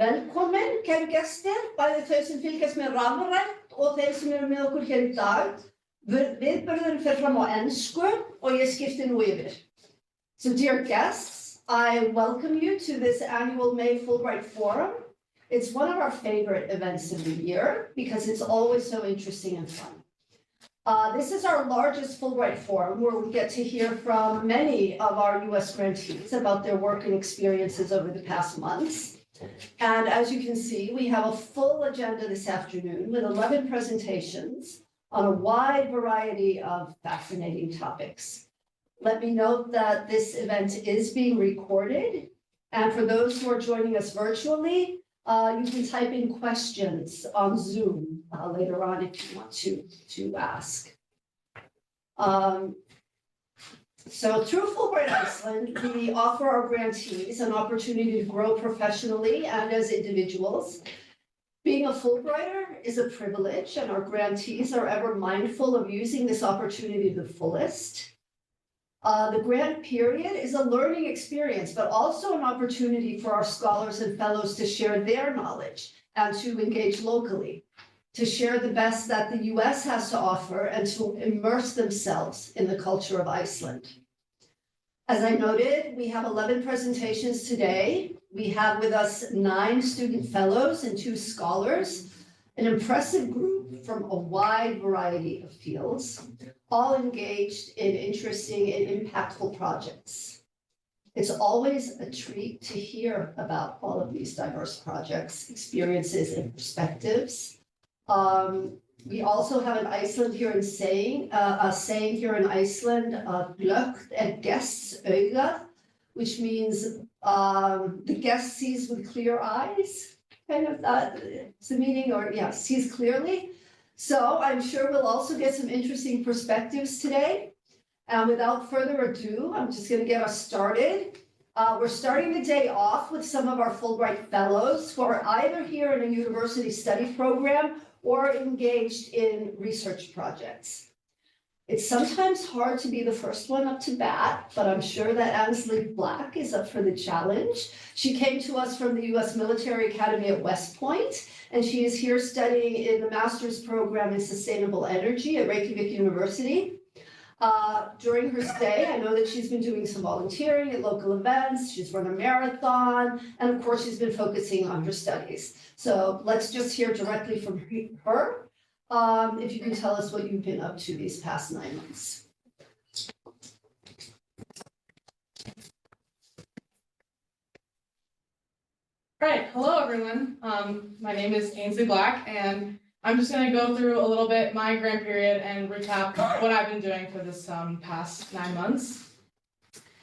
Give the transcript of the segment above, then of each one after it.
Velkommen, kæru gestir, bæði þau sem fylgjast með rafrænt og þeir sem eru með okkur hér í dag. Viðburðurinn fer fram á ensku og ég skipti nú yfir. So dear guests, I welcome you to this annual May Fulbright Forum. It's one of our favorite events of the year because it's always so interesting and fun. This is our largest Fulbright Forum where we get to hear from many of our US grantees about their work and experiences over the past months. And as you can see, we have a full agenda this afternoon with 11 presentations on a wide variety of fascinating topics. Let me note that this event is being recorded. And for those who are joining us virtually, you can type in questions on Zoom later on if you want to ask. So through Fulbright Iceland, we offer our grantees an opportunity to grow professionally and as individuals. Being a Fulbrighter is a privilege, and our grantees are ever mindful of using this opportunity to the fullest. The grant period is a learning experience, but also an opportunity for our scholars and fellows to share their knowledge and to engage locally, to share the best that the US has to offer and to immerse themselves in the culture of Iceland. As I noted, we have 11 presentations today. We have with us 9 student fellows and 2 scholars, an impressive group from a wide variety of fields, all engaged in interesting and impactful projects. It's always a treat to hear about all of these diverse projects, experiences, and perspectives. We also have in Iceland here in saying, a saying here in Iceland, glöggt gests augað, which means the guest sees with clear eyes, kind of it's the meaning, or yeah, sees clearly. So I'm sure we'll also get some interesting perspectives today. And without further ado, I'm just going to get us started. We're starting the day off with some of our Fulbright fellows who are either here in a university study program or engaged in research projects. It's sometimes hard to be the first one up to bat, but I'm sure that Annesley Black is up for the challenge. She came to us from the US Military Academy at West Point, and she is here studying in the master's program in sustainable energy at Reykjavik University. During her stay, I know that she's been doing some volunteering at local events, she's run a marathon, and of course, she's been focusing on her studies. So let's just hear directly from her. If you can tell us what you've been up to these past 9 months. All right, hello everyone. My name is Annesley Black, and I'm just going to go through a little bit my grant period and recap what I've been doing for this past 9 months.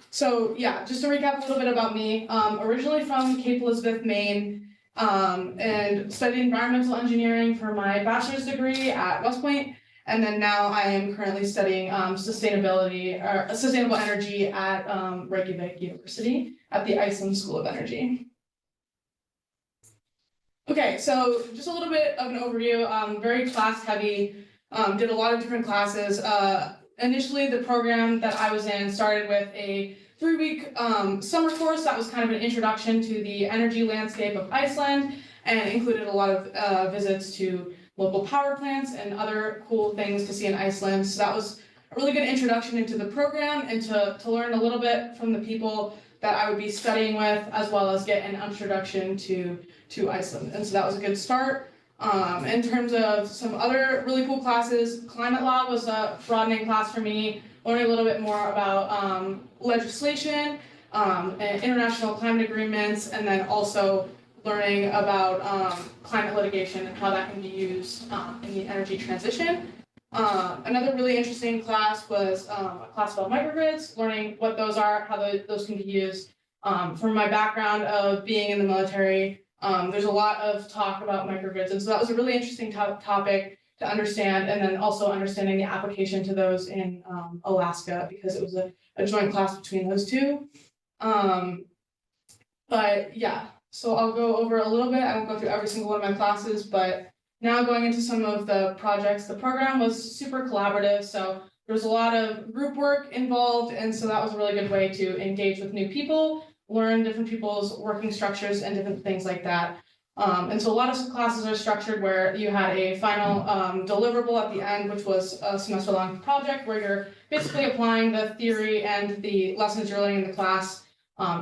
So yeah, just to recap a little bit about me, originally from Cape Elizabeth, Maine, and studied environmental engineering for my bachelor's degree at West Point, and then now I am currently studying sustainable energy at Reykjavik University at the Iceland School of Energy. Okay, so just a little bit of an overview, very class heavy, did a lot of different classes. Initially, the program that I was in started with a 3-week summer course that was kind of an introduction to the energy landscape of Iceland and included a lot of visits to local power plants and other cool things to see in Iceland. So that was a really good introduction into the program and to learn a little bit from the people that I would be studying with, as well as get an introduction to Iceland. And so that was a good start. In terms of some other really cool classes, climate law was a broadening class for me, learning a little bit more about legislation, and international climate agreements, and then also learning about climate litigation and how that can be used in the energy transition. Another really interesting class was a class about microgrids, learning what those are, how those can be used. From my background of being in the military, there's a lot of talk about microgrids, and so that was a really interesting topic to understand, and then also understanding the application to those in Alaska, because it was a joint class between those two. But yeah, so I'll go over a little bit. I won't go through every single one of my classes, but now going into some of the projects, the program was super collaborative, so there was a lot of group work involved, and so that was a really good way to engage with new people, learn different people's working structures and different things like that. And so a lot of classes are structured where you had a final deliverable at the end, which was a semester-long project where you're basically applying the theory and the lessons you're learning in the class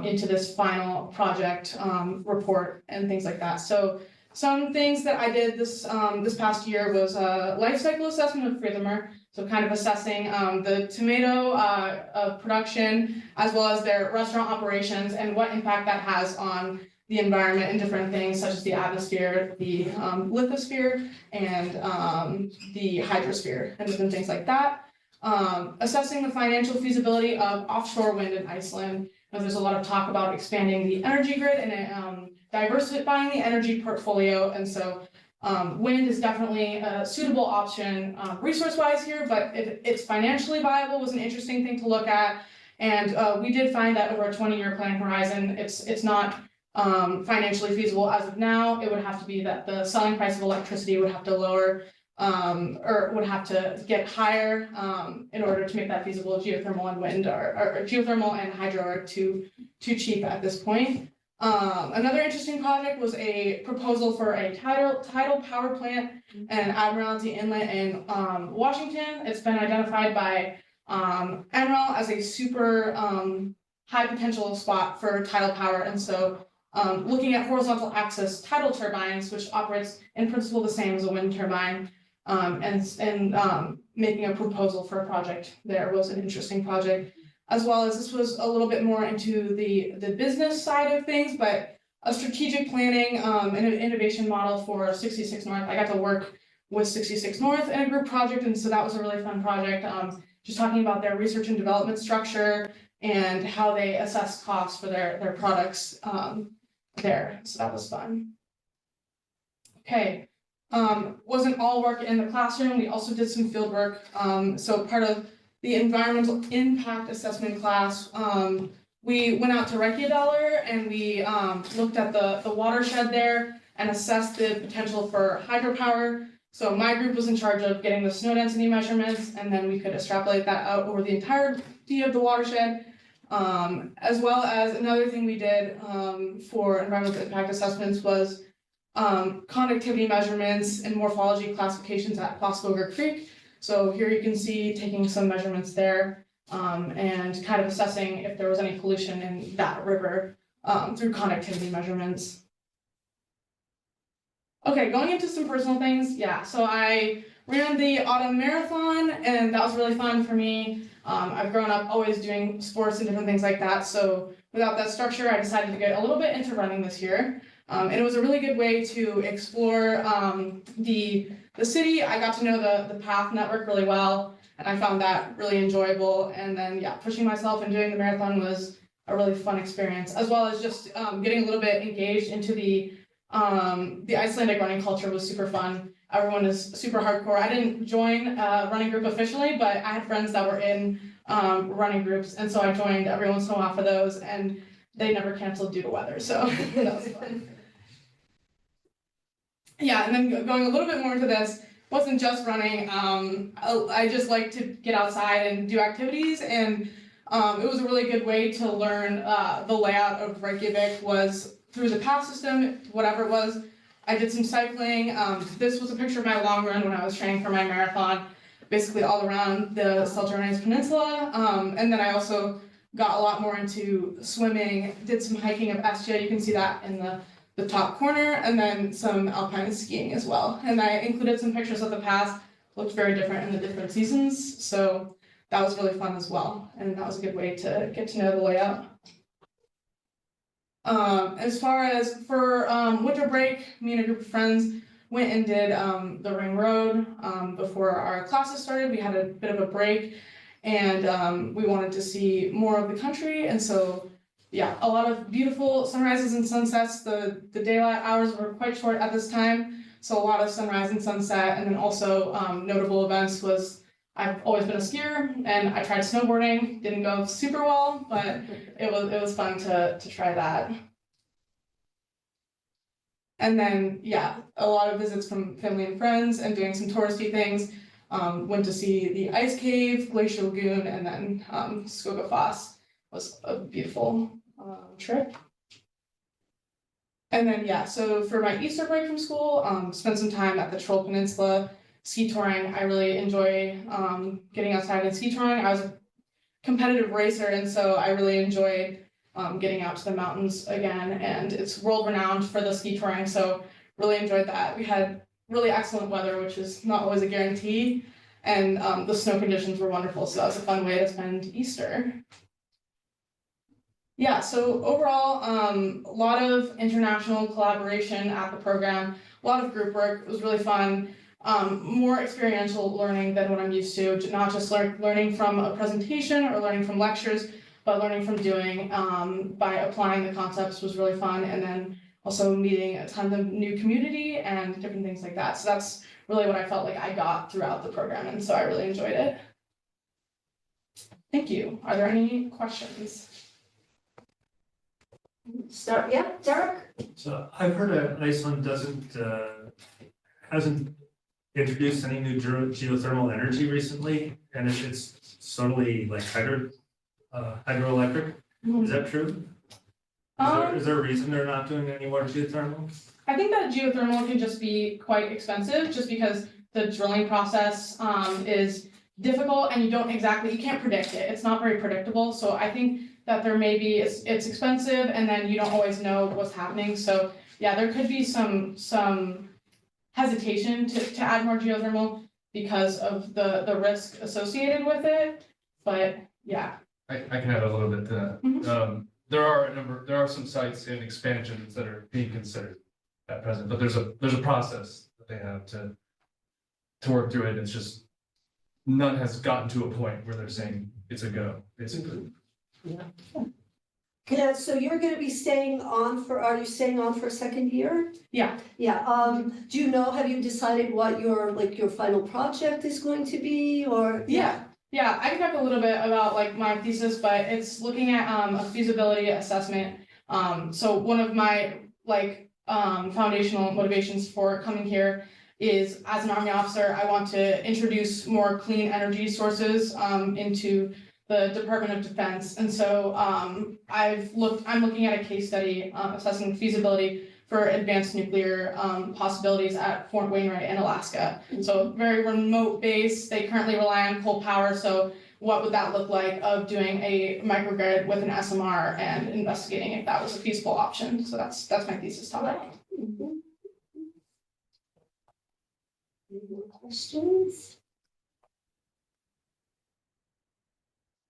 into this final project report and things like that. So some things that I did this past year was a life cycle assessment of Frithmer. So kind of assessing the tomato production as well as their restaurant operations and what impact that has on the environment and different things such as the atmosphere, the lithosphere, and the hydrosphere and different things like that. Assessing the financial feasibility of offshore wind in Iceland. There's a lot of talk about expanding the energy grid and diversifying the energy portfolio, and so wind is definitely a suitable option resource-wise here, but if it's financially viable was an interesting thing to look at, and we did find that over a 20-year planning horizon, it's not financially feasible as of now. It would have to be that the selling price of electricity would have to lower or would have to get higher in order to make that feasible. Geothermal and wind or geothermal and hydro are too cheap at this point. Another interesting project was a proposal for a tidal power plant in Admiralty Inlet in Washington. It's been identified by Admiral as a super high potential spot for tidal power, and so looking at horizontal axis tidal turbines, which operates in principle the same as a wind turbine, and making a proposal for a project there was an interesting project. As well as this was a little bit more into the business side of things, but a strategic planning and an innovation model for 66 North. I got to work with 66 North in a group project, and so that was a really fun project. Just talking about their research and development structure and how they assess costs for their products there. So that was fun. Okay. Wasn't all work in the classroom. We also did some field work. So part of the environmental impact assessment class, we went out to Reykjavik and we looked at the watershed there and assessed the potential for hydropower. So my group was in charge of getting the snow density measurements, and then we could extrapolate that out over the entirety of the watershed. As well as another thing we did for environmental impact assessments was conductivity measurements and morphology classifications at Fossvoger Creek. So here you can see taking some measurements there and kind of assessing if there was any pollution in that river through conductivity measurements. Okay, going into some personal things. Yeah, so I ran the autumn marathon and that was really fun for me. I've grown up always doing sports and different things like that. So without that structure, I decided to get a little bit into running this year. And it was a really good way to explore the city. I got to know the path network really well, and I found that really enjoyable. And then, yeah, pushing myself and doing the marathon was a really fun experience, as well as just getting a little bit engaged into the Icelandic running culture was super fun. Everyone is super hardcore. I didn't join a running group officially, but I had friends that were in running groups, and so I joined every once in a while for those, and they never canceled due to weather, so that was fun. Yeah, and then going a little bit more into this, wasn't just running. I just like to get outside and do activities, and it was a really good way to learn the layout of Reykjavik was through the path system, whatever it was. I did some cycling. This was a picture of my long run when I was training for my marathon, basically all around the Seltjarnarnes Peninsula. And then I also got a lot more into swimming, did some hiking of Esja, you can see that in the top corner, and then some alpine skiing as well. And I included some pictures of the path, looked very different in the different seasons, so that was really fun as well, and that was a good way to get to know the layout. As far as for winter break, me and a group of friends went and did the Ring Road before our classes started. We had a bit of a break, and we wanted to see more of the country, and so yeah, a lot of beautiful sunrises and sunsets. The daylight hours were quite short at this time, so a lot of sunrise and sunset, and then also notable events was I've always been a skier, and I tried snowboarding. Didn't go super well, but it was fun to try that. And then yeah, a lot of visits from family and friends, and doing some touristy things. Went to see the ice cave, Glacier Lagoon, and then Skogafoss was a beautiful trip. And then, yeah, so for my Easter break from school, spent some time at the Troll Peninsula ski touring. I really enjoy getting outside and ski touring. I was a competitive racer, and so I really enjoyed getting out to the mountains again. And it's world renowned for the ski touring, so really enjoyed that. We had really excellent weather, which is not always a guarantee, and the snow conditions were wonderful, so that was a fun way to spend Easter. Yeah, so overall, a lot of international collaboration at the program, a lot of group work. It was really fun. More experiential learning than what I'm used to, not just learning from a presentation or learning from lectures, but learning from doing by applying the concepts was really fun. And then also meeting a ton of new community and different things like that. So that's really what I felt like I got throughout the program. And so I really enjoyed it. Thank you. Are there any questions? Start, yeah, Derek? So I've heard that Iceland hasn't introduced any new geothermal energy recently, and it's solely like hydroelectric. Is that true? Is there a reason they're not doing any more geothermal? I think that geothermal can just be quite expensive, just because the drilling process is difficult and you can't predict it. It's not very predictable. So I think that there may be, it's expensive and then you don't always know what's happening. So yeah, there could be some hesitation to add more geothermal because of the risk associated with it. But yeah. I can add a little bit to that. There are some sites and expansions that are being considered at present, but there's a process that they have to work through it. It's just none has gotten to a point where they're saying it's a go, basically. Yeah, so you're gonna be staying on are you staying on for a second year? Yeah. Yeah, do you know, have you decided what your final project is going to be, or? Yeah, I can talk a little bit about like my thesis, but it's looking at a feasibility assessment. So one of my foundational motivations for coming here is, as an Army officer, I want to introduce more clean energy sources into the Department of Defense. And so I'm looking at a case study assessing feasibility for advanced nuclear possibilities at Fort Wainwright in Alaska. So very remote base. They currently rely on coal power. So what would that look like of doing a microgrid with an SMR and investigating if that was a feasible option? So that's my thesis topic. Any more questions?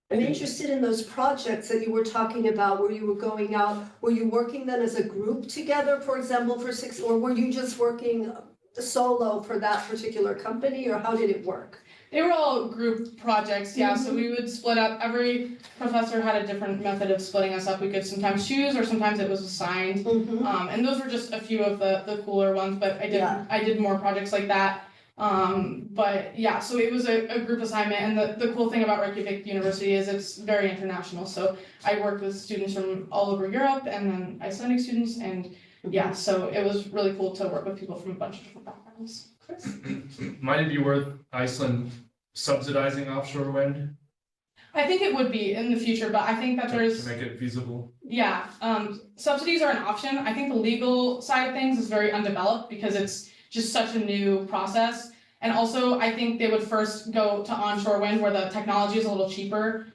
I'm interested in those projects that you were talking about where you were going out. Were you working then as a group together, for example, for 6, or were you just working solo for that particular company, or how did it work? They were all group projects, yeah. So we would split up. Every professor had a different method of splitting us up. We could sometimes choose, or sometimes it was assigned. And those were just a few of the cooler ones, but I did more projects like that. But yeah, so it was a group assignment, and the cool thing about Reykjavik University is it's very international. So I worked with students from all over Europe and then Icelandic students, and yeah, so it was really cool to work with people from a bunch of different backgrounds. Might it be worth Iceland subsidizing offshore wind? I think it would be in the future, but I think that there's to make it feasible. Yeah, subsidies are an option. I think the legal side of things is very undeveloped because it's just such a new process. And also, I think they would first go to onshore wind where the technology is a little cheaper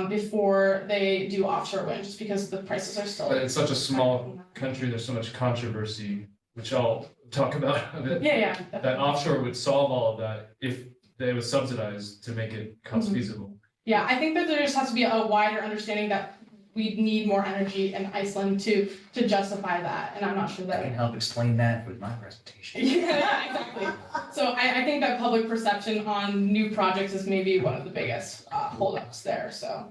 before they do offshore wind, just because the prices are still. But it's such a small country, there's so much controversy, which I'll talk about a bit. Yeah. That offshore would solve all of that if they would subsidize to make it cost feasible. Yeah, I think that there just has to be a wider understanding that we need more energy in Iceland to justify that, and I'm not sure that. I can help explain that with my presentation. Yeah, exactly. So I think that public perception on new projects is maybe one of the biggest holdups there. So,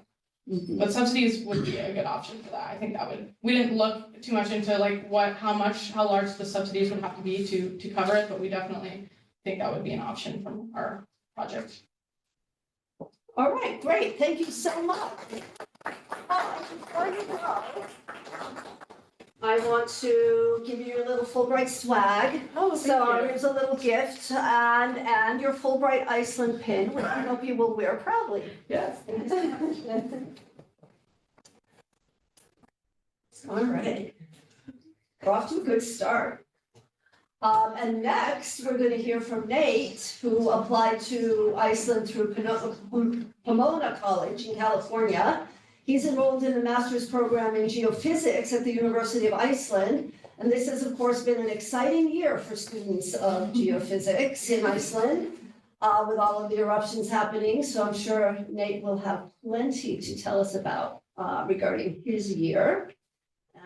but subsidies would be a good option for that. I think that would. We didn't look too much into like how large the subsidies would have to be to cover it, but we definitely think that would be an option from our project. All right, great. Thank you so much. Before you go, I want to give you your little Fulbright swag. So here's a little gift and your Fulbright Iceland pin, which I hope you will wear proudly. Yes. All right. We're off to a good start. And next, we're going to hear from Nate, who applied to Iceland through Pomona College in California. He's enrolled in the master's program in geophysics at the University of Iceland. And this has, of course, been an exciting year for students of geophysics in Iceland, with all of the eruptions happening. So I'm sure Nate will have plenty to tell us about regarding his year.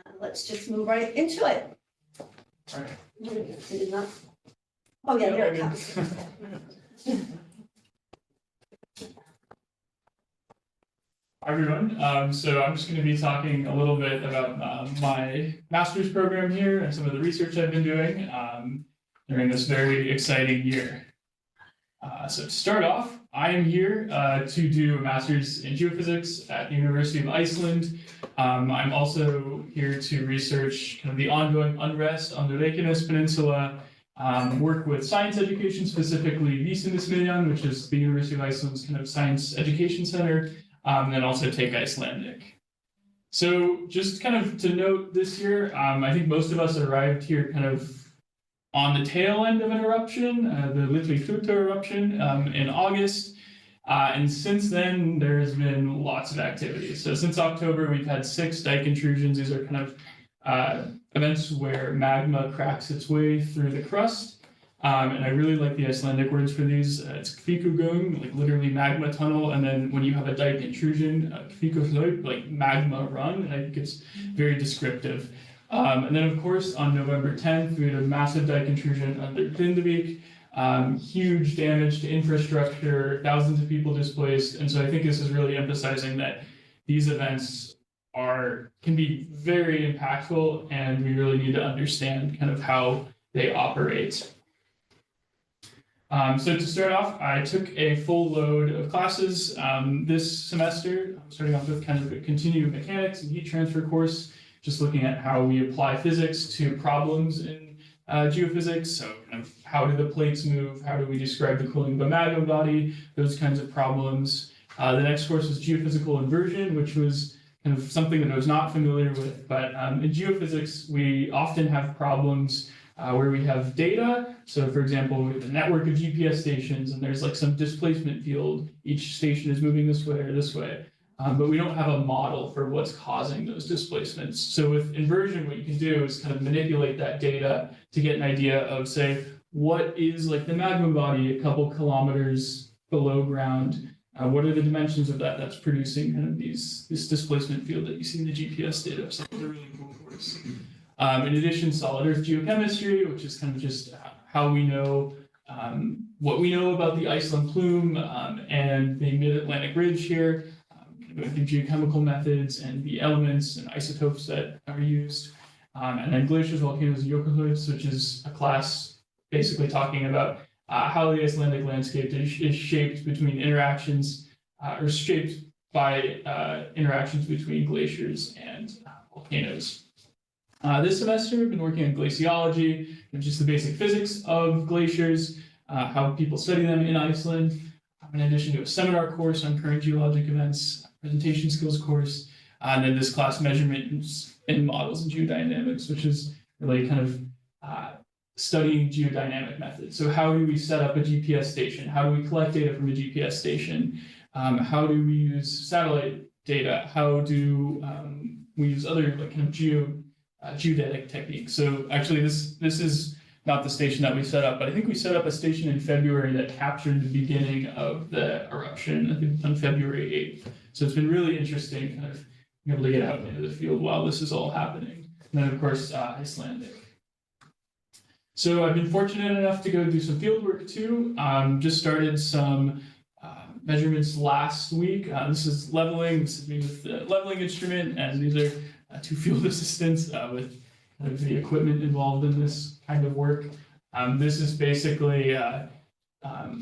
And let's just move right into it. All right. Oh, yeah, there it comes. Hi, everyone. So I'm just going to be talking a little bit about my master's program here and some of the research I've been doing during this very exciting year. So to start off, I am here to do a master's in geophysics at the University of Iceland. I'm also here to research kind of the ongoing unrest on the Reykjanes Peninsula, work with science education, specifically Vísindasmiðjan, which is the University of Iceland's kind of science education center, and then also take Icelandic. So just kind of to note this year, I think most of us arrived here kind of on the tail end of an eruption, the Litli-Hluta eruption in August. And since then, there's been lots of activity. So since October, we've had 6 dike intrusions. These are kind of events where magma cracks its way through the crust. And I really like the Icelandic words for these. It's kvikugöng, like literally magma tunnel. And then when you have a dike intrusion, kvikuflaup, like magma run. And I think it's very descriptive. And then, of course, on November 10th, we had a massive dike intrusion under Grindavik. Huge damage to infrastructure, thousands of people displaced. And so I think this is really emphasizing that these events can be very impactful, and we really need to understand kind of how they operate. So to start off, I took a full load of classes this semester. I'm starting off with kind of a continuum mechanics and heat transfer course, just looking at how we apply physics to problems in geophysics. So kind of how do the plates move? How do we describe the cooling of a magma body? Those kinds of problems. The next course was geophysical inversion, which was kind of something that I was not familiar with. But in geophysics, we often have problems where we have data. So for example, we have a network of GPS stations, and there's like some displacement field. Each station is moving this way or this way. But we don't have a model for what's causing those displacements. So with inversion, what you can do is kind of manipulate that data to get an idea of, say, what is like the magma body a couple kilometers below ground? What are the dimensions of that that's producing kind of this displacement field that you see in the GPS data? So it's a really cool course. In addition, solid earth geochemistry, which is kind of just how we know what we know about the Iceland plume and the mid-Atlantic ridge here. Going through geochemical methods and the elements and isotopes that are used. And then glaciers, volcanoes, and jökulhlaups, which is a class basically talking about how the Icelandic landscape is shaped between interactions, or shaped by interactions between glaciers and volcanoes. This semester, we've been working on glaciology, which is the basic physics of glaciers, how people study them in Iceland, in addition to a seminar course on current geologic events, presentation skills course, and then this class measurements in models and geodynamics, which is really kind of studying geodynamic methods. So how do we set up a GPS station? How do we collect data from a GPS station? How do we use satellite data? How do we use other like kind of geodetic techniques? So actually this is not the station that we set up, but I think we set up a station in February that captured the beginning of the eruption, I think on February 8th. So it's been really interesting kind of being able to get out into the field while this is all happening. And then of course, Icelandic. So I've been fortunate enough to go do some field work too. Just started some measurements last week. This is leveling. This is me with the leveling instrument, and these are 2 field assistants with kind of the equipment involved in this kind of work. This is basically,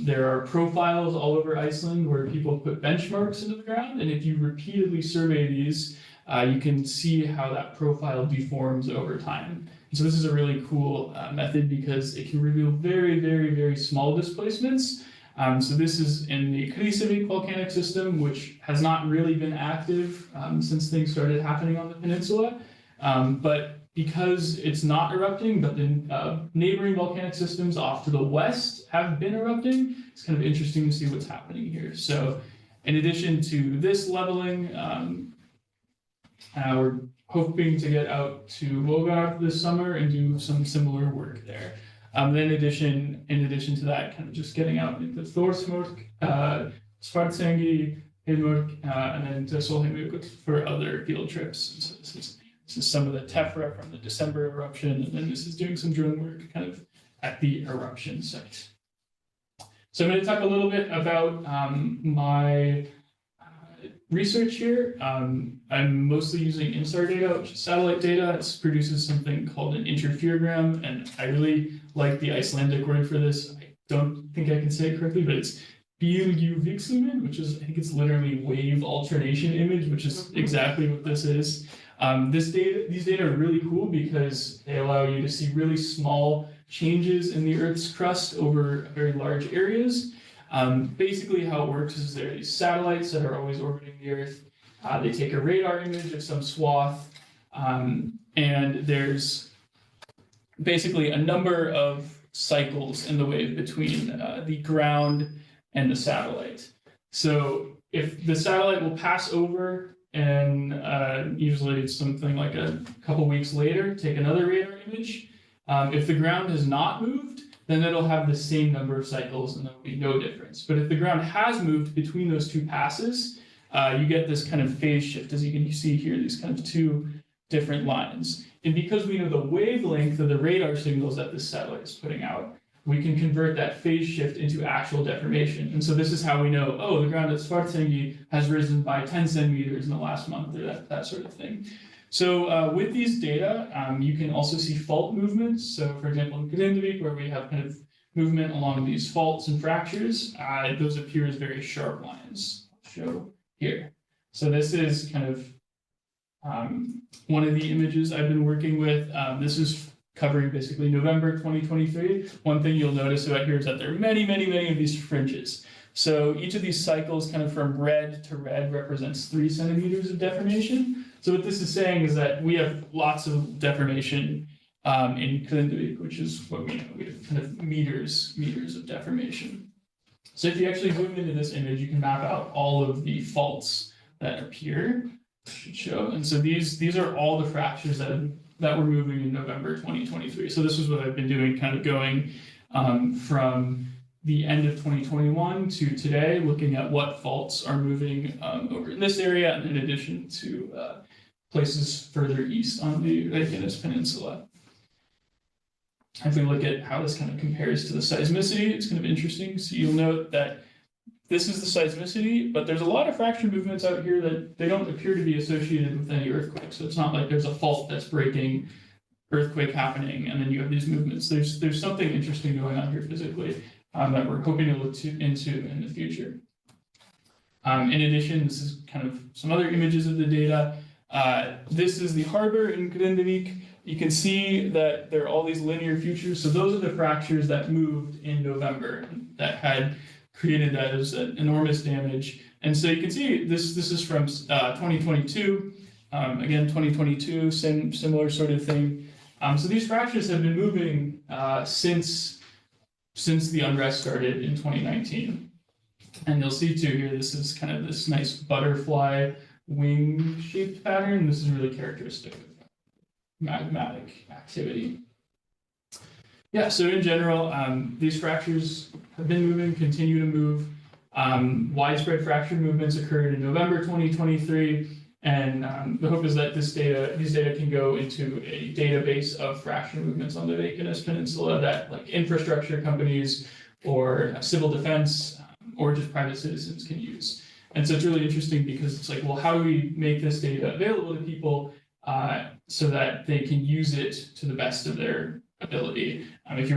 there are profiles all over Iceland where people put benchmarks into the ground, and if you repeatedly survey these, you can see how that profile deforms over time. And so this is a really cool method because it can reveal very, very, very small displacements. So this is in the Krýsuvík volcanic system, which has not really been active since things started happening on the peninsula. But because it's not erupting, but the neighboring volcanic systems off to the west have been erupting, it's kind of interesting to see what's happening here. So in addition to this leveling, we're hoping to get out to Wolgar this summer and do some similar work there. Then in addition to that, kind of just getting out into Thorsmork, Svartsengi, Hedmark, and then to Solheimøygut for other field trips. And so this is some of the tephra from the December eruption, and then this is doing some drone work kind of at the eruption site. So I'm going to talk a little bit about my research here. I'm mostly using INSAR data, which is satellite data. It produces something called an interferogram, and I really like the Icelandic word for this. I don't think I can say it correctly, but it's Biomimetic, which is, I think it's literally wave alternation image, which is exactly what this is. These data are really cool because they allow you to see really small changes in the Earth's crust over very large areas. Basically how it works is there are these satellites that are always orbiting the Earth. They take a radar image of some swath, and there's basically a number of cycles in the wave between the ground and the satellite. So if the satellite will pass over and usually it's something like a couple weeks later, take another radar image. If the ground has not moved, then it'll have the same number of cycles and there'll be no difference. But if the ground has moved between those two passes, you get this kind of phase shift, as you can see here, these kind of two different lines. And because we know the wavelength of the radar signals that this satellite is putting out, we can convert that phase shift into actual deformation. And so this is how we know, oh, the ground at Svartsengi has risen by 10 centimeters in the last month, or that sort of thing. So with these data, you can also see fault movements. So for example, in Grindavik, where we have kind of movement along these faults and fractures, those appear as very sharp lines. I'll show here. So this is kind of one of the images I've been working with. This is covering basically November 2023. One thing you'll notice about here is that there are many, many, many of these fringes. So each of these cycles kind of from red to red represents 3 centimeters of deformation. So what this is saying is that we have lots of deformation in Grindavik, which is what we know. We have kind of meters of deformation. So if you actually zoom into this image, you can map out all of the faults that appear. Should show. And so these are all the fractures that were moving in November 2023. So this is what I've been doing, kind of going from the end of 2021 to today, looking at what faults are moving over in this area, and in addition to places further east on the Reykjanes Peninsula. If we look at how this kind of compares to the seismicity, it's kind of interesting. So you'll note that this is the seismicity, but there's a lot of fracture movements out here that they don't appear to be associated with any earthquake. So it's not like there's a fault that's breaking, earthquake happening, and then you have these movements. There's something interesting going on here physically that we're hoping to look into in the future. In addition, this is kind of some other images of the data. This is the harbor in Grindavik. You can see that there are all these linear features. So those are the fractures that moved in November that had created that as enormous damage. And so you can see this is from 2022. Again, 2022, similar sort of thing. So these fractures have been moving since the unrest started in 2019. And you'll see too here, this is kind of this nice butterfly wing-shaped pattern. This is really characteristic of magmatic activity. Yeah, so in general, these fractures have been moving, continue to move. Widespread fracture movements occurred in November 2023, and the hope is that these data can go into a database of fracture movements on the Reykjanes Peninsula that like infrastructure companies or civil defense or just private citizens can use. And so it's really interesting because it's like, well, how do we make this data available to people so that they can use it to the best of their ability? If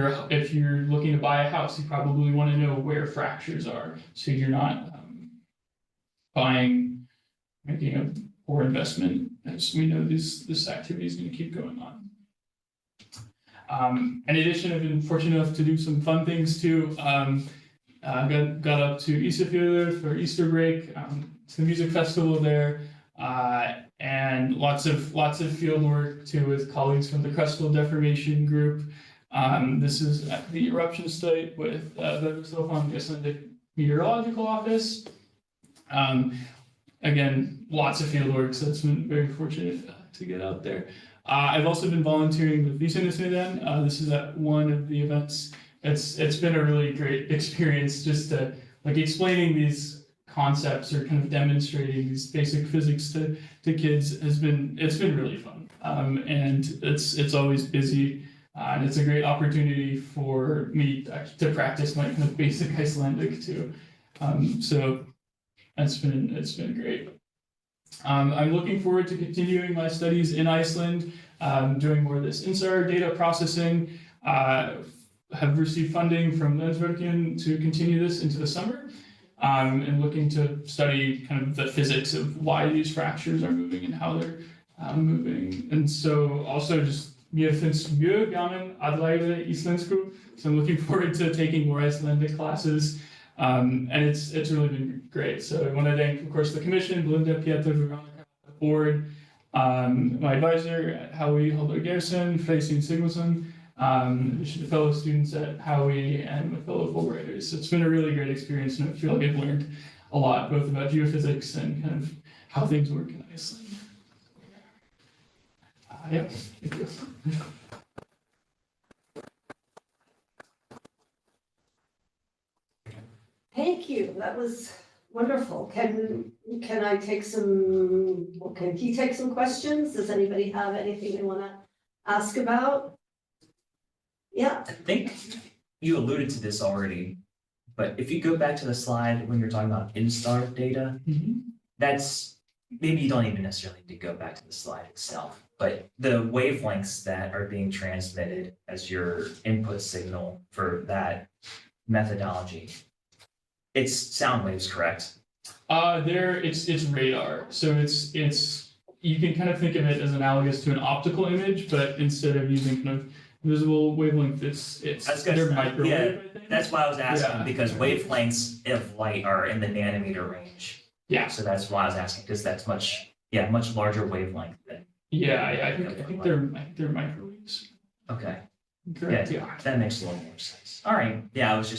you're looking to buy a house, you probably want to know where fractures are, so you're not making a poor investment, as we know this activity is going to keep going on. In addition, I've been fortunate enough to do some fun things too. Got up to Acevedo for Easter break, to the music festival there, and lots of field work too with colleagues from the Crustal Deformation Group. This is at the eruption site with the Icelandic Meteorological Office. Again, lots of field work, so it's been very fortunate to get out there. I've also been volunteering with Nathaniel. This is at one of the events. It's been a really great experience just to like explaining these concepts or kind of demonstrating these basic physics to kids it's been really fun. And it's always busy. And it's a great opportunity for me to practice my kind of basic Icelandic too. So it's been great. I'm looking forward to continuing my studies in Iceland, doing more of this INSAR data processing. Have received funding from Landsverken to continue this into the summer, and looking to study kind of the physics of why these fractures are moving and how they're moving. And so also just mér finnst mjög gaman að læra íslensku, so I'm looking forward to taking more Icelandic classes. And it's really been great. So I want to thank, of course, the commission, Belinda, Pieter, Veronica, the board, my advisor at Howie, Herbert Gerson, Freystein Sigmason, the fellow students at Howie, and my fellow Fulbrighters. So it's been a really great experience, and I feel like I've learned a lot, both about geophysics and kind of how things work in Iceland. Yeah, thank you. Thank you, that was wonderful. Can I take some, well, can he take some questions? Does anybody have anything they want to ask about? Yeah, I think you alluded to this already, but if you go back to the slide when you're talking about INSAR data, that's, maybe you don't even necessarily need to go back to the slide itself, but the wavelengths that are being transmitted as your input signal for that methodology, it's sound waves, correct? It's radar. So it's you can kind of think of it as analogous to an optical image, but instead of using kind of visible wavelength, it's they're microwave. Yeah, I think. that's why I was asking, Yeah. because wavelengths of light are in the nanometer range. Yeah. So that's why I was asking, because that's much larger wavelength than. Yeah, I think they're microwaves. Okay. Correct. Yeah, that makes a little more sense. All right. Yeah, it's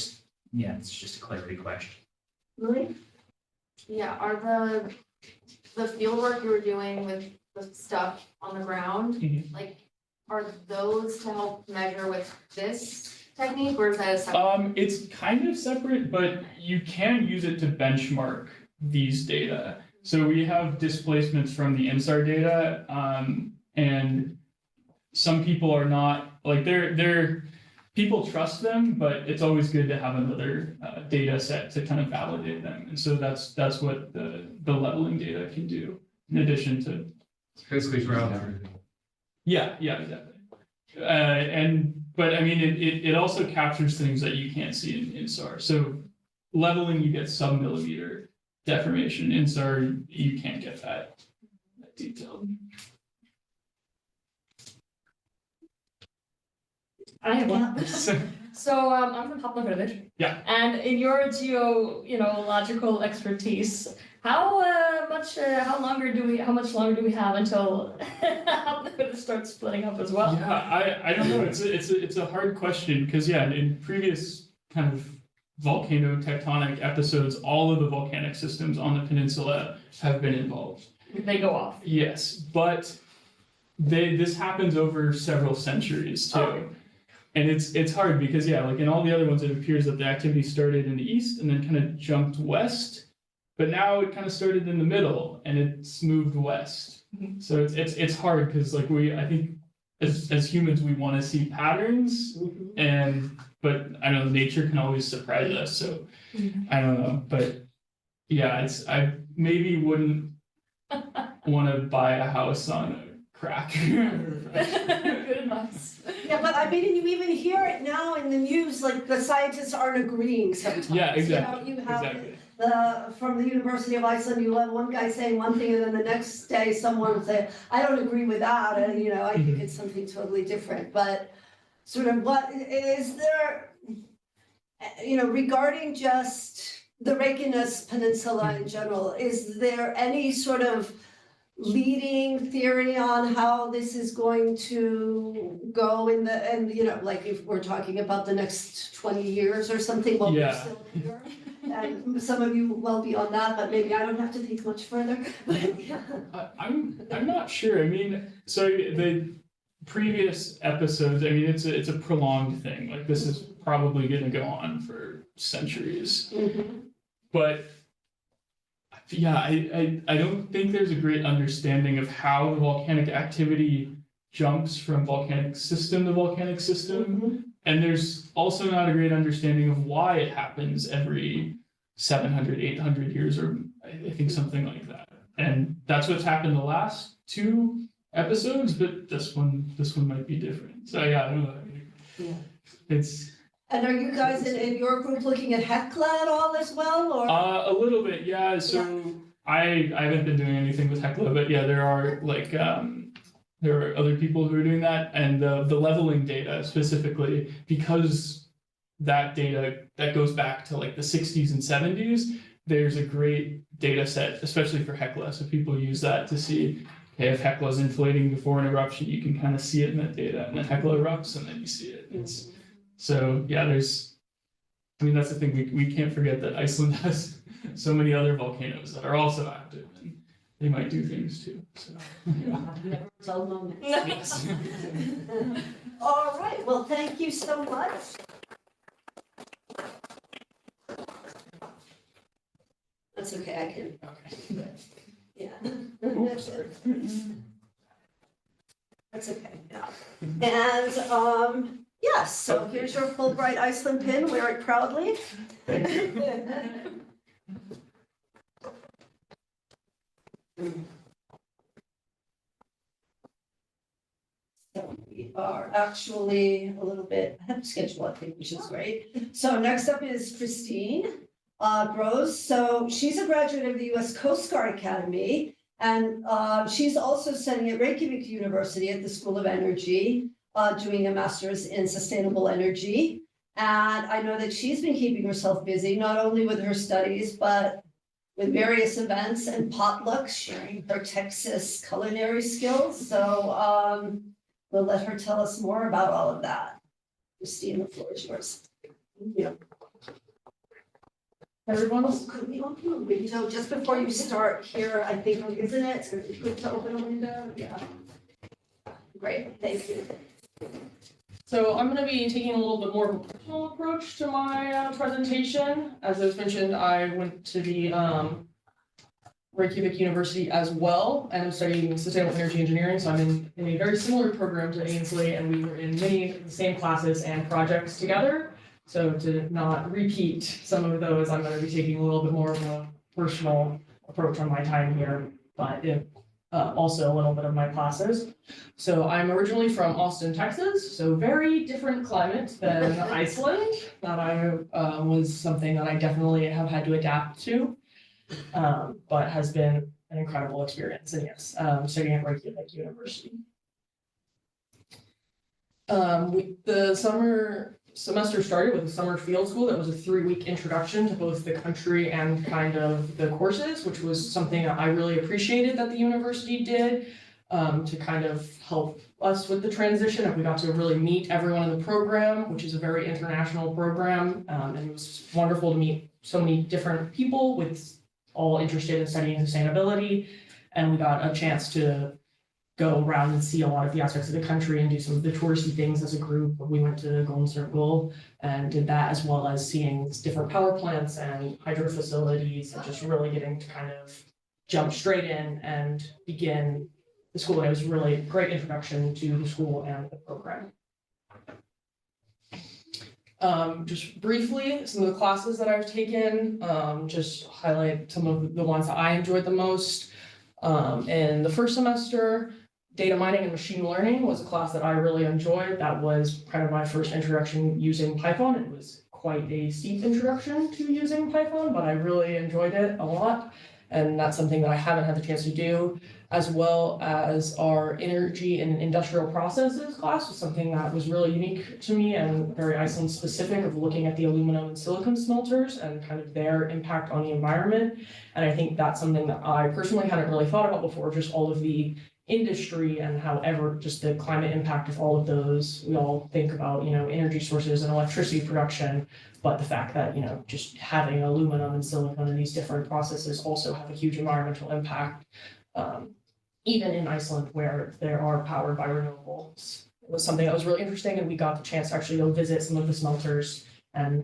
just a clarity question. really? Yeah, are the field work you were doing with the stuff on the ground, Mhm. like, are those to help measure with this technique, or is that a separate? It's kind of separate, but you can use it to benchmark these data. So we have displacements from the INSAR data, and some people are not, like, they're people trust them, but it's always good to have another data set to kind of validate them. And so that's what the leveling data can do, in addition to. It's basically ground truthing. Yeah, exactly. But I mean, it also captures things that you can't see in INSAR. So leveling, you get sub-millimeter deformation. INSAR, you can't get that detailed. I have one. So, So I'm from Hafnarfjörður. Yeah. And in your geological expertise, how much longer do we have until Hafnarfjörður starts splitting up as well? yeah, I don't know. It's a hard question because in previous kind of volcano tectonic episodes, all of the volcanic systems on the peninsula have been involved. They go off. Yes, but this happens over several centuries too. Okay. And it's hard because like in all the other ones, it appears that the activity started in the east and then kind of jumped west, but now it kind of started in the middle and it's moved west. Mm-hmm. So it's hard because I think as humans we want to see patterns, but I know nature can always surprise us. So I don't know, but yeah, I maybe wouldn't want to buy a house on a crack. Good advice. Yeah, but I mean, you even hear it now in the news, like the scientists aren't agreeing sometimes. Yeah, exactly. You have Exactly. from the University of Iceland, you have one guy saying one thing and then the next day someone will say, I don't agree with that, and I think it's something totally different, but sort of what is there, regarding just the Reykjanes Peninsula in general, is there any sort of leading theory on how this is going to go in the, and you know, like if we're talking about the next 20 years or something, while we're Yeah. still here. And some of you well beyond that, but maybe I don't have to think much further. But yeah. I'm not sure. I mean, so the previous episodes, I mean, it's a prolonged thing. Like this is probably going to go on for centuries. But yeah, I don't think there's a great understanding of how the volcanic activity jumps from volcanic system to volcanic system. And there's also not a great understanding of why it happens every 700, 800 years, or I think something like that. And that's what's happened the last two episodes, but this one might be different. So yeah, I don't know. Yeah. It's. And are you guys in your group looking at Hecla at all as well, or? A little bit, yeah. So I haven't been doing anything with Hecla, but yeah, there are like there are other people who are doing that, and the leveling data specifically, because that data that goes back to like the 60s and 70s, there's a great data set, especially for Hecla. So people use that to see, okay, if Hecla is inflating before an eruption, you can kind of see it in that data, and then Hecla erupts, and then you see it. So yeah, I mean, that's the thing, we can't forget that Iceland has so many other volcanoes that are also active, and they might do things too, so. Never dull moments. All right, well, thank you so much. That's okay, I can. Okay. Yeah. Oops, sorry. That's okay, yeah. And, yes, so here's your Fulbright Iceland pin, wear it proudly. So we are actually a little bit ahead of schedule, I think, which is great. So next up is Christine Gross. So she's a graduate of the US Coast Guard Academy, and she's also studying at Reykjavik University at the School of Energy, doing a master's in sustainable energy. And I know that she's been keeping herself busy, not only with her studies, but with various events and potlucks, sharing her Texas culinary skills. So we'll let her tell us more about all of that. Christine, the floor is yours. Yeah. Everyone, Could we open a window just before you start here? I think, isn't it good to open a window? Yeah. Great, thank you. so I'm going to be taking a little bit more of a personal approach to my presentation. As I was mentioned, I went to the Reykjavik University as well, and I'm studying sustainable energy engineering. So I'm in a very similar program to Annesley, and we were in many of the same classes and projects together. So to not repeat some of those, I'm going to be taking a little bit more of a personal approach on my time here, but also a little bit of my classes. So I'm originally from Austin, Texas, so very different climate than Iceland. That was something that I definitely have had to adapt to, but has been an incredible experience. And yes, studying at Reykjavik University. The semester started with a summer field school that was a 3-week introduction to both the country and kind of the courses, which was something that I really appreciated that the university did to kind of help us with the transition. And we got to really meet everyone in the program, which is a very international program. And it was wonderful to meet so many different people with all interested in studying sustainability. And we got a chance to go around and see a lot of the aspects of the country and do some of the touristy things as a group. We went to Golden Circle and did that, as well as seeing different power plants and hydro facilities, and just really getting to kind of jump straight in and begin the school. And it was really a great introduction to the school and the program. Just briefly, some of the classes that I've taken, just highlight some of the ones that I enjoyed the most. In the first semester, data mining and machine learning was a class that I really enjoyed. That was kind of my first introduction using Python. It was quite a steep introduction to using Python, but I really enjoyed it a lot. And that's something that I haven't had the chance to do. as well as our energy and industrial processes class was something that was really unique to me and very Iceland specific, of looking at the aluminum and silicon smelters and kind of their impact on the environment. And I think that's something that I personally hadn't really thought about before, just all of the industry and however just the climate impact of all of those. We all think about, energy sources and electricity production, but the fact that, just having aluminum and silicon and these different processes also have a huge environmental impact. Even in Iceland, where they are powered by renewables. It was something that was really interesting, and we got the chance to actually go visit some of the smelters and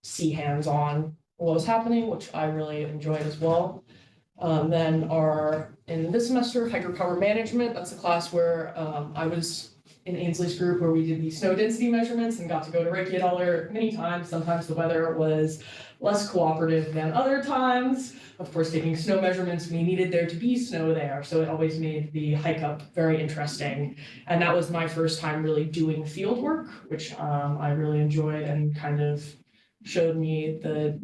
see hands-on what was happening, which I really enjoyed as well. Then in this semester, hydropower management, that's a class where I was in Annesley's group where we did the snow density measurements and got to go to Reykjavik many times. Sometimes the weather was less cooperative than other times. Of course, taking snow measurements, we needed there to be snow there, so it always made the hike up very interesting. And that was my first time really doing field work, which I really enjoyed and kind of showed me the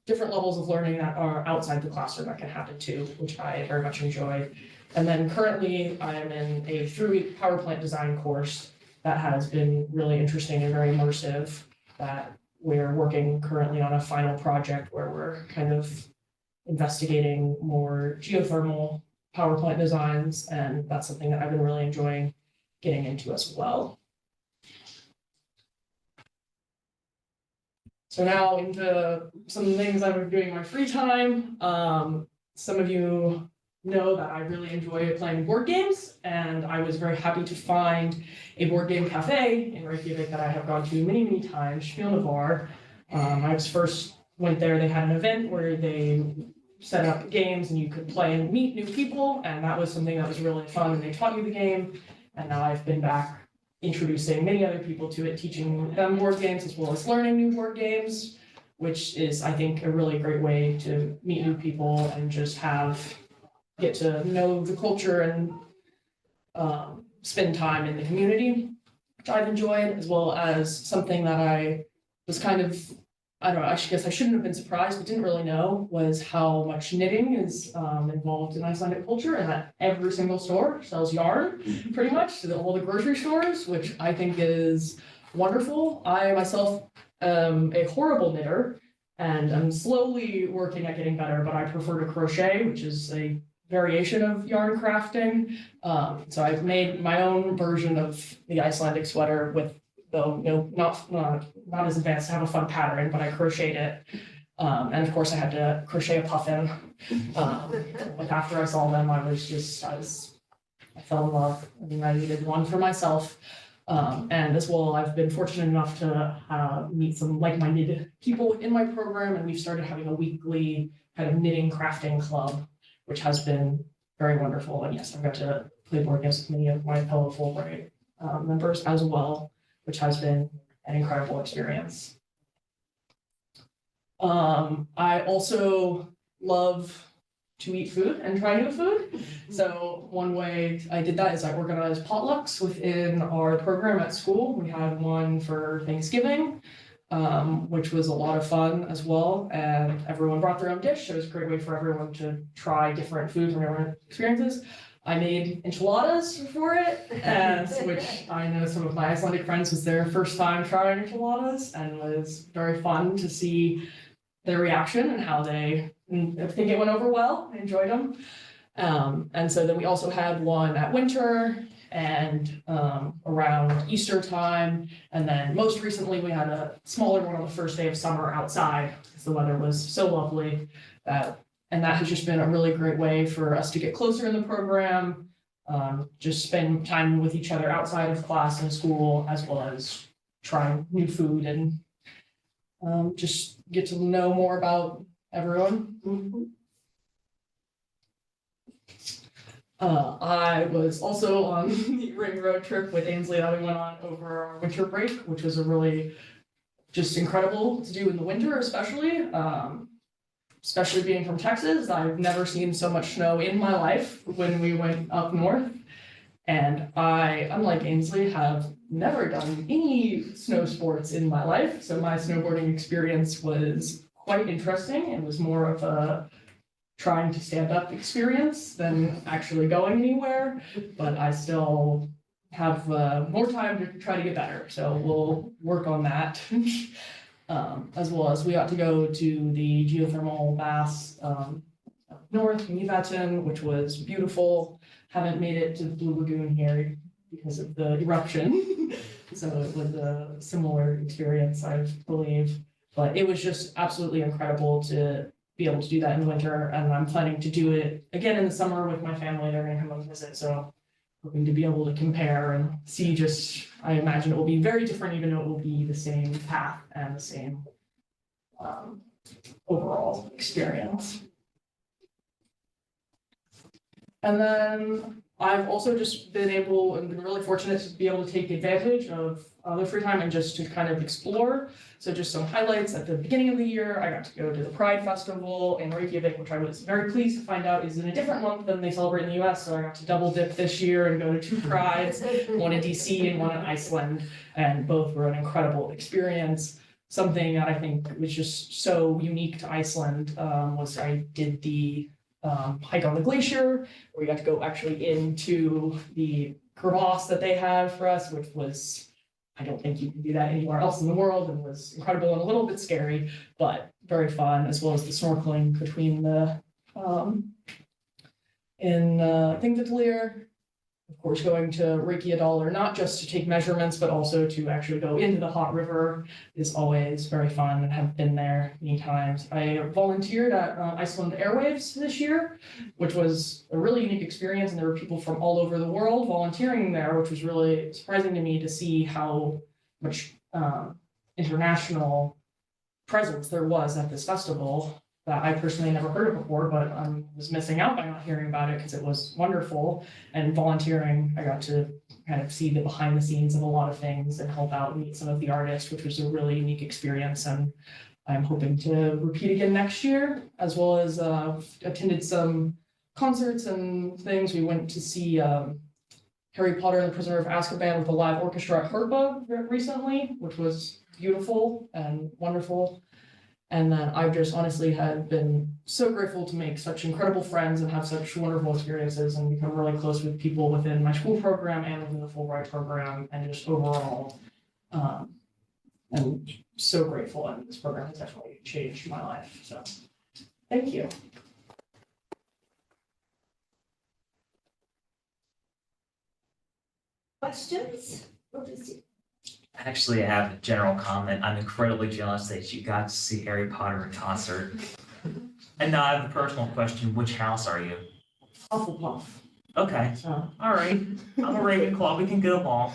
different levels of learning that are outside the classroom that can happen too, which I very much enjoyed. And then currently I am in a 3-week power plant design course that has been really interesting and very immersive, that we're working currently on a final project where we're kind of investigating more geothermal power plant designs, and that's something that I've been really enjoying getting into as well. So now into some things I've been doing in my free time. Some of you know that I really enjoy playing board games, and I was very happy to find a board game cafe in Reykjavik that I have gone to many, many times, Spielnavar. I first went there, they had an event where they set up games and you could play and meet new people, and that was something that was really fun, and they taught you the game. And now I've been back introducing many other people to it, teaching them board games as well as learning new board games, which is, I think, a really great way to meet new people and just get to know the culture and spend time in the community, which I've enjoyed, as well as something that I was kind of, I don't know, I guess I shouldn't have been surprised, but didn't really know, was how much knitting is involved in Icelandic culture, and that every single store sells yarn, pretty much, to all the grocery stores, which I think is wonderful. I myself am a horrible knitter, and I'm slowly working at getting better, but I prefer to crochet, which is a variation of yarn crafting. So I've made my own version of the Icelandic sweater with, though not as advanced to have a fun pattern, but I crocheted it. And of course I had to crochet a puffin. Like after I saw them, I fell in love. I mean, I needed one for myself. And as well, I've been fortunate enough to meet some like-minded people in my program, and we've started having a weekly kind of knitting crafting club, which has been very wonderful. And yes, I've got to play board games with many of my fellow Fulbright members as well, which has been an incredible experience. I also love to eat food and try new food. So one way I did that is I organized potlucks within our program at school. We had one for Thanksgiving, which was a lot of fun as well. And everyone brought their own dish. So it was a great way for everyone to try different foods and different experiences. I made enchiladas for it, which I know some of my Icelandic friends was their first time trying enchiladas, and was very fun to see their reaction and how I think it went over well. I enjoyed them. And so then we also had one at winter and around Easter time. And then most recently we had a smaller one on the first day of summer outside because the weather was so lovely and that has just been a really great way for us to get closer in the program, just spend time with each other outside of class and school, as well as trying new food and just get to know more about everyone. I was also on the ring road trip with Annesley that we went on over our winter break, which was a really just incredible to do in the winter, especially being from Texas. I've never seen so much snow in my life when we went up north. And I, unlike Annesley, have never done any snow sports in my life. So my snowboarding experience was quite interesting. It was more of a trying to stand up experience than actually going anywhere, but I still have more time to try to get better, so we'll work on that. As well as we got to go to the geothermal baths up north in Nevaton, which was beautiful. Haven't made it to the Blue Lagoon here because of the eruption. So it was a similar experience, I believe. But it was just absolutely incredible to be able to do that in the winter. And I'm planning to do it again in the summer with my family. They're going to come and visit. So hoping to be able to compare and see just, I imagine it will be very different, even though it will be the same path and the same overall experience. And then I've also just been able and been really fortunate to be able to take advantage of other free time and just to kind of explore. So just some highlights at the beginning of the year, I got to go to the Pride Festival in Reykjavik, which I was very pleased to find out is in a different month than they celebrate in the US. So I got to double dip this year and go to 2 prides, one in DC and one in Iceland, and both were an incredible experience. Something that I think was just so unique to Iceland was I did the hike on the glacier, where we got to go actually into the crevasse that they have for us, which was, I don't think you can do that anywhere else in the world, and was incredible and a little bit scary, but very fun, as well as the snorkeling between the Thingvellir. Of course, going to Reykjadalur, not just to take measurements, but also to actually go into the hot river is always very fun, and have been there many times. I volunteered at Iceland Airwaves this year, which was a really unique experience, and there were people from all over the world volunteering there, which was really surprising to me to see how much international presence there was at this festival that I personally never heard of before, but I was missing out by not hearing about it because it was wonderful. And volunteering, I got to kind of see the behind the scenes of a lot of things and help out and meet some of the artists, which was a really unique experience. And I'm hoping to repeat again next year, as well as attended some concerts and things. We went to see Harry Potter and the Prisoner of Azkaban with a live orchestra at Herbivory recently, which was beautiful and wonderful. And then I've just honestly had been so grateful to make such incredible friends and have such wonderful experiences and become really close with people within my school program and within the Fulbright program, and just overall, I'm so grateful, and this program has definitely changed my life. So thank you. Questions? Actually, I have a general comment. I'm incredibly jealous that you got to see Harry Potter in concert. And now I have a personal question. Which house are you? Hufflepuff. Okay. So, All right. I'm a Ravenclaw. We can get along.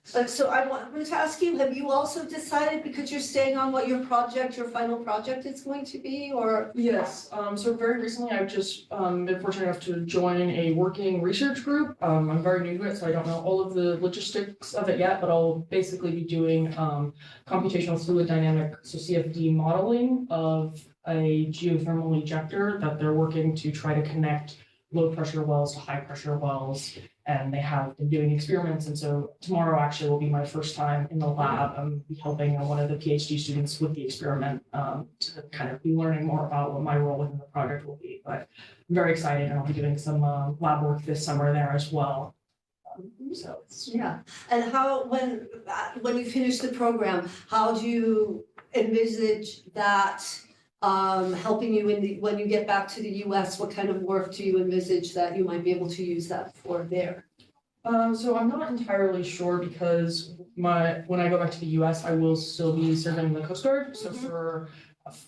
So I wanted to ask you, have you also decided, because you're staying on, what your final project is going to be, or? yes, so very recently I've just been fortunate enough to join a working research group. I'm very new to it, so I don't know all of the logistics of it yet, but I'll basically be doing computational fluid dynamic, so CFD modeling of a geothermal ejector that they're working to try to connect low pressure wells to high pressure wells. And they have been doing experiments. And so tomorrow actually will be my first time in the lab. I'm helping one of the PhD students with the experiment to kind of be learning more about what my role within the project will be. But I'm very excited, and I'll be doing some lab work this summer there as well. So it's, Yeah, and how, when you finish the program, how do you envisage that helping you when you get back to the US? What kind of work do you envisage that you might be able to use that for there? So I'm not entirely sure, because when I go back to the US, I will still be serving in the Coast Guard. So for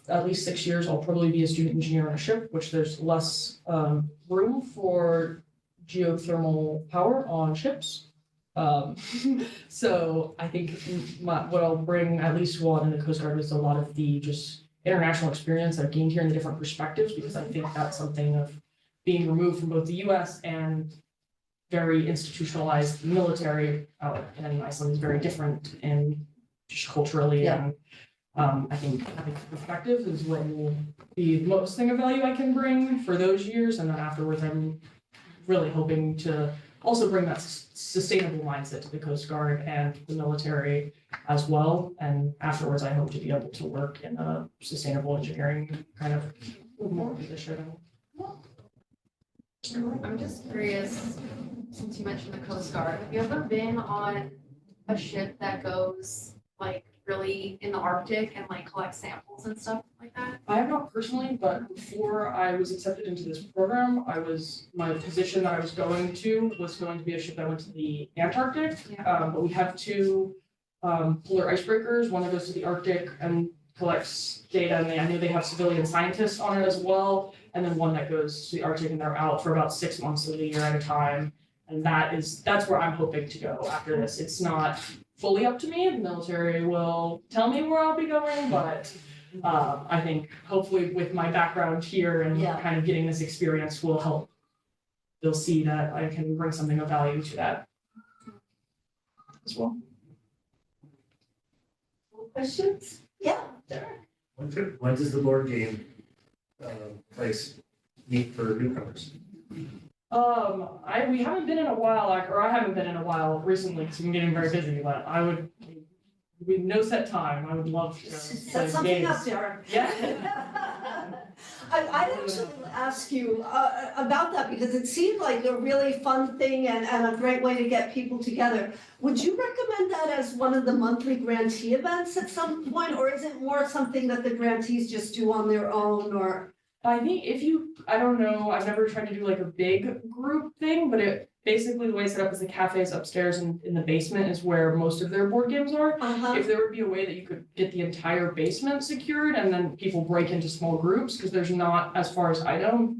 at least 6 years, I'll probably be a student engineer on a ship, which there's less room for geothermal power on ships. So I think what I'll bring, at least while in the Coast Guard, is a lot of the just international experience I've gained here and the different perspectives, because I think that's something of being removed from both the US and very institutionalized military out in Iceland is very different, and just culturally. Yeah. And I think having perspective is what will be the most thing of value I can bring for those years. And then afterwards, I'm really hoping to also bring that sustainable mindset to the Coast Guard and the military as well. And afterwards, I hope to be able to work in a sustainable engineering kind of more position. I'm just curious, since you mentioned the Coast Guard, have you ever been on a ship that goes like really in the Arctic and like collects samples and stuff like that? I have not personally, but before I was accepted into this program, my position that I was going to be a ship that went to the Antarctic. Yeah. But we have two polar icebreakers, one that goes to the Arctic and collects data, and I know they have civilian scientists on it as well, and then one that goes to the Arctic and they're out for about 6 months of the year at a time. And that's where I'm hoping to go after this. It's not fully up to me. The military will tell me where I'll be going, but I think hopefully with my background here and kind of getting this experience will help. They'll see that I can bring something of value to that as well. Questions? Yeah, sure. When does the board game place meet for newcomers? We haven't been in a while, or I haven't been in a while recently because I'm getting very busy, but I would, with no set time, I would love to Set something up there. Yeah. I'd actually ask you about that because it seemed like a really fun thing and a great way to get people together. Would you recommend that as one of the monthly grantee events at some point, or is it more something that the grantees just do on their own, or? I think I don't know, I've never tried to do like a big group thing, but it basically the way it's set up is the cafe is upstairs and in the basement is where most of their board games are. If there would be a way that you could get the entire basement secured and then people break into small groups, because there's not, as far as I know,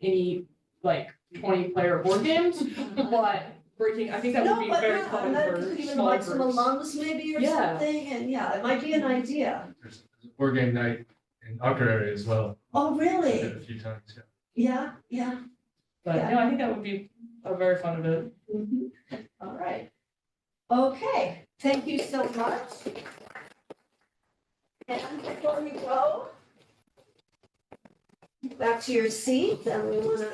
any like 20-player board games, but breaking, I think that would be very fun for even small like some groups. alums maybe or something, and it might be an idea. There's board game night in our area as well. Oh, really? Did a few times, Yeah, yeah. But Yeah. no, I think that would be a very fun event. All right. Okay, thank you so much. And before we go, back to your seat, and we want to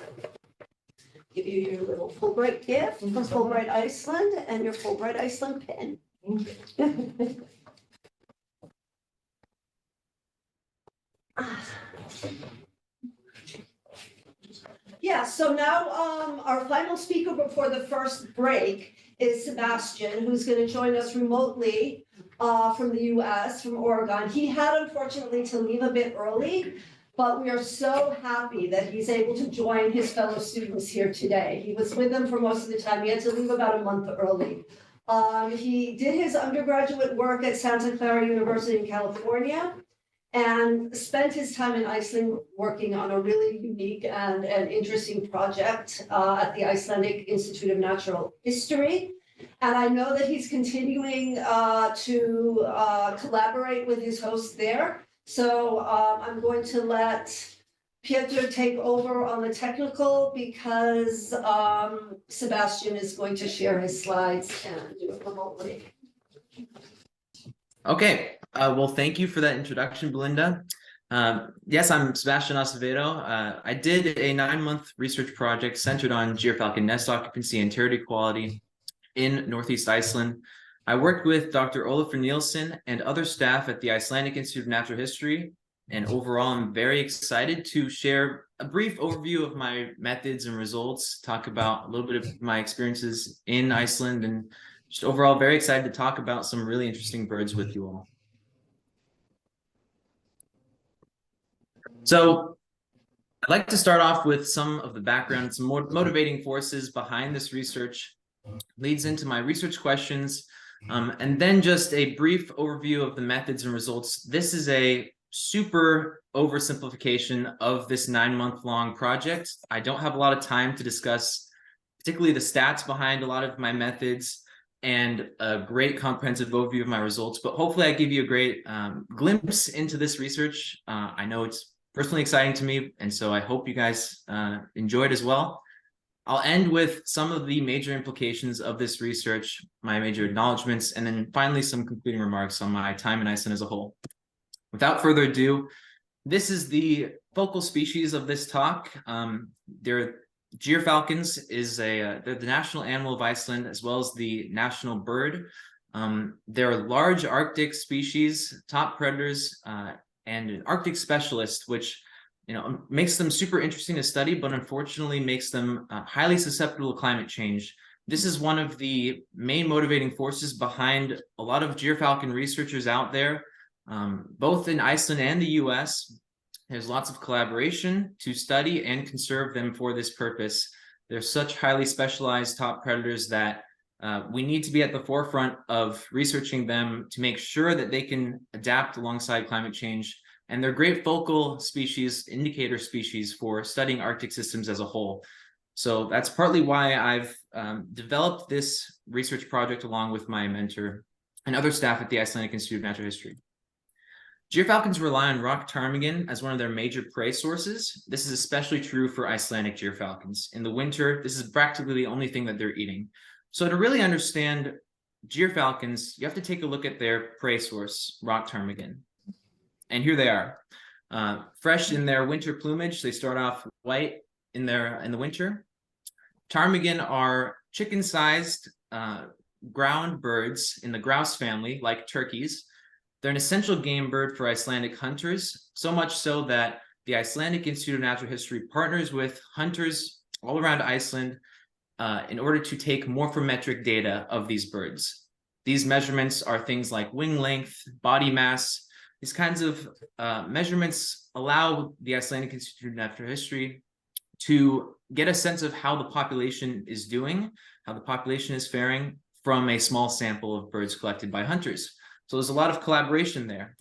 give you your little Fulbright gift from Fulbright Iceland and your Fulbright Iceland pin. Yeah, so now our final speaker before the first break is Sebastian, who's going to join us remotely from the US, from Oregon. He had unfortunately to leave a bit early, but we are so happy that he's able to join his fellow students here today. He was with them for most of the time. He had to leave about a month early. He did his undergraduate work at Santa Clara University in California and spent his time in Iceland working on a really unique and interesting project at the Icelandic Institute of Natural History. And I know that he's continuing to collaborate with his hosts there. So I'm going to let Pietro take over on the technical because Sebastian is going to share his slides and do it remotely. Okay, well, thank you for that introduction, Belinda. Yes, I'm Sebastian Acevedo. I did a 9-month research project centered on Gyrfalcon nest occupancy and territory quality in Northeast Iceland. I worked with Dr. Olafur Nielsen and other staff at the Icelandic Institute of Natural History, and overall, I'm very excited to share a brief overview of my methods and results, talk about a little bit of my experiences in Iceland, and just overall very excited to talk about some really interesting birds with you all. So I'd like to start off with some of the background, some more motivating forces behind this research, leads into my research questions, and then just a brief overview of the methods and results. This is a super oversimplification of this 9-month-long project. I don't have a lot of time to discuss particularly the stats behind a lot of my methods and a great comprehensive overview of my results, but hopefully I give you a great glimpse into this research. I know it's personally exciting to me, and so I hope you guys enjoy it as well. I'll end with some of the major implications of this research, my major acknowledgements, and then finally some concluding remarks on my time in Iceland as a whole. Without further ado, this is the focal species of this talk. They're Gyrfalcons is they're the national animal of Iceland as well as the national bird. They're large Arctic species, top predators, and an Arctic specialist, which makes them super interesting to study, but unfortunately makes them highly susceptible to climate change. This is one of the main motivating forces behind a lot of Gyrfalcon researchers out there, both in Iceland and the US. There's lots of collaboration to study and conserve them for this purpose. They're such highly specialized top predators that we need to be at the forefront of researching them to make sure that they can adapt alongside climate change. And they're great focal species, indicator species for studying Arctic systems as a whole. So that's partly why I've developed this research project along with my mentor and other staff at the Icelandic Institute of Natural History. Gyrfalcons rely on rock ptarmigan as one of their major prey sources. This is especially true for Icelandic gyrfalcons. In the winter, this is practically the only thing that they're eating. So to really understand gyrfalcons, you have to take a look at their prey source, rock ptarmigan. And here they are. Fresh in their winter plumage, they start off white in the winter. Ptarmigan are chicken-sized ground birds in the grouse family, like turkeys. They're an essential game bird for Icelandic hunters, so much so that the Icelandic Institute of Natural History partners with hunters all around Iceland in order to take morphometric data of these birds. These measurements are things like wing length, body mass. These kinds of measurements allow the Icelandic Institute of Natural History to get a sense of how the population is doing, how the population is faring from a small sample of birds collected by hunters. So there's a lot of collaboration there.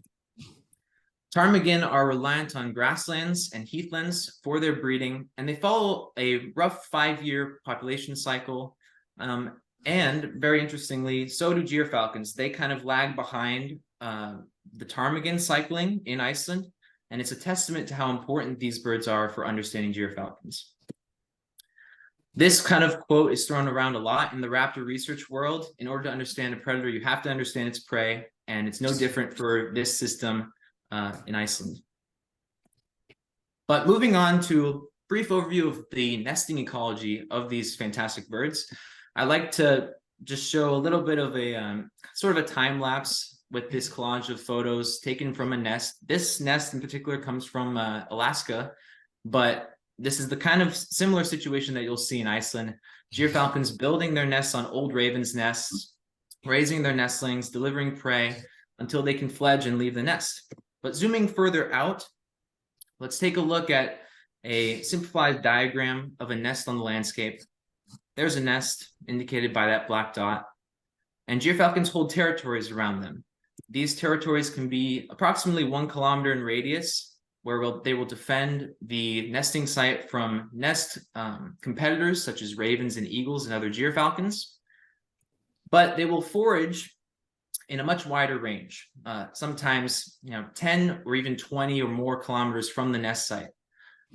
Ptarmigan are reliant on grasslands and heathlands for their breeding, and they follow a rough 5-year population cycle. And very interestingly, so do gyrfalcons. They kind of lag behind the ptarmigan cycling in Iceland, and it's a testament to how important these birds are for understanding gyrfalcons. This kind of quote is thrown around a lot in the raptor research world. In order to understand a predator, you have to understand its prey, and it's no different for this system in Iceland. But moving on to a brief overview of the nesting ecology of these fantastic birds, I'd like to just show a little bit of a sort of a time lapse with this collage of photos taken from a nest. This nest in particular comes from Alaska, but this is the kind of similar situation that you'll see in Iceland. Gyrfalcons building their nests on old ravens' nests, raising their nestlings, delivering prey until they can fledge and leave the nest. But zooming further out, let's take a look at a simplified diagram of a nest on the landscape. There's a nest indicated by that black dot, and gyrfalcons hold territories around them. These territories can be approximately 1 kilometer in radius, where they will defend the nesting site from nest competitors such as ravens and eagles and other gyrfalcons. But they will forage in a much wider range, sometimes 10 or even 20 or more kilometers from the nest site.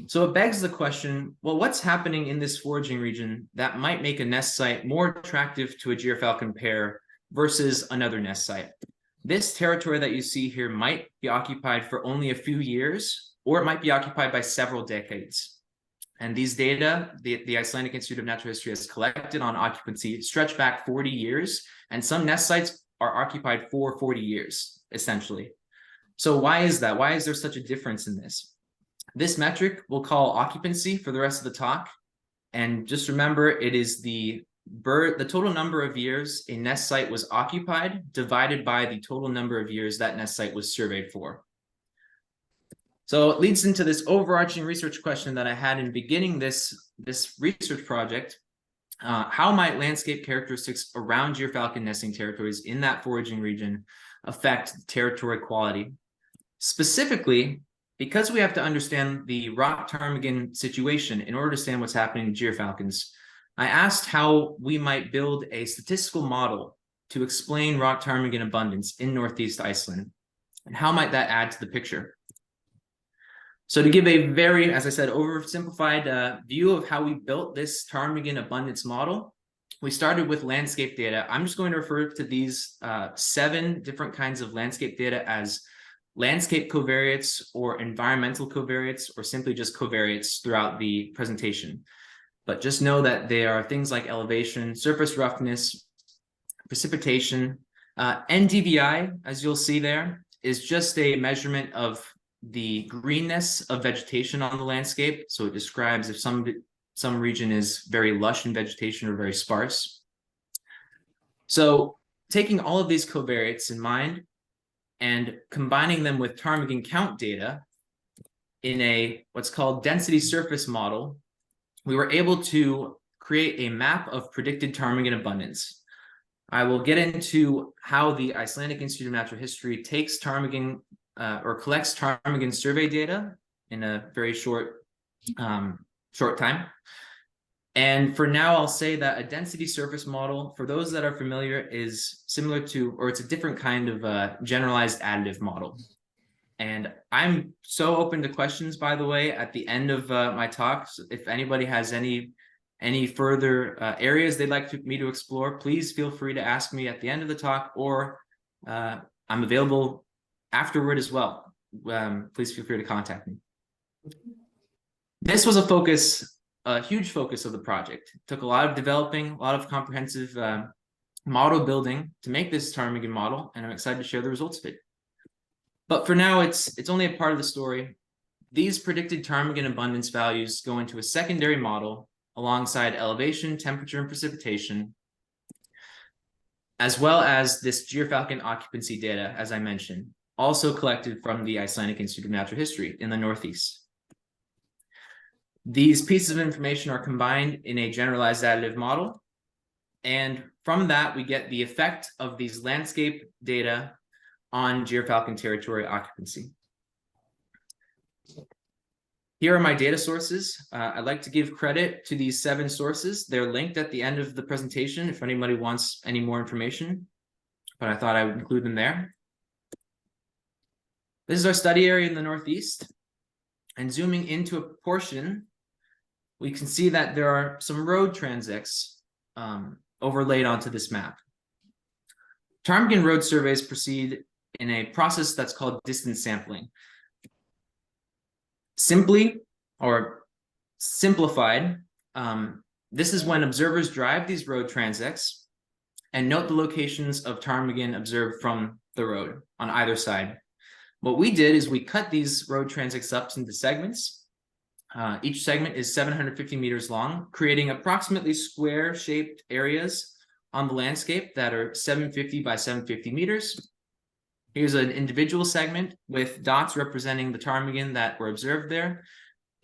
So it begs the question, well, what's happening in this foraging region that might make a nest site more attractive to a gyrfalcon pair versus another nest site? This territory that you see here might be occupied for only a few years, or it might be occupied by several decades. And these data, the Icelandic Institute of Natural History has collected on occupancy stretch back 40 years, and some nest sites are occupied for 40 years, essentially. So why is that? Why is there such a difference in this? This metric we'll call occupancy for the rest of the talk. And just remember, it is the total number of years a nest site was occupied divided by the total number of years that nest site was surveyed for. So it leads into this overarching research question that I had in beginning this research project. How might landscape characteristics around gyrfalcon nesting territories in that foraging region affect territory quality? Specifically, because we have to understand the rock ptarmigan situation in order to understand what's happening to gyrfalcons, I asked how we might build a statistical model to explain rock ptarmigan abundance in Northeast Iceland, and how might that add to the picture? So to give a very, as I said, oversimplified view of how we built this ptarmigan abundance model, we started with landscape data. I'm just going to refer to these 7 different kinds of landscape data as landscape covariates or environmental covariates, or simply just covariates throughout the presentation. But just know that there are things like elevation, surface roughness, precipitation, NDVI, as you'll see there, is just a measurement of the greenness of vegetation on the landscape. So it describes if some region is very lush in vegetation or very sparse. So taking all of these covariates in mind and combining them with ptarmigan count data in a what's called density surface model, we were able to create a map of predicted ptarmigan abundance. I will get into how the Icelandic Institute of Natural History takes ptarmigan or collects ptarmigan survey data in a very short time. And for now, I'll say that a density surface model, for those that are familiar, is similar to, or it's a different kind of generalized additive model. And I'm so open to questions, by the way, at the end of my talk. So if anybody has any further areas they'd like me to explore, please feel free to ask me at the end of the talk, or I'm available afterward as well. Please feel free to contact me. This was a huge focus of the project. It took a lot of developing, a lot of comprehensive model building to make this ptarmigan model, and I'm excited to share the results of it. But for now, it's only a part of the story. These predicted ptarmigan abundance values go into a secondary model alongside elevation, temperature, and precipitation, as well as this Gyrfalcon occupancy data, as I mentioned, also collected from the Icelandic Institute of Natural History in the Northeast. These pieces of information are combined in a generalized additive model, and from that, we get the effect of these landscape data on Gyrfalcon territory occupancy. Here are my data sources. I'd like to give credit to these 7 sources. They're linked at the end of the presentation if anybody wants any more information, but I thought I would include them there. This is our study area in the Northeast, and zooming into a portion, we can see that there are some road transects overlaid onto this map. Ptarmigan road surveys proceed in a process that's called distance sampling. Simply, or simplified, this is when observers drive these road transects and note the locations of ptarmigan observed from the road on either side. What we did is we cut these road transects up into segments. Each segment is 750 meters long, creating approximately square-shaped areas on the landscape that are 750 by 750 meters. Here's an individual segment with dots representing the ptarmigan that were observed there.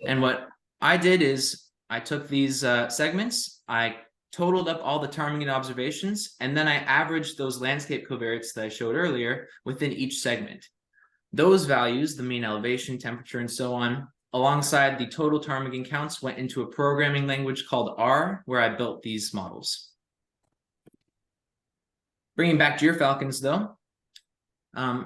And what I did is I took these segments, I totaled up all the ptarmigan observations, and then I averaged those landscape covariates that I showed earlier within each segment. Those values, the mean elevation, temperature, and so on, alongside the total ptarmigan counts, went into a programming language called R, where I built these models. Bringing back Gyrfalcons, though,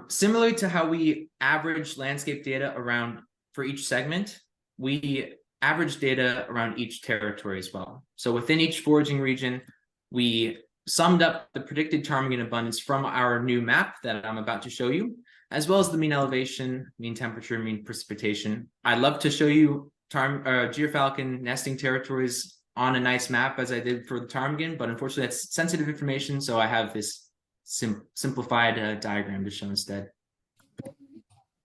similarly to how we average landscape data around for each segment, we average data around each territory as well. So within each foraging region, we summed up the predicted ptarmigan abundance from our new map that I'm about to show you, as well as the mean elevation, mean temperature, mean precipitation. I'd love to show you Gyrfalcon nesting territories on a nice map as I did for the ptarmigan, but unfortunately that's sensitive information, so I have this simplified diagram to show instead.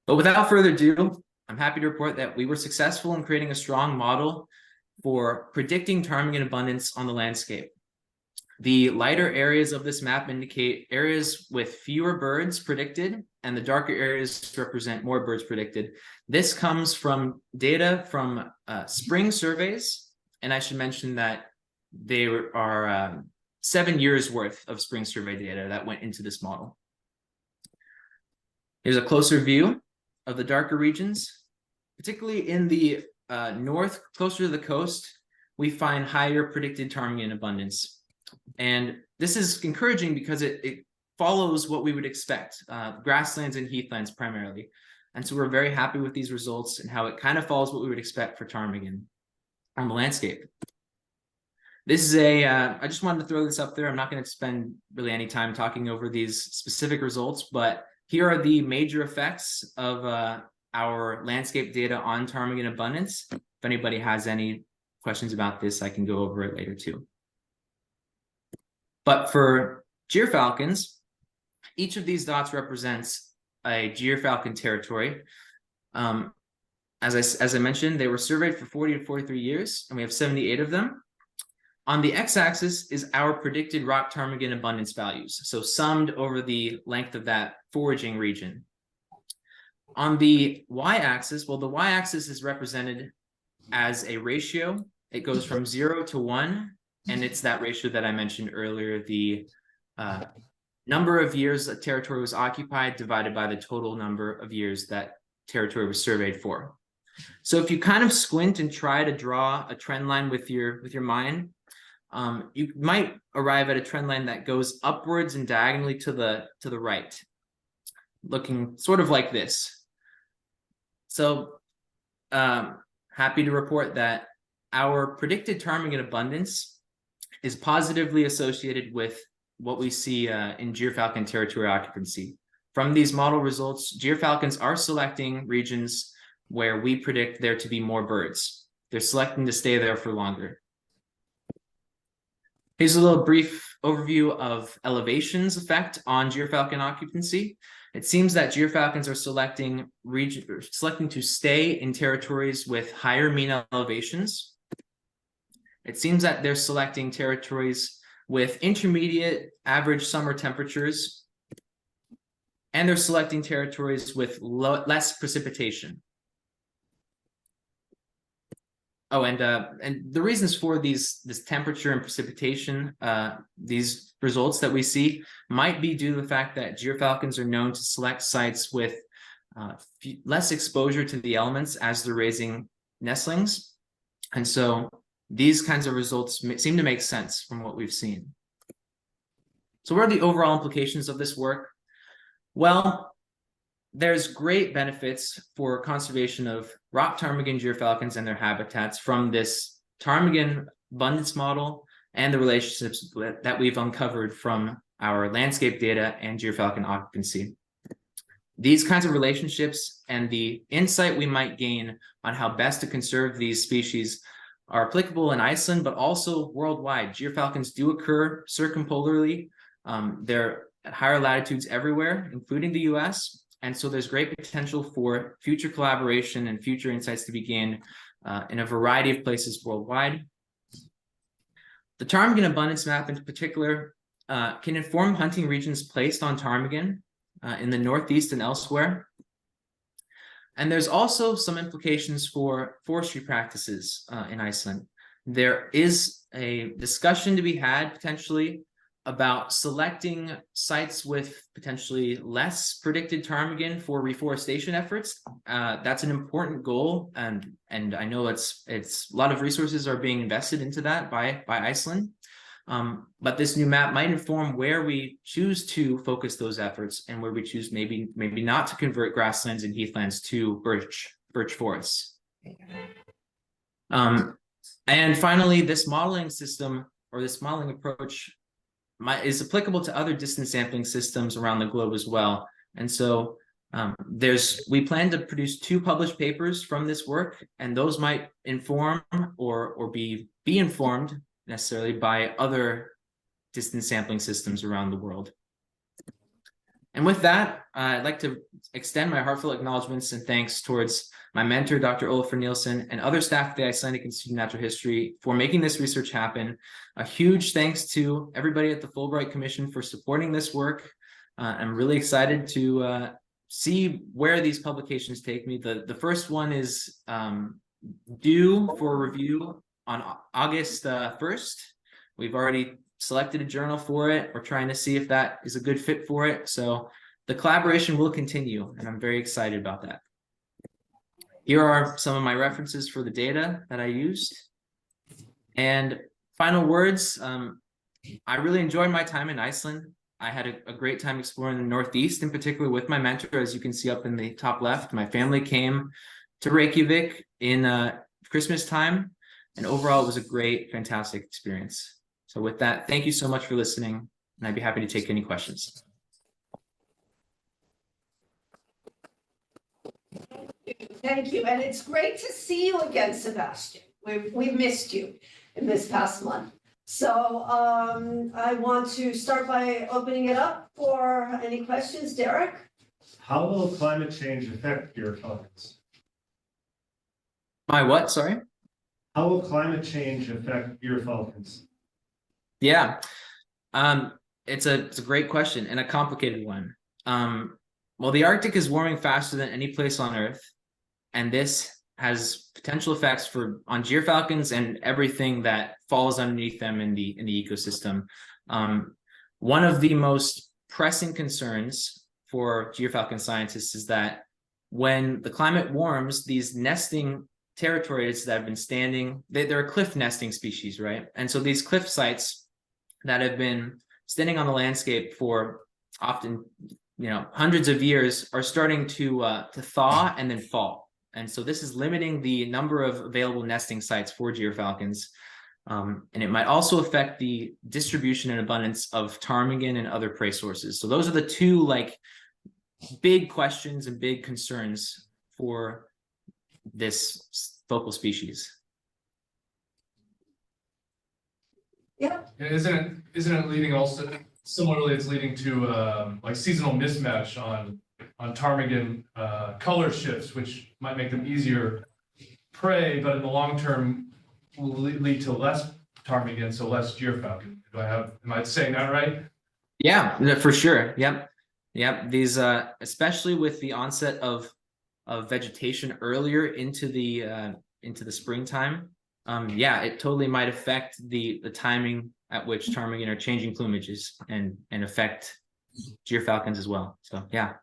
But without further ado, I'm happy to report that we were successful in creating a strong model for predicting ptarmigan abundance on the landscape. The lighter areas of this map indicate areas with fewer birds predicted, and the darker areas represent more birds predicted. This comes from data from spring surveys, and I should mention that they are 7 years worth of spring survey data that went into this model. Here's a closer view of the darker regions, particularly in the north, closer to the coast, we find higher predicted ptarmigan abundance. And this is encouraging because it follows what we would expect, grasslands and heathlands primarily. And so we're very happy with these results and how it kind of follows what we would expect for ptarmigan on the landscape. This is I just wanted to throw this up there. I'm not going to spend really any time talking over these specific results, but here are the major effects of our landscape data on ptarmigan abundance. If anybody has any questions about this, I can go over it later too. But for Gyrfalcons, each of these dots represents a Gyrfalcon territory. As I mentioned, they were surveyed for 40 to 43 years, and we have 78 of them. On the x-axis is our predicted rock ptarmigan abundance values, so summed over the length of that foraging region. On the y-axis, well, the y-axis is represented as a ratio. It goes from 0 to 1, and it's that ratio that I mentioned earlier, the number of years a territory was occupied divided by the total number of years that territory was surveyed for. So if you kind of squint and try to draw a trend line with your mind, you might arrive at a trend line that goes upwards and diagonally to the right, looking sort of like this. So happy to report that our predicted ptarmigan abundance is positively associated with what we see in Gyrfalcon territory occupancy. From these model results, Gyrfalcons are selecting regions where we predict there to be more birds. They're selecting to stay there for longer. Here's a little brief overview of elevation's effect on Gyrfalcon occupancy. It seems that Gyrfalcons are selecting to stay in territories with higher mean elevations. It seems that they're selecting territories with intermediate average summer temperatures, and they're selecting territories with less precipitation. Oh, and the reasons for this temperature and precipitation, these results that we see might be due to the fact that Gyrfalcons are known to select sites with less exposure to the elements as they're raising nestlings. And so these kinds of results seem to make sense from what we've seen. So what are the overall implications of this work? Well, there's great benefits for conservation of rock ptarmigan Gyrfalcons and their habitats from this ptarmigan abundance model and the relationships that we've uncovered from our landscape data and Gyrfalcon occupancy. These kinds of relationships and the insight we might gain on how best to conserve these species are applicable in Iceland, but also worldwide. Gyrfalcons do occur circumpolarly. They're at higher latitudes everywhere, including the US. And so there's great potential for future collaboration and future insights to be gained in a variety of places worldwide. The ptarmigan abundance map in particular can inform hunting regions placed on ptarmigan in the Northeast and elsewhere. And there's also some implications for forestry practices in Iceland. There is a discussion to be had potentially about selecting sites with potentially less predicted ptarmigan for reforestation efforts. That's an important goal, and I know it's a lot of resources are being invested into that by Iceland. But this new map might inform where we choose to focus those efforts and where we choose maybe not to convert grasslands and heathlands to birch forests. And finally, this modeling system or this modeling approach is applicable to other distance sampling systems around the globe as well. And so we plan to produce 2 published papers from this work, and those might inform or be informed necessarily by other distance sampling systems around the world. And with that, I'd like to extend my heartfelt acknowledgments and thanks towards my mentor, Dr. Olafur Nielsen, and other staff at the Icelandic Institute of Natural History for making this research happen. A huge thanks to everybody at the Fulbright Commission for supporting this work. I'm really excited to see where these publications take me. The first one is due for review on August 1st. We've already selected a journal for it. We're trying to see if that is a good fit for it. So the collaboration will continue, and I'm very excited about that. Here are some of my references for the data that I used. And final words, I really enjoyed my time in Iceland. I had a great time exploring the Northeast, in particular with my mentor, as you can see up in the top left. My family came to Reykjavik in Christmas time, and overall it was a great, fantastic experience. So with that, thank you so much for listening, and I'd be happy to take any questions. Thank you, and it's great to see you again, Sebastian. we've missed you in this past month. So I want to start by opening it up for any questions. Derek? How will climate change affect Gyrfalcons? My what, sorry? How will climate change affect Gyrfalcons? Yeah, it's a great question and a complicated one. Well, the Arctic is warming faster than any place on Earth, and this has potential effects on Gyrfalcons and everything that falls underneath them in the ecosystem. One of the most pressing concerns for Gyrfalcon scientists is that when the climate warms, these nesting territories that have been standing, they're a cliff nesting species, right? And so these cliff sites that have been standing on the landscape for often, hundreds of years are starting to thaw and then fall. And so this is limiting the number of available nesting sites for Gyrfalcons. And it might also affect the distribution and abundance of ptarmigan and other prey sources. So those are the two big questions and big concerns for this focal species. Yeah. And isn't it leading also, similarly, it's leading to seasonal mismatch on ptarmigan color shifts, which might make them easier prey, but in the long term will lead to less ptarmigan, so less Gyrfalcon. Am I saying that right? Yeah, for sure. Yep. These especially with the onset of vegetation earlier into the springtime. It totally might affect the timing at which ptarmigan are changing plumages and affect Gyrfalcons as well. So yeah.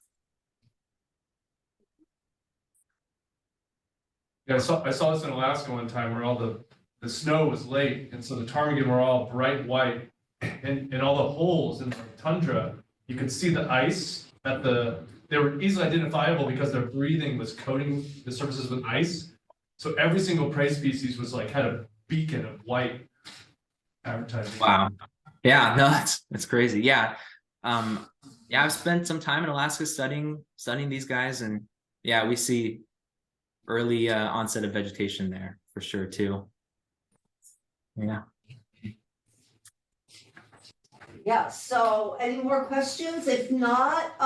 Yeah, I saw this in Alaska one time where all the snow was late, and so the ptarmigan were all bright white, and all the holes in the tundra, you could see the ice they were easily identifiable because their breathing was coating the surfaces with ice. So every single prey species was had a beacon of white advertising. Wow. Yeah, no, that's crazy. Yeah. I've spent some time in Alaska studying these guys, and yeah, we see early onset of vegetation there for sure too. Yeah. Yeah, so any more questions? If not,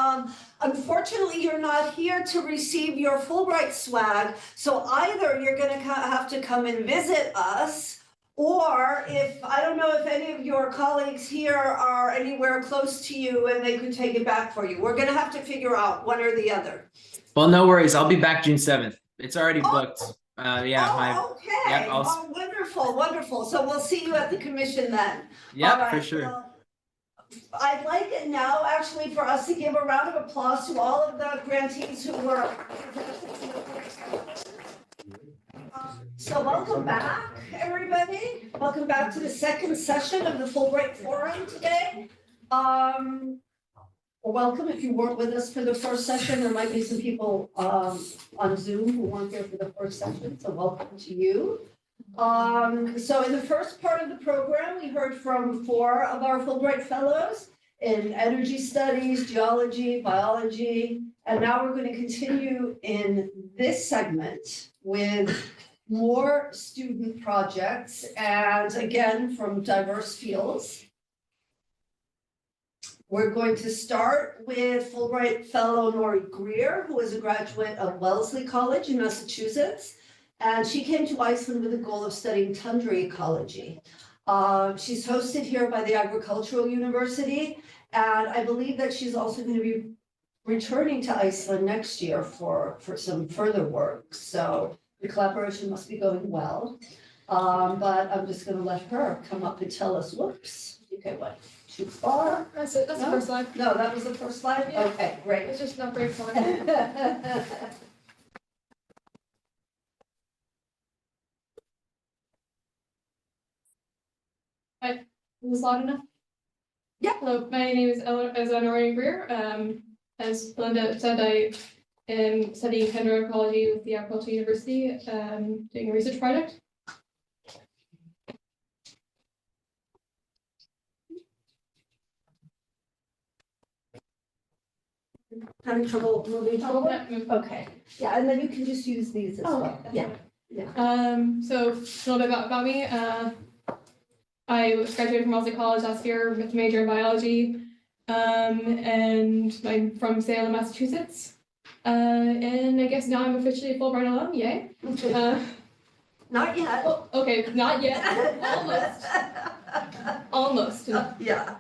unfortunately, you're not here to receive your Fulbright swag. So either you're gonna have to come and visit us, or I don't know if any of your colleagues here are anywhere close to you and they could take it back for you. We're gonna have to figure out one or the other. Well, no worries. I'll be back June 7th. It's already booked. Okay. Yep, Wonderful. So we'll see you at the commission then. Yep, All right, for sure. well, I'd like it now actually for us to give a round of applause to all of the grantees who were. So welcome back, everybody. Welcome back to the second session of the Fulbright Forum today. Welcome. If you weren't with us for the first session, there might be some people on Zoom who weren't there for the first session, so welcome to you. So in the first part of the program, we heard from 4 of our Fulbright Fellows in energy studies, geology, biology, and now we're going to continue in this segment with more student projects, and again, from diverse fields. We're going to start with Fulbright Fellow Nori Greer, who is a graduate of Wellesley College in Massachusetts. And she came to Iceland with the goal of studying tundra ecology. She's hosted here by the Agricultural University, and I believe that she's also going to be returning to Iceland next year for some further work. So the collaboration must be going well. But I'm just going to let her come up and tell us, whoops, okay, what? Too far? That's it, that's the first slide. No, that was the first slide? Yeah. Okay, great. It's just not very fun. Is this loud enough? Yeah. Hello, my name is Eleanor Greer. As Belinda said, I am studying tundra ecology with the Agricultural University, doing a research project. Having trouble moving forward? Yeah. Okay, yeah, and then you can just use these as well. Yeah. So a little bit about me. I graduated from Wellesley College last year with a major in biology. And I'm from Salem, Massachusetts. And I guess now I'm officially a Fulbright alum, yay. Not yet. Oh, okay, not yet, almost. Yeah.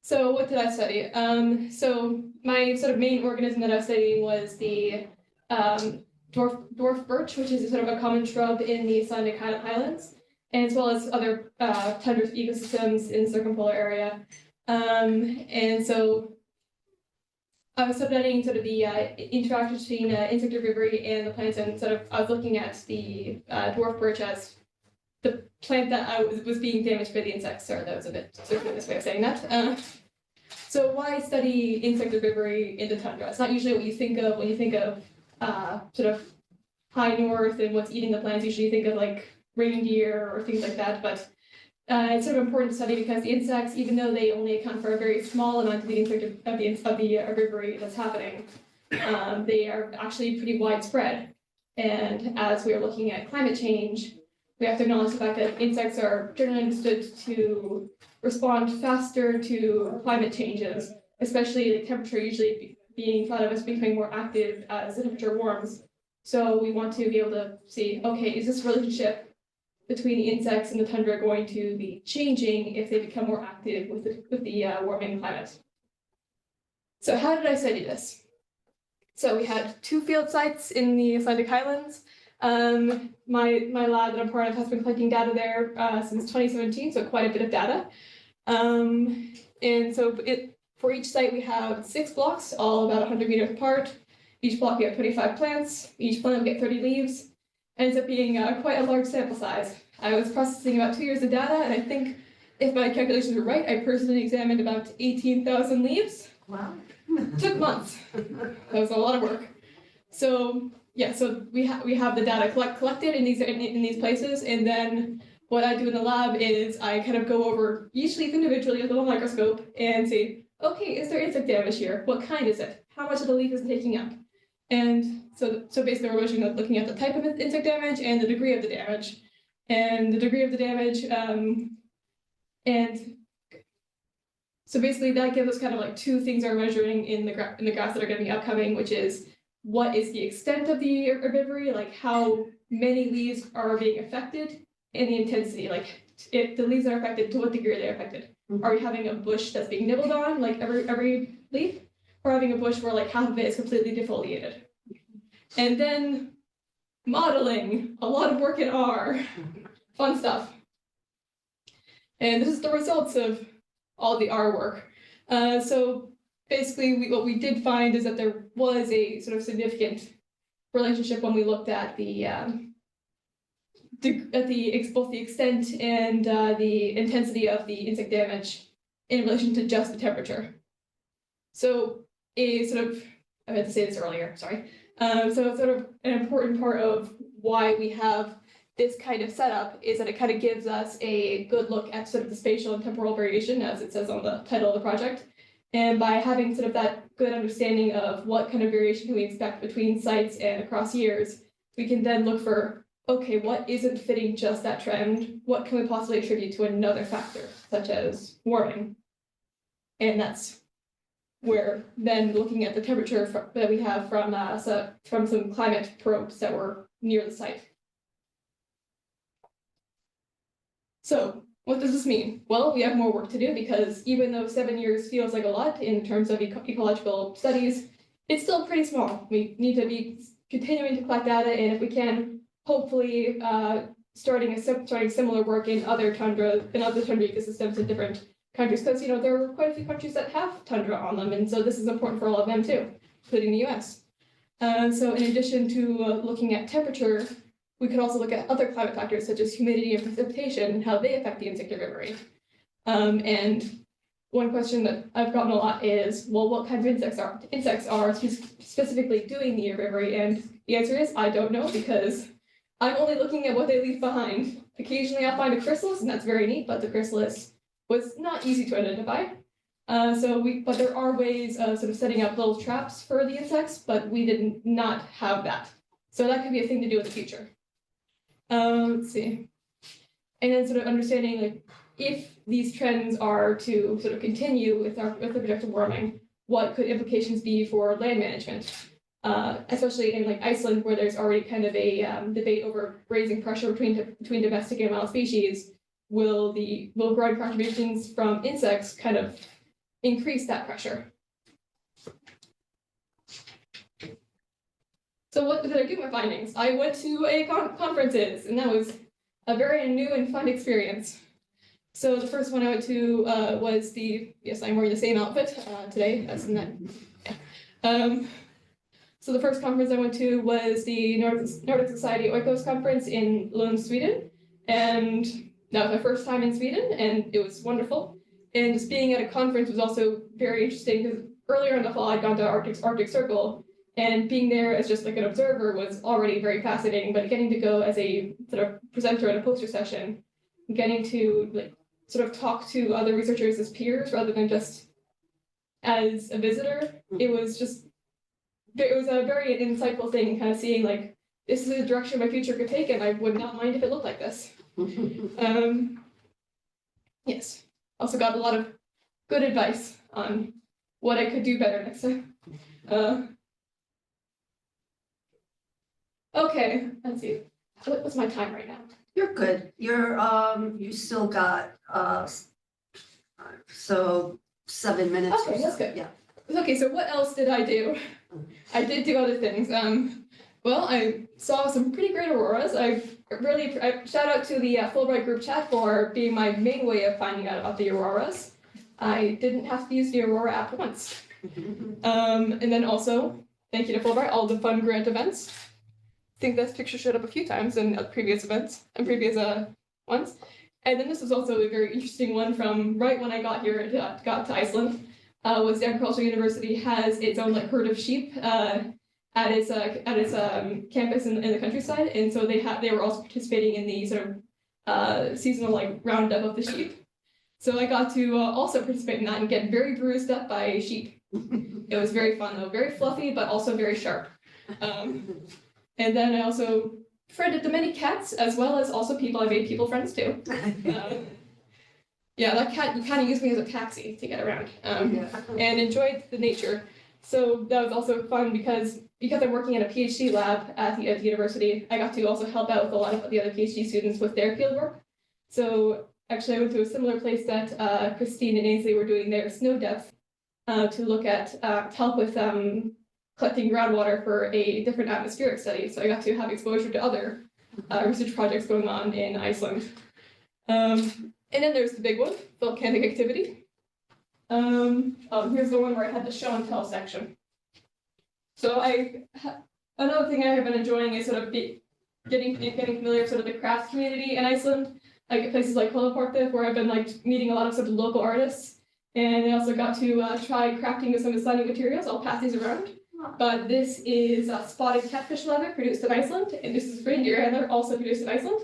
So what did I study? So my sort of main organism that I was studying was the dwarf birch, which is a sort of a common shrub in the Icelandic highlands, and as well as other tundra ecosystems in the circumpolar area. And so I was studying sort of the interaction between insect herbivory and the plants, and sort of I was looking at the dwarf birch as the plant that was being damaged by the insects. Sorry, that was a bit circuitous way of saying that. So why study insect herbivory in the tundra? It's not usually what you think of when you think of sort of high north and what's eating the plants. Usually you think of like reindeer or things like that, but it's sort of important to study because the insects, even though they only account for a very small amount of the herbivory that's happening, they are actually pretty widespread. And as we are looking at climate change, we have to acknowledge the fact that insects are generally understood to respond faster to climate changes, especially the temperature usually being thought of as becoming more active as the temperature warms. So we want to be able to see, okay, is this relationship between the insects and the tundra going to be changing if they become more active with the warming climate? So how did I study this? So we had 2 field sites in the Icelandic highlands. My lab that I'm part of has been collecting data there since 2017, so quite a bit of data. And so for each site we have 6 blocks, all about 100 meters apart. Each block we have 25 plants. Each plant will get 30 leaves. Ends up being quite a large sample size. I was processing about 2 years of data, and I think if my calculations were right, I personally examined about 18,000 leaves. Wow. Took months. That was a lot of work. So yeah, so we have the data collected in these places, and then what I do in the lab is I kind of go over each leaf individually with a little microscope and say, okay, is there insect damage here? What kind is it? How much of the leaf is it taking up? And so basically we're looking at the type of insect damage and the degree of the damage. And the degree of the damage, and so basically that gives us kind of like 2 things we're measuring in the graphs that are going to be upcoming, which is what is the extent of the herbivory, like how many leaves are being affected, and the intensity, like if the leaves are affected, to what degree are they affected? Are we having a bush that's being nibbled on, like every leaf? Or having a bush where like half of it is completely defoliated? And then modeling, a lot of work in R, fun stuff. And this is the results of all the R work. So basically what we did find is that there was a sort of significant relationship when we looked at both the extent and the intensity of the insect damage in relation to just the temperature. So I had to say this earlier, sorry. So sort of an important part of why we have this kind of setup is that it kind of gives us a good look at sort of the spatial and temporal variation, as it says on the title of the project. And by having sort of that good understanding of what kind of variation can we expect between sites and across years, we can then look for, okay, what isn't fitting just that trend? What can we possibly attribute to another factor, such as warming? And that's where then looking at the temperature that we have from some climate probes that were near the site. So what does this mean? Well, we have more work to do because even though 7 years feels like a lot in terms of ecological studies, it's still pretty small. We need to be continuing to collect data, and if we can, hopefully starting similar work in other tundra ecosystems in different countries, because there are quite a few countries that have tundra on them, and so this is important for all of them too, including the US. So in addition to looking at temperature, we could also look at other climate factors such as humidity and precipitation and how they affect the insect herbivory. And one question that I've gotten a lot is, well, what kinds of insects are specifically doing the herbivory? And the answer is, I don't know, because I'm only looking at what they leave behind. Occasionally I'll find a chrysalis, and that's very neat, but the chrysalis was not easy to identify. But there are ways of sort of setting up little traps for the insects, but we did not have that So that could be a thing to do in the future. Let's see. And then sort of understanding like if these trends are to sort of continue with the projected warming, what could implications be for land management? Especially in like Iceland, where there's already kind of a debate over raising pressure between domestic and wild species. Will growing contributions from insects kind of increase that pressure? So what did I do with my findings? I went to a conferences, and that was a very new and fun experience. So the first one I went to was yes, I'm wearing the same outfit today as in that. So the first conference I went to was the Nordic Society Oikos conference in Lund, Sweden. And that was my first time in Sweden, and it was wonderful. And just being at a conference was also very interesting because earlier in the fall I'd gone to Arctic Circle, and being there as just like an observer was already very fascinating, but getting to go as a sort of presenter at a poster session, getting to like sort of talk to other researchers as peers rather than just as a visitor, it was a very insightful thing, kind of seeing like, this is the direction my future could take, and I would not mind if it looked like this. Yes, also got a lot of good advice on what I could do better next time. Okay, let's see. What's my time right now? You're good. You still got, so 7 minutes. or Okay, that's so. good. Yeah. Okay, so what else did I do? I did do other things. Well, I saw some pretty great auroras. I shout out to the Fulbright group chat for being my main way of finding out about the auroras. I didn't have to use the Aurora app once. And then also, thank you to Fulbright, all the fun grant events. I think this picture showed up a few times in previous events and previous ones. And then this was also a very interesting one from right when I got here, got to Iceland. Was the Agricultural University has its own like herd of sheep at its campus in the countryside, and so they were also participating in the sort of seasonal like roundup of the sheep. So I got to also participate in that and get very bruised up by sheep. It was very fun though, very fluffy but also very sharp. And then I also befriended the many cats as well as also people. I made people friends too. Yeah, that cat kind of used me as a taxi to get around, and enjoyed the nature. So that was also fun because I'm working in a PhD lab at the university, I got to also help out with a lot of the other PhD students with their fieldwork. So actually I went to a similar place that Christine and Annesley were doing their snow depth to look at, help with collecting groundwater for a different atmospheric study. So I got to have exposure to other research projects going on in Iceland. And then there's the big one, volcanic activity. Here's the one where I had the show and tell section. So another thing I have been enjoying is sort of getting familiar with sort of the crafts community in Iceland, like at places like Holoportið, where I've been like meeting a lot of sort of local artists. And I also got to try crafting with some Icelandic materials. I'll pass these around. But this is spotted catfish leather produced in Iceland, and this is reindeer leather also produced in Iceland.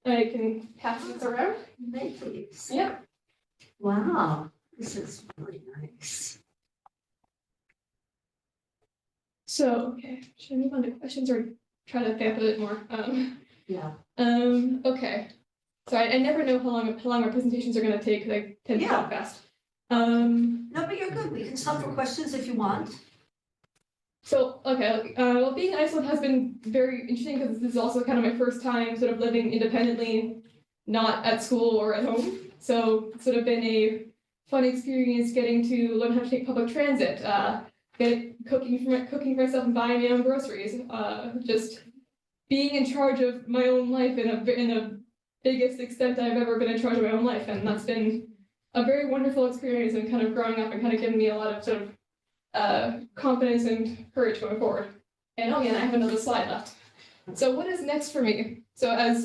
I can pass this around. Nice. Yeah. Wow, this is really nice. So, okay, should I move on to questions or try to vamp a bit more? Yeah. Okay. So I never know how long our presentations are going to take because I tend to talk fast. No, but you're good. We can stop for questions if you want. So, okay, well, being in Iceland has been very interesting because this is also kind of my first time sort of living independently, not at school or at home. So it's sort of been a fun experience getting to learn how to take public transit, cooking for myself and buying my own groceries, just being in charge of my own life in a biggest extent I've ever been in charge of my own life. And that's been a very wonderful experience and kind of growing up and kind of giving me a lot of sort of confidence and courage going forward. And oh yeah, I have another slide left. So what is next for me? So as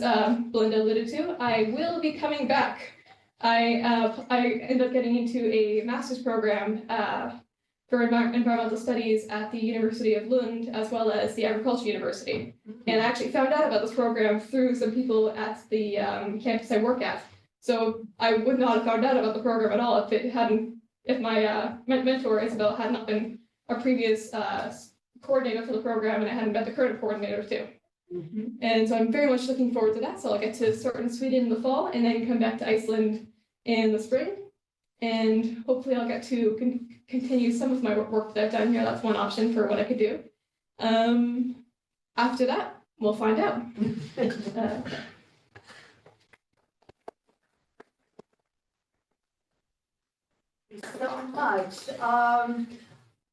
Belinda alluded to, I will be coming back. I ended up getting into a master's program for environmental studies at the University of Lund, as well as the Agricultural University. And I actually found out about this program through some people at the campus I work at. So I would not have found out about the program at all if my mentor Isabel had not been a previous coordinator for the program, and I hadn't met the current coordinator too. Mhm. And so I'm very much looking forward to that. So I'll get to start in Sweden in the fall and then come back to Iceland in the spring. And hopefully I'll get to continue some of my work that I've done here. That's one option for what I could do. After that, we'll find out. So much.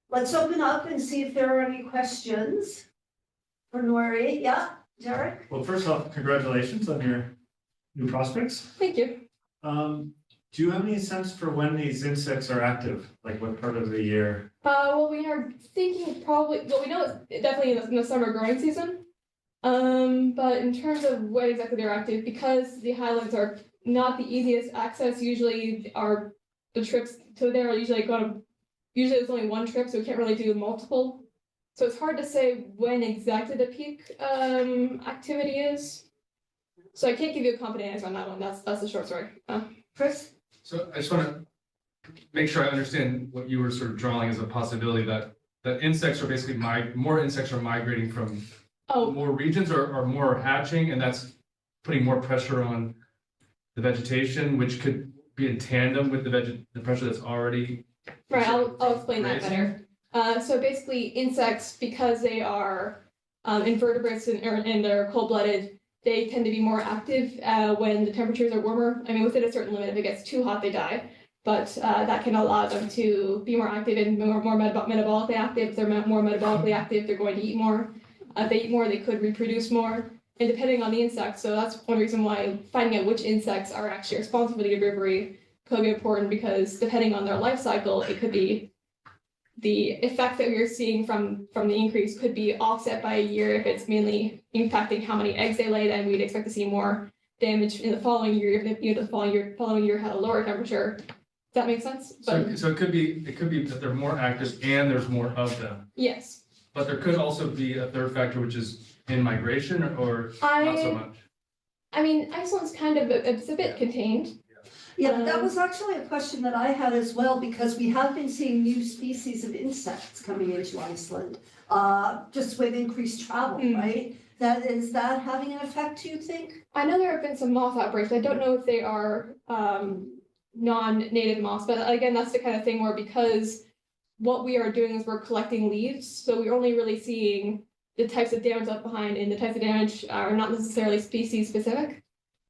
Let's open up and see if there are any questions for Nori. Yeah, Derek? Well, first off, congratulations on your new prospects. Thank you. Do you have any sense for when these insects are active? Like what part of the year? Well, we are thinking probably, well, we know it's definitely in the summer growing season. But in terms of when exactly they're active, because the highlands are not the easiest access, usually are the trips to there are usually usually there's only one trip, so we can't really do multiple. So it's hard to say when exactly the peak activity is. So I can't give you a confident answer on that one. That's the short story. Chris? So I just want to make sure I understand what you were sort of drawing as a possibility that insects are basically more insects are migrating from more regions or more hatching, and that's putting more pressure on the vegetation, which could be in tandem with the pressure that's already. Right, I'll explain that better. So basically insects, because they are invertebrates and they're cold-blooded, they tend to be more active when the temperatures are warmer. I mean, within a certain limit, if it gets too hot, they die. But that can allow them to be more active and more metabolically active. If they're more metabolically active, they're going to eat more. If they eat more, they could reproduce more. And depending on the insect, so that's one reason why finding out which insects are actually responsible for the herbivory could be important, because depending on their life cycle, it could be the effect that we're seeing from the increase could be offset by a year if it's mainly impacting how many eggs they lay. Then we'd expect to see more damage in the following year if the following year had a lower temperature. Does that make sense? So it could be that they're more active and there's more of them. Yes. But there could also be a third factor, which is in migration or not so much. I mean, Iceland's kind of it's a bit contained. Yeah, that was actually a question that I had as well, because we have been seeing new species of insects coming into Iceland, just with increased travel, right? Is that having an effect, do you think? I know there have been some moth outbreaks. I don't know if they are non-native moths, but again, that's the kind of thing where, because what we are doing is we're collecting leaves, so we're only really seeing the types of damage left behind, and the types of damage are not necessarily species specific.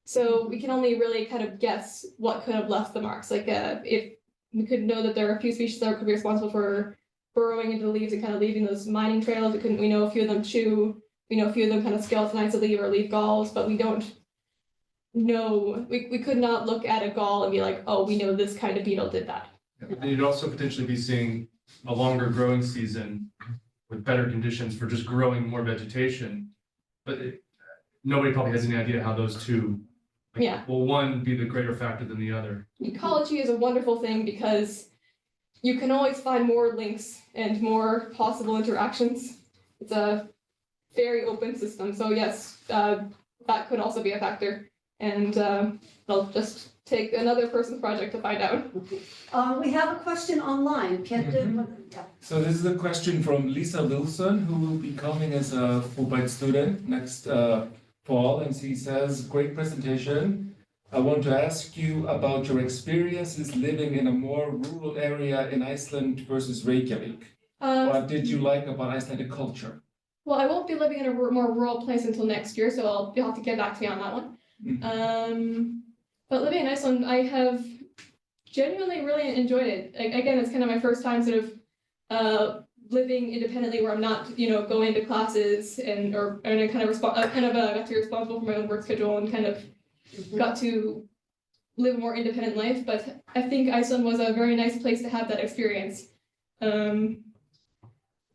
So we can only really kind of guess what could have left the marks. Like if we could know that there are a few species that could be responsible for burrowing into the leaves and kind of leaving those mining trails. We know a few of them chew. We know a few of them kind of skeletonize the leaf or leave galls, but we don't know. We could not look at a gall and be like, oh, we know this kind of beetle did that. Yeah, you'd also potentially be seeing a longer growing season with better conditions for just growing more vegetation. But nobody probably has any idea how those two, will one be the greater factor than the other? Ecology is a wonderful thing because you can always find more links and more possible interactions. It's a very open system. So yes, that could also be a factor. And I'll just take another person's project to find out. We have a question online. So this is a question from Lisa Wilson, who will be coming as a Fulbright student next fall, and she says, great presentation. I want to ask you about your experiences living in a more rural area in Iceland versus Reykjavik. What did you like about Icelandic culture? Well, I won't be living in a more rural place until next year, so you'll have to get back to me on that one. But living in Iceland, I have genuinely really enjoyed it. Again, it's kind of my first time sort of living independently, where I'm not, going to classes and I kind of got to be responsible for my own work schedule and kind of got to live a more independent life. But I think Iceland was a very nice place to have that experience. Let's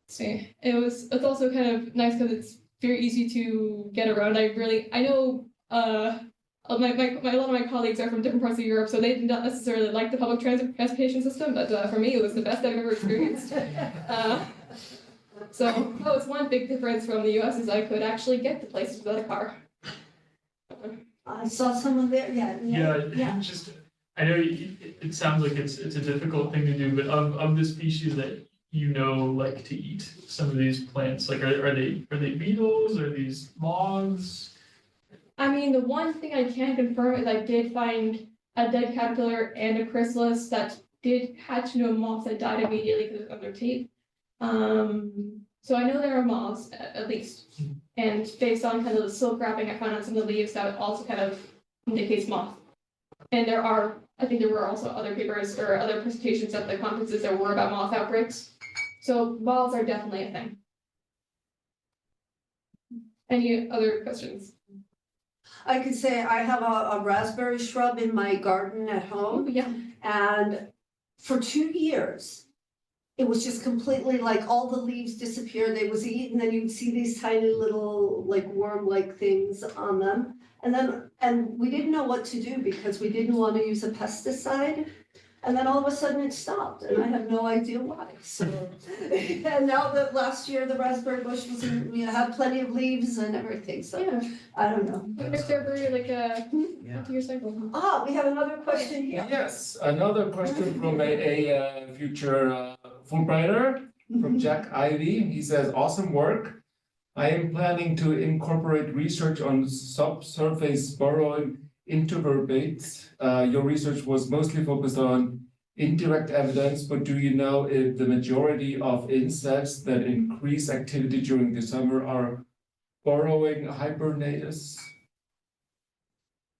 see, it's also kind of nice because it's very easy to get around. I know a lot of my colleagues are from different parts of Europe, so they did not necessarily like the public transportation system, but for me, it was the best I've ever experienced. So that was one big difference from the US, is I could actually get to places without a car. I saw someone there, Just, I know it sounds like it's a difficult thing to do, but of the species that like to eat some of these plants? Like, are they beetles? Are these moths? I mean, the one thing I can confirm is I did find a dead caterpillar and a chrysalis that did hatch into a moth that died immediately because it was under tape. So I know there are moths at least. And based on kind of the silk wrapping I found on some of the leaves, that also kind of indicates moth. And I think there were also other papers or other presentations at the conferences that were about moth outbreaks. So moths are definitely a thing. Any other questions? I could say I have a raspberry shrub in my garden at home, Yeah. and for 2 years, it was just completely like all the leaves disappeared, they was eaten, then you'd see these tiny little like worm-like things on them. And we didn't know what to do because we didn't want to use a pesticide. And then all of a sudden it stopped and I have no idea why, so. And now that last year the raspberry bush was, had plenty of leaves and everything, so Yeah. I don't know. If they're very like a Yeah. 2-year cycle. Ah, we have another question here. Yes, another question from a future Fulbrighter, from Jack Ivy. He says, awesome work. I am planning to incorporate research on subsurface burrowing invertebrates. Your research was mostly focused on indirect evidence, but do you know if the majority of insects that increase activity during the summer are burrowing hibernators?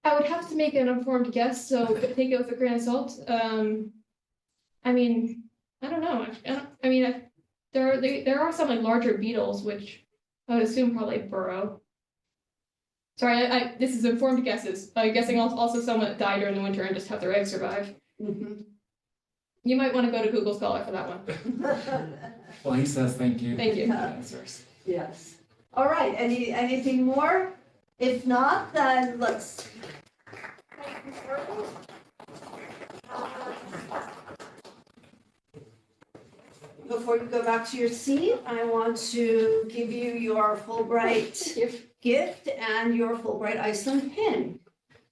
I would have to make an informed guess, so take it with a grain of salt. I mean, I don't know. There are some like larger beetles, which I would assume probably burrow. Sorry, this is informed guesses. I'm guessing also some that die during the winter and just have their eggs survive. Mhm. You might want to go to Google Scholar for that one. Well, he says thank you. Thank you. Yes. All right, anything more? If not, then let's. Before you go back to your seat, I want to give you your Fulbright gift and your Fulbright Iceland pin.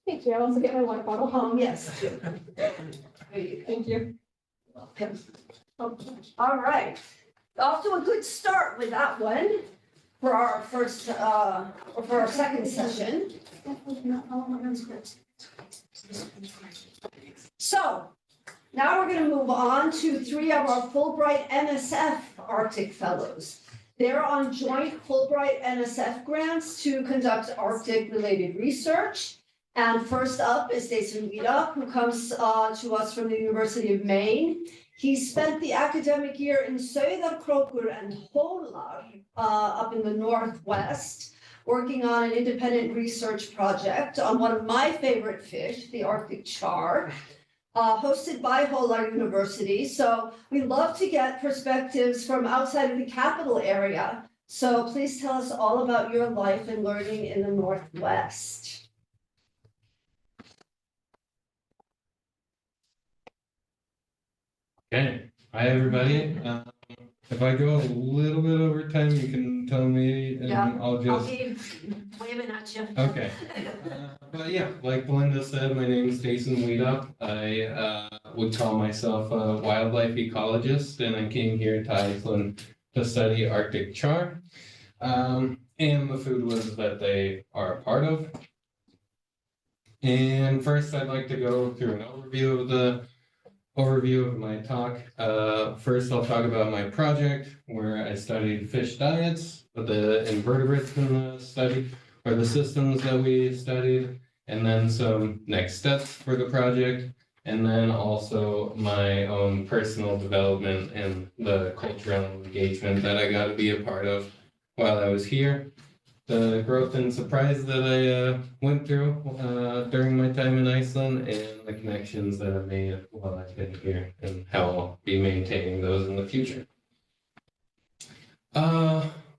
Thank you. I'll also get my water bottle. Yes. There you go. Thank you. Welcome. All right, off to a good start with that one for our first, or for our second session. So, now we're going to move on to 3 of our Fulbright-NSF Arctic Fellows. They're on joint Fulbright-NSF grants to conduct Arctic-related research. And first up is Daison Weedop, who comes to us from the University of Maine. He spent the academic year in Söderkrokur and Hålar up in the Northwest, working on an independent research project on one of my favorite fish, the Arctic Charr. Hosted by Hålar University. So we love to get perspectives from outside of the capital area. So please tell us all about your life and learning in the Northwest. Okay, hi everybody. If I go a little bit over time, you can tell me and Yeah, I'll I'll just. be waving at you. Okay. But yeah, like Belinda said, my name is Daison Weedop. I would call myself a wildlife ecologist, and I came here to Iceland to study Arctic Charr and the food webs that they are a part of. And first, I'd like to go through an overview of my talk. First, I'll talk about my project where I studied fish diets, the invertebrates in the study, or the systems that we studied, and then some next steps for the project, and then also my own personal development and the cultural engagement that I got to be a part of while I was here. The growth and surprise that I went through during my time in Iceland, and the connections that I've made while I've been here, and how I'll be maintaining those in the future.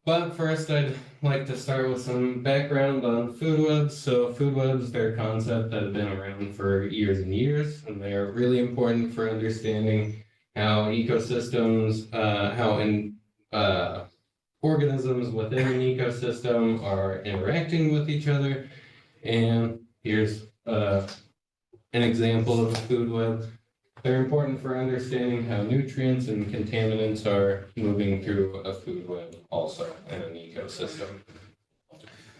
But first, I'd like to start with some background on food webs. So food webs, they're a concept that have been around for years and years, and they are really important for understanding how ecosystems, organisms within an ecosystem are interacting with each other. And here's an example of a food web. they're important for understanding how nutrients and contaminants are moving through a food web also in an ecosystem.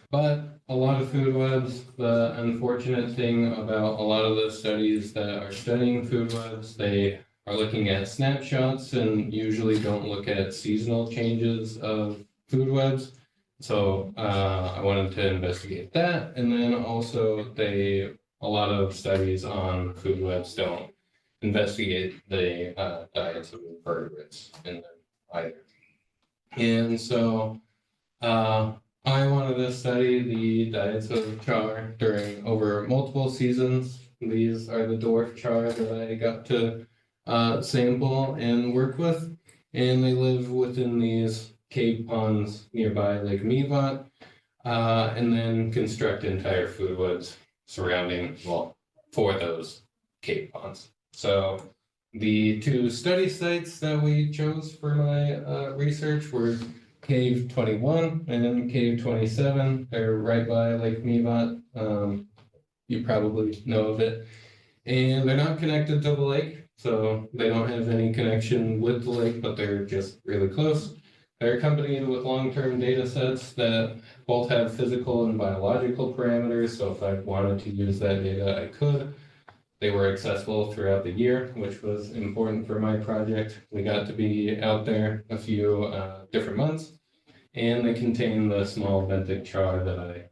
But a lot of food webs, the unfortunate thing about a lot of the studies that are studying food webs, they are looking at snapshots and usually don't look at seasonal changes of food webs. So I wanted to investigate that. And then also a lot of studies on food webs don't investigate the diets of invertebrates in them either. And so I wanted to study the diets of char during over multiple seasons. These are the dwarf char that I got to sample and work with. And they live within these cave ponds nearby Lake Mevat, and then construct entire food webs surrounding, well, for those cave ponds. So the two study sites that we chose for my research were Cave 21 and Cave 27. They're right by Lake Mevat. You probably know of it. And they're not connected to the lake, so they don't have any connection with the lake, but they're just really close. They're accompanied with long-term data sets that both have physical and biological parameters, so if I wanted to use that data, I could. They were accessible throughout the year, which was important for my project. We got to be out there a few different months, and they contain the small benthic char that I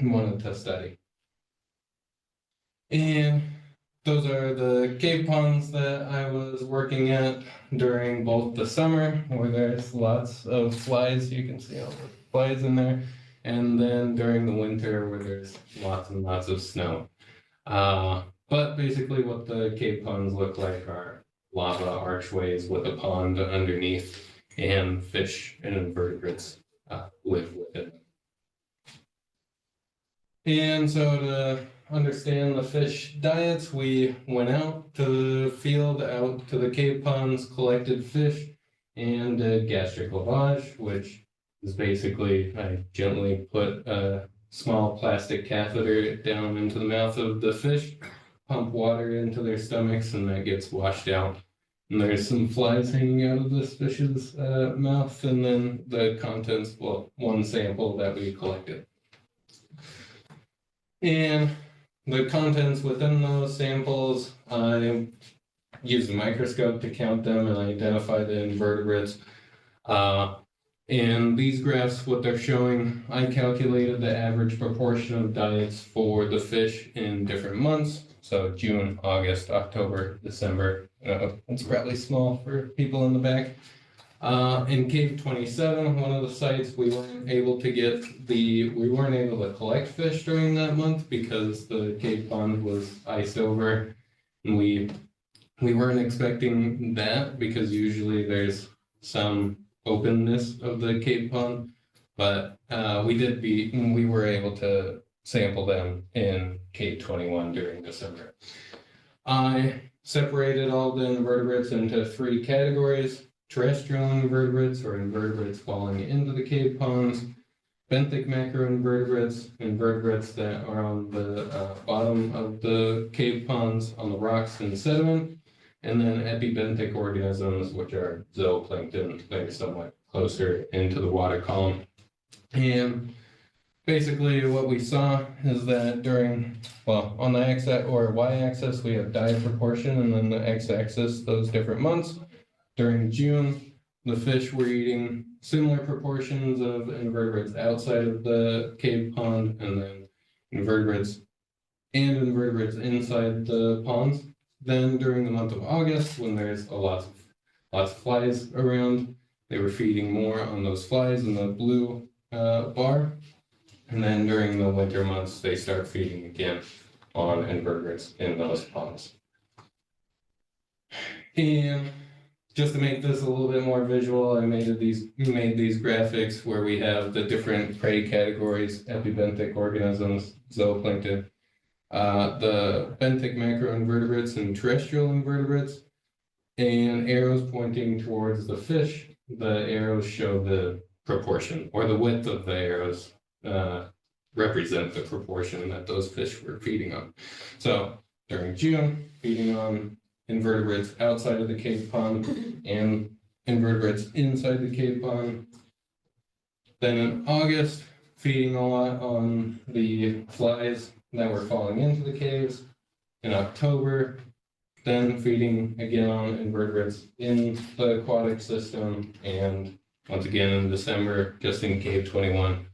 wanted to study. And those are the cave ponds that I was working at during both the summer, where there's lots of flies. You can see all the flies in there. And then during the winter, where there's lots and lots of snow. But basically what the cave ponds look like are lava archways with a pond underneath, and fish and invertebrates live within them. And so to understand the fish diets, we went out to the field, out to the cave ponds, collected fish, and did gastric lavage, which is basically, I gently put a small plastic catheter down into the mouth of the fish, pump water into their stomachs, and that gets washed out. And there's some flies hanging out of this fish's mouth, and then the contents, well, one sample that we collected. And the contents within those samples, I used a microscope to count them and identify the invertebrates. And these graphs, what they're showing, I calculated the average proportion of diets for the fish in different months. So June, August, October, December. It's probably small for people in the back. In Cave 27, one of the sites, we weren't able to collect fish during that month because the cave pond was iced over. And we weren't expecting that because usually there's some openness of the cave pond, but we were able to sample them in Cave 21 during December. I separated all the invertebrates into 3 categories: terrestrial invertebrates, or invertebrates falling into the cave ponds; benthic macroinvertebrates, invertebrates that are on the bottom of the cave ponds on the rocks and sediment; and then epibenthic organisms, which are zooplankton. They're somewhat closer into the water column. And basically what we saw is that on the x or y-axis, we have diet proportion, and then the x-axis, those different months. During June, the fish were eating similar proportions of invertebrates outside of the cave pond, and then invertebrates inside the ponds. Then during the month of August, when there's lots of flies around, they were feeding more on those flies in the blue bar. And then during the winter months, they start feeding again on invertebrates in those ponds. And just to make this a little bit more visual, I made these graphics where we have the different prey categories: epibenthic organisms, zooplankton, the benthic macroinvertebrates, and terrestrial invertebrates, and arrows pointing towards the fish. The arrows show the proportion, or the width of the arrows represent the proportion that those fish were feeding on. So during June, feeding on invertebrates outside of the cave pond and invertebrates inside the cave pond. Then in August, feeding a lot on the flies that were falling into the caves. In October, then feeding again on invertebrates in the aquatic system. And once again in December, just in cave 21,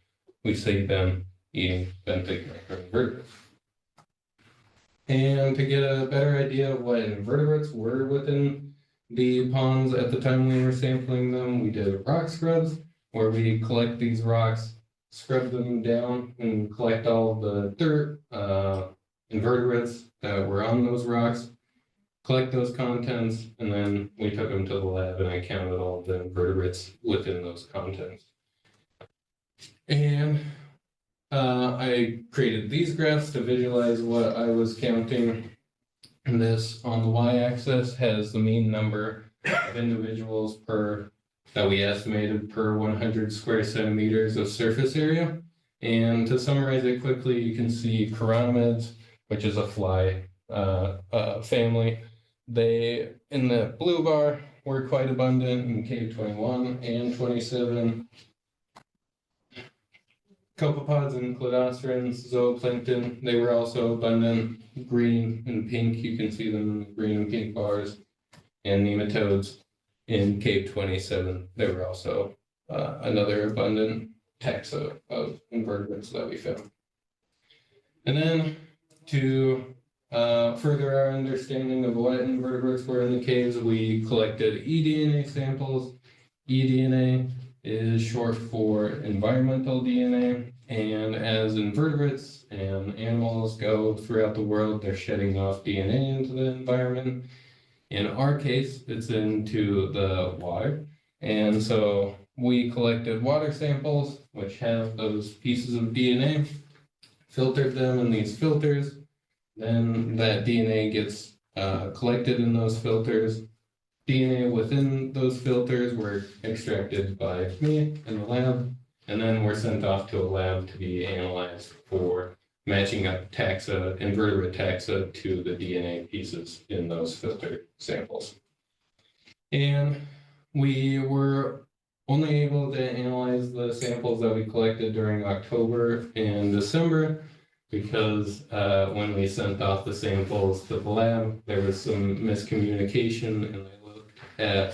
we see them eating benthic microinvertebrates. And to get a better idea of what invertebrates were within the ponds at the time we were sampling them, we did rock scrubs, where we collect these rocks, scrub them down, and collect all the dirt, invertebrates that were on those rocks, collect those contents, and then we took them to the lab and I counted all the invertebrates within those contents. And I created these graphs to visualize what I was counting. And this on the y-axis has the mean number of individuals that we estimated per 100 square centimeters of surface area. And to summarize it quickly, you can see chironomids, which is a fly family. They, in the blue bar, were quite abundant in cave 21 and 27. Copepods and cladocerans, zooplankton, they were also abundant. Green and pink, you can see them in the green and pink bars. And nematodes in cave 27, they were also another abundant taxa of invertebrates that we found. And then to further our understanding of what invertebrates were in the caves, we collected eDNA samples. eDNA is short for environmental DNA, and as invertebrates and animals go throughout the world, they're shedding off DNA into the environment. In our case, it's into the water, and so we collected water samples, which have those pieces of DNA, filtered them in these filters. Then that DNA gets collected in those filters. DNA within those filters were extracted by me in the lab, and then were sent off to a lab to be analyzed for matching up taxa, invertebrate taxa to the DNA pieces in those filter samples. And we were only able to analyze the samples that we collected during October and December, because when we sent off the samples to the lab, there was some miscommunication, and they looked at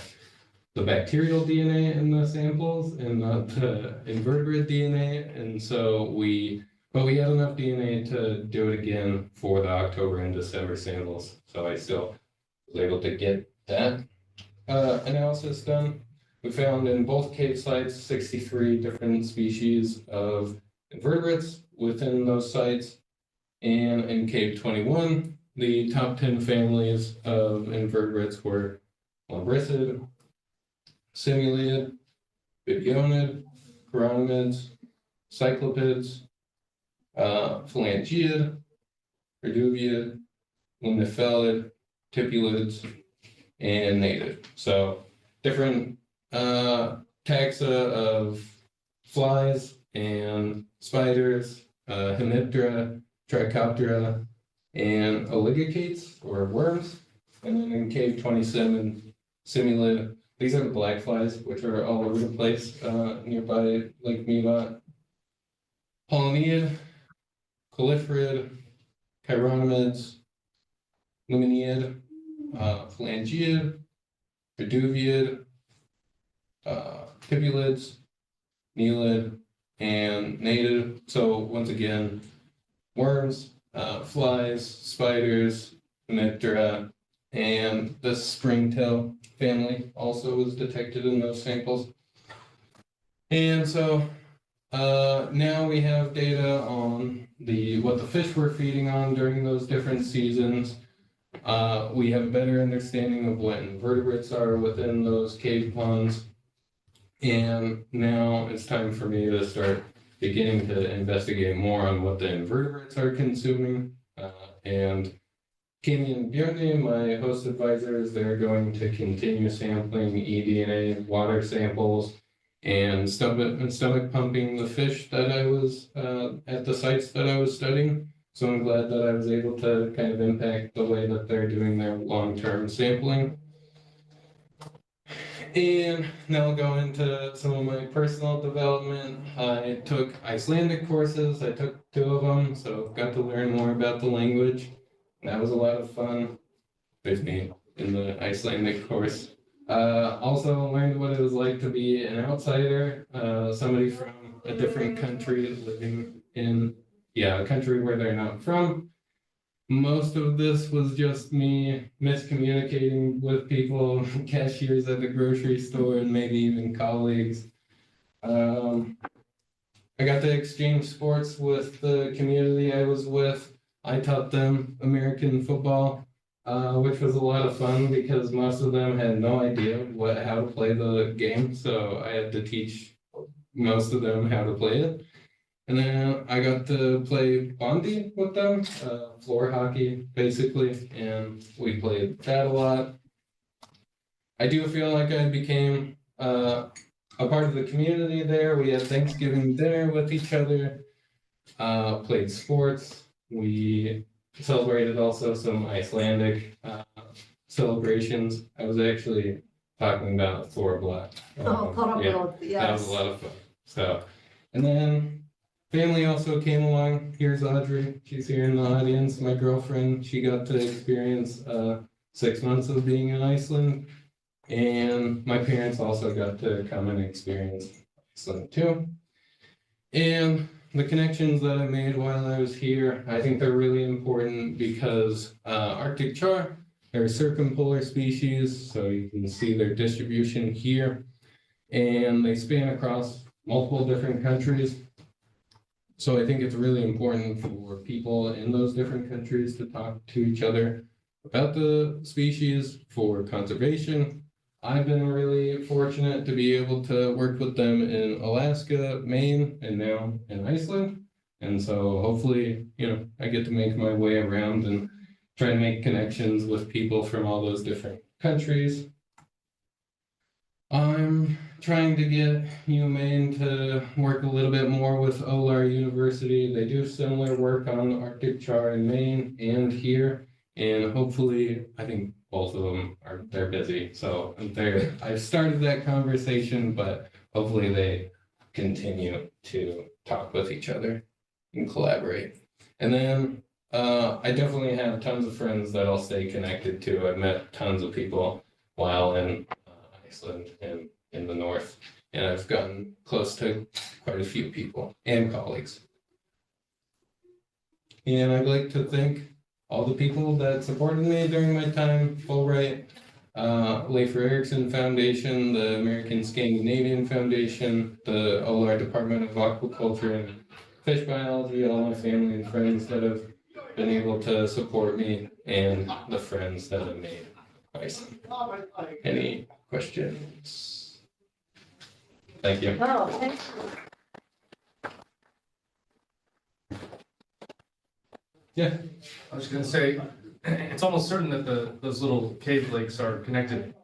the bacterial DNA in the samples and not the invertebrate DNA. And so but we had enough DNA to do it again for the October and December samples. So I still was able to get that analysis done. We found in both cave sites 63 different species of invertebrates within those sites. And in cave 21, the top 10 families of invertebrates were lumbricid, simuliid, bidionid, chironomids, cyclopids, phalangiid, reduviid, limnophelid, tipulids, and native. So different taxa of flies and spiders, hemiptera, trichoptera, and oligochaetes, or worms. And then in cave 27, simulid. These are the black flies, which are all over the place nearby Lake Mevat. Polyniid, coliferid, chironomids, luminiid, phalangiid, reduviid, tipulids, neelid, and native. So once again, worms, flies, spiders, hemiptera, and the springtail family also was detected in those samples. And so now we have data on what the fish were feeding on during those different seasons. We have a better understanding of what invertebrates are within those cave ponds. And now it's time for me to start beginning to investigate more on what the invertebrates are consuming. And Kimi and Björni, my host advisors, they're going to continue sampling eDNA, water samples, and stomach pumping the fish that I was at the sites that I was studying. So I'm glad that I was able to kind of impact the way that they're doing their long-term sampling. And now I'll go into some of my personal development. I took Icelandic courses. I took 2 of them, so got to learn more about the language. That was a lot of fun with me in the Icelandic course. Also learned what it was like to be an outsider, somebody from a different country living in, a country where they're not from. Most of this was just me miscommunicating with people, cashiers at the grocery store, and maybe even colleagues. I got to exchange sports with the community I was with. I taught them American football, which was a lot of fun because most of them had no idea how to play the game. So I had to teach most of them how to play it. And then I got to play Bondi with them, floor hockey, basically, and we played that a lot. I do feel like I became a part of the community there. We had Thanksgiving dinner with each other, played sports. We celebrated also some Icelandic celebrations. I was actually talking about Thorblad. That was a lot of fun. So, and then family also came along. Here's Audrey. She's here in the audience. My girlfriend. She got to experience 6 months of being in Iceland. And my parents also got to come and experience Iceland too. And the connections that I made while I was here, I think they're really important because Arctic char, they're circumpolar species, so you can see their distribution here. And they span across multiple different countries. So I think it's really important for people in those different countries to talk to each other about the species for conservation. I've been really fortunate to be able to work with them in Alaska, Maine, and now in Iceland. And so hopefully, I get to make my way around and try to make connections with people from all those different countries. I'm trying to get UMaine to work a little bit more with OLAR University. They do similar work on Arctic char in Maine and here. And hopefully, I think both of them they're busy. So I've started that conversation, but hopefully they continue to talk with each other and collaborate. And then I definitely have tons of friends that I'll stay connected to. I've met tons of people while in Iceland and in the north, and I've gotten close to quite a few people and colleagues. And I'd like to thank all the people that supported me during my time, Fulbright, Leif Erikson Foundation, the American Scandinavian Foundation, the OLAR Department of Aquaculture and Fish Biology, all my family and friends that have been able to support me, and the friends that have made Iceland. Any questions? Thank you. Oh, thanks. Yeah, I was gonna say, it's almost certain that those little cave lakes are connected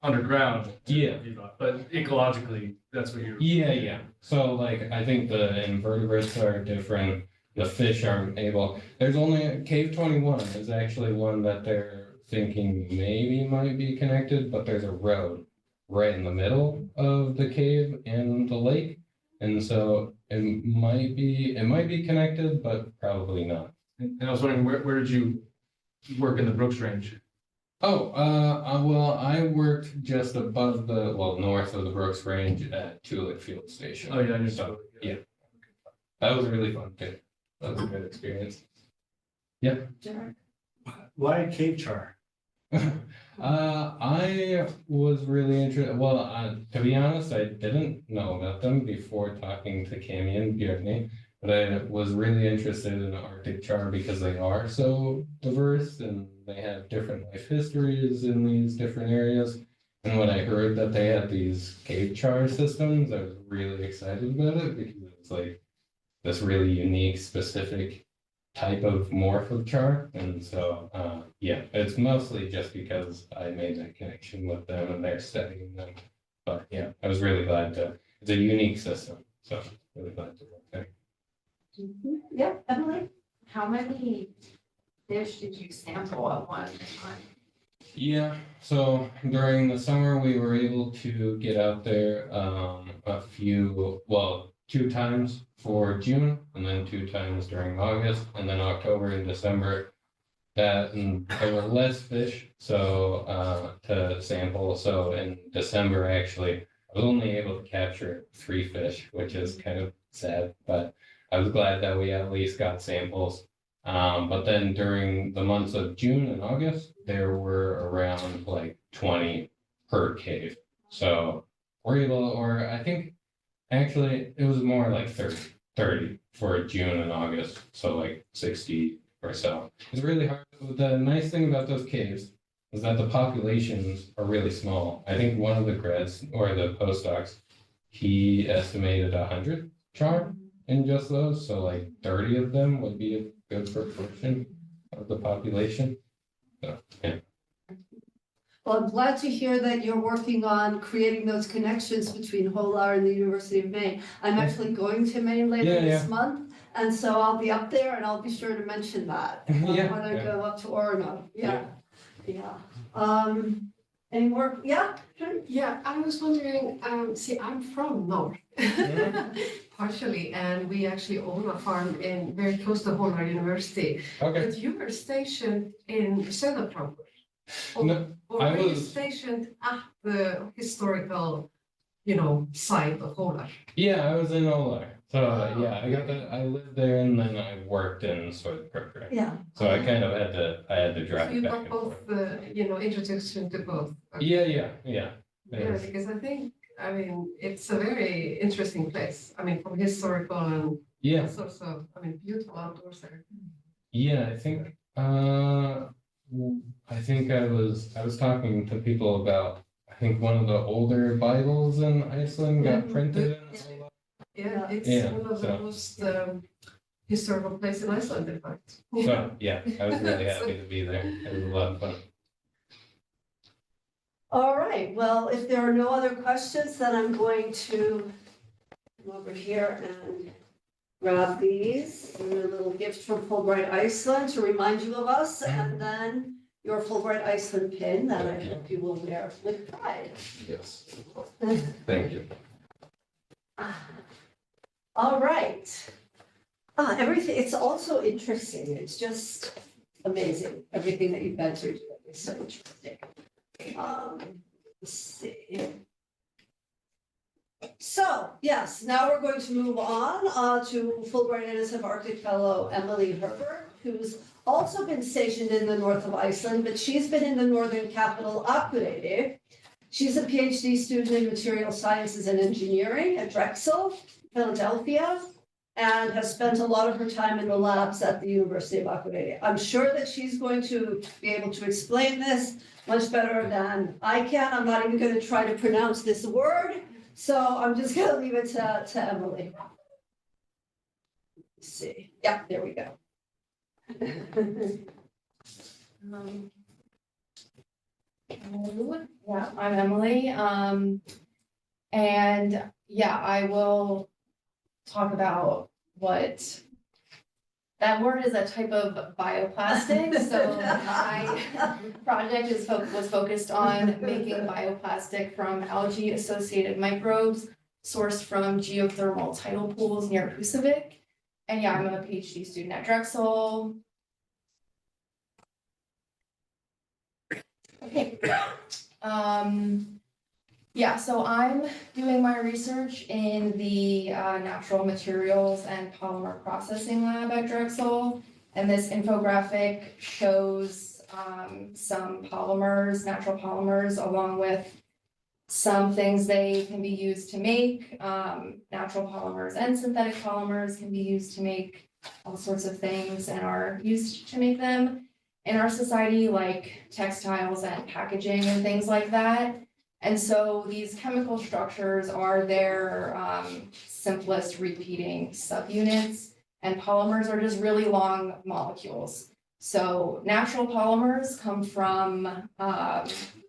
underground. Yeah. But ecologically, that's what you're. Yeah. So I think the invertebrates are different. The fish aren't able. There's only Cave 21 is actually one that they're thinking maybe might be connected, but there's a road right in the middle of the cave and the lake. And so it might be connected, but probably not. And I was wondering, where did you work in the Brooks Range? Oh, well, I worked just above north of the Brooks Range at Tulip Field Station. Oh, yeah, I knew so. Yeah, that was really fun too. That was a good experience. Yeah. Why cave char? I was really interested. Well, to be honest, I didn't know about them before talking to Cami and Björni, but I was really interested in Arctic char because they are so diverse and they have different life histories in these different areas. And when I heard that they had these cave char systems, I was really excited about it because it's this really unique, specific type of morph of char. And so, it's mostly just because I made that connection with them and they're studying them. But yeah, I was really glad it's a unique system. So really glad to work there. Yeah, Emily? how many fish did you sample at one time? Yeah, so during the summer, we were able to get out there two times for June and then 2 times during August and then October and December. And there were less fish, so to sample. So in December, actually, I was only able to capture 3 fish, which is kind of sad, but I was glad that we at least got samples. But then during the months of June and August, there were around like 20 per cave. So we're able, or I think actually it was more like 30 for June and August. So like 60 or so. It's really hard. The nice thing about those caves is that the populations are really small. I think one of the grads or the postdocs, he estimated 100 Charr in just those. So like 30 of them would be a good proportion of the population. So, yeah. Well, I'm glad to hear that you're working on creating those connections between HOLAR and the University of Maine. I'm actually going to Maine later this month, and so I'll be up there and I'll be sure to mention that when I go up to Oregon. Yeah. Any more? Yeah, sure. Yeah, I was wondering, see, I'm from North, partially, and we actually own a farm in very close to Harvard University. Okay. But you were stationed in Södertälje. Or I were you was- stationed at the historical, site of Harvard? Yeah, I was in Olar. So I lived there and then I worked in Södertälje. Yeah. So I kind of had to drive So you back got and both, forth. introduction to both. Okay. Yeah. Yeah, Yes. because it's a very interesting place. From historical and Yeah. it's also, beautiful outdoors there. Yeah, I think I was talking to people about, I think one of the older Bibles in Iceland got printed in Olar. Yeah, it's Yeah, one of the so- most historical places in Iceland, in fact. So, yeah, I was really happy to be there. It was a lot of fun. All right, well, if there are no other questions, then I'm going to come over here and grab these, and a little gift from Fulbright Iceland to remind you of us, and then your Fulbright Iceland pin that I hope you will wear with pride. Yes. Thank you. All right. Everything, it's also interesting. It's just amazing. Everything that you've been through is so interesting. Let's see. So, yes, now we're going to move on to Fulbright-NSF Arctic Fellow Emily Herbert, who's also been stationed in the north of Iceland, but she's been in the northern capital, Akureyri. She's a PhD student in material sciences and engineering at Drexel, Philadelphia, and has spent a lot of her time in the labs at the University of Akureyri. I'm sure that she's going to be able to explain this much better than I can. I'm not even going to try to pronounce this word, so I'm just going to leave it to Emily. Let's see. Yeah, there we go. Yeah, I'm Emily. And yeah, I will talk about what that word is, a type of bioplastic. So my project was focused on making bioplastic from algae-associated microbes sourced from geothermal tidal pools near Husavik. And yeah, I'm a PhD student at Drexel. Okay. Yeah, so I'm doing my research in the natural materials and polymer processing lab at Drexel. And this infographic shows some polymers, natural polymers, along with some things they can be used to make. Natural polymers and synthetic polymers can be used to make all sorts of things and are used to make them in our society, like textiles and packaging and things like that. And so these chemical structures are their simplest repeating subunits, and polymers are just really long molecules. So natural polymers come from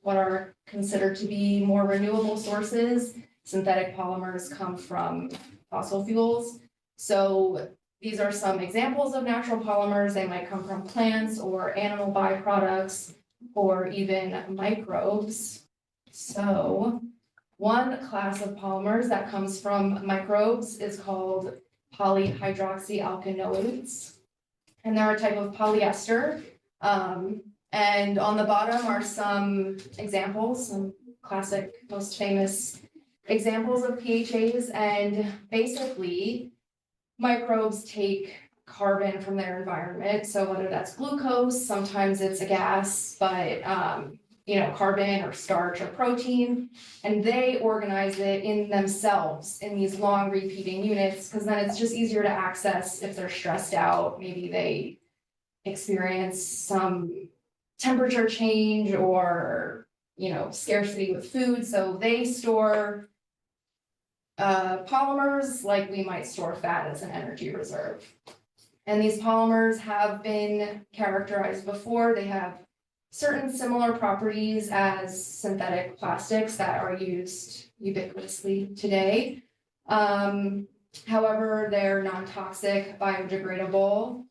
what are considered to be more renewable sources. Synthetic polymers come from fossil fuels. So these are some examples of natural polymers. They might come from plants or animal byproducts or even microbes. So one class of polymers that comes from microbes is called polyhydroxyalkanoates. And they're a type of polyester. And on the bottom are some examples, some classic, most famous examples of PHAs. And basically, microbes take carbon from their environment. So whether that's glucose, sometimes it's a gas, but carbon or starch or protein, and they organize it in themselves in these long repeating units, because then it's just easier to access if they're stressed out. Maybe they experience some temperature change or, scarcity with food. So they store polymers like we might store fat as an energy reserve. And these polymers have been characterized before. They have certain similar properties as synthetic plastics that are used ubiquitously today. However, they're non-toxic, biodegradable,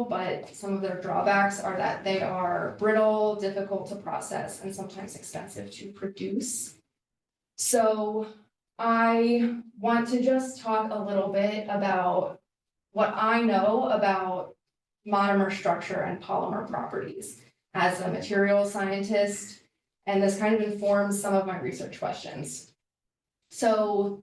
but some of their drawbacks are that they are brittle, difficult to process, and sometimes expensive to produce. So I want to just talk a little bit about what I know about monomer structure and polymer properties as a material scientist, and this kind of informs some of my research questions. So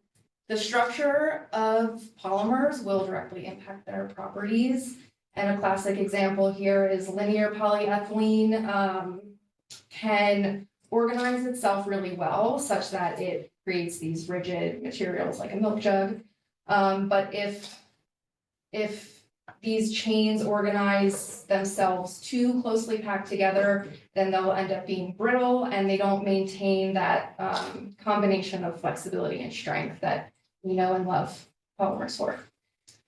the structure of polymers will directly impact their properties, and a classic example here is linear polyethylene can organize itself really well such that it creates these rigid materials like a milk jug. But if these chains organize themselves too closely packed together, then they'll end up being brittle, and they don't maintain that combination of flexibility and strength that we know and love polymers for.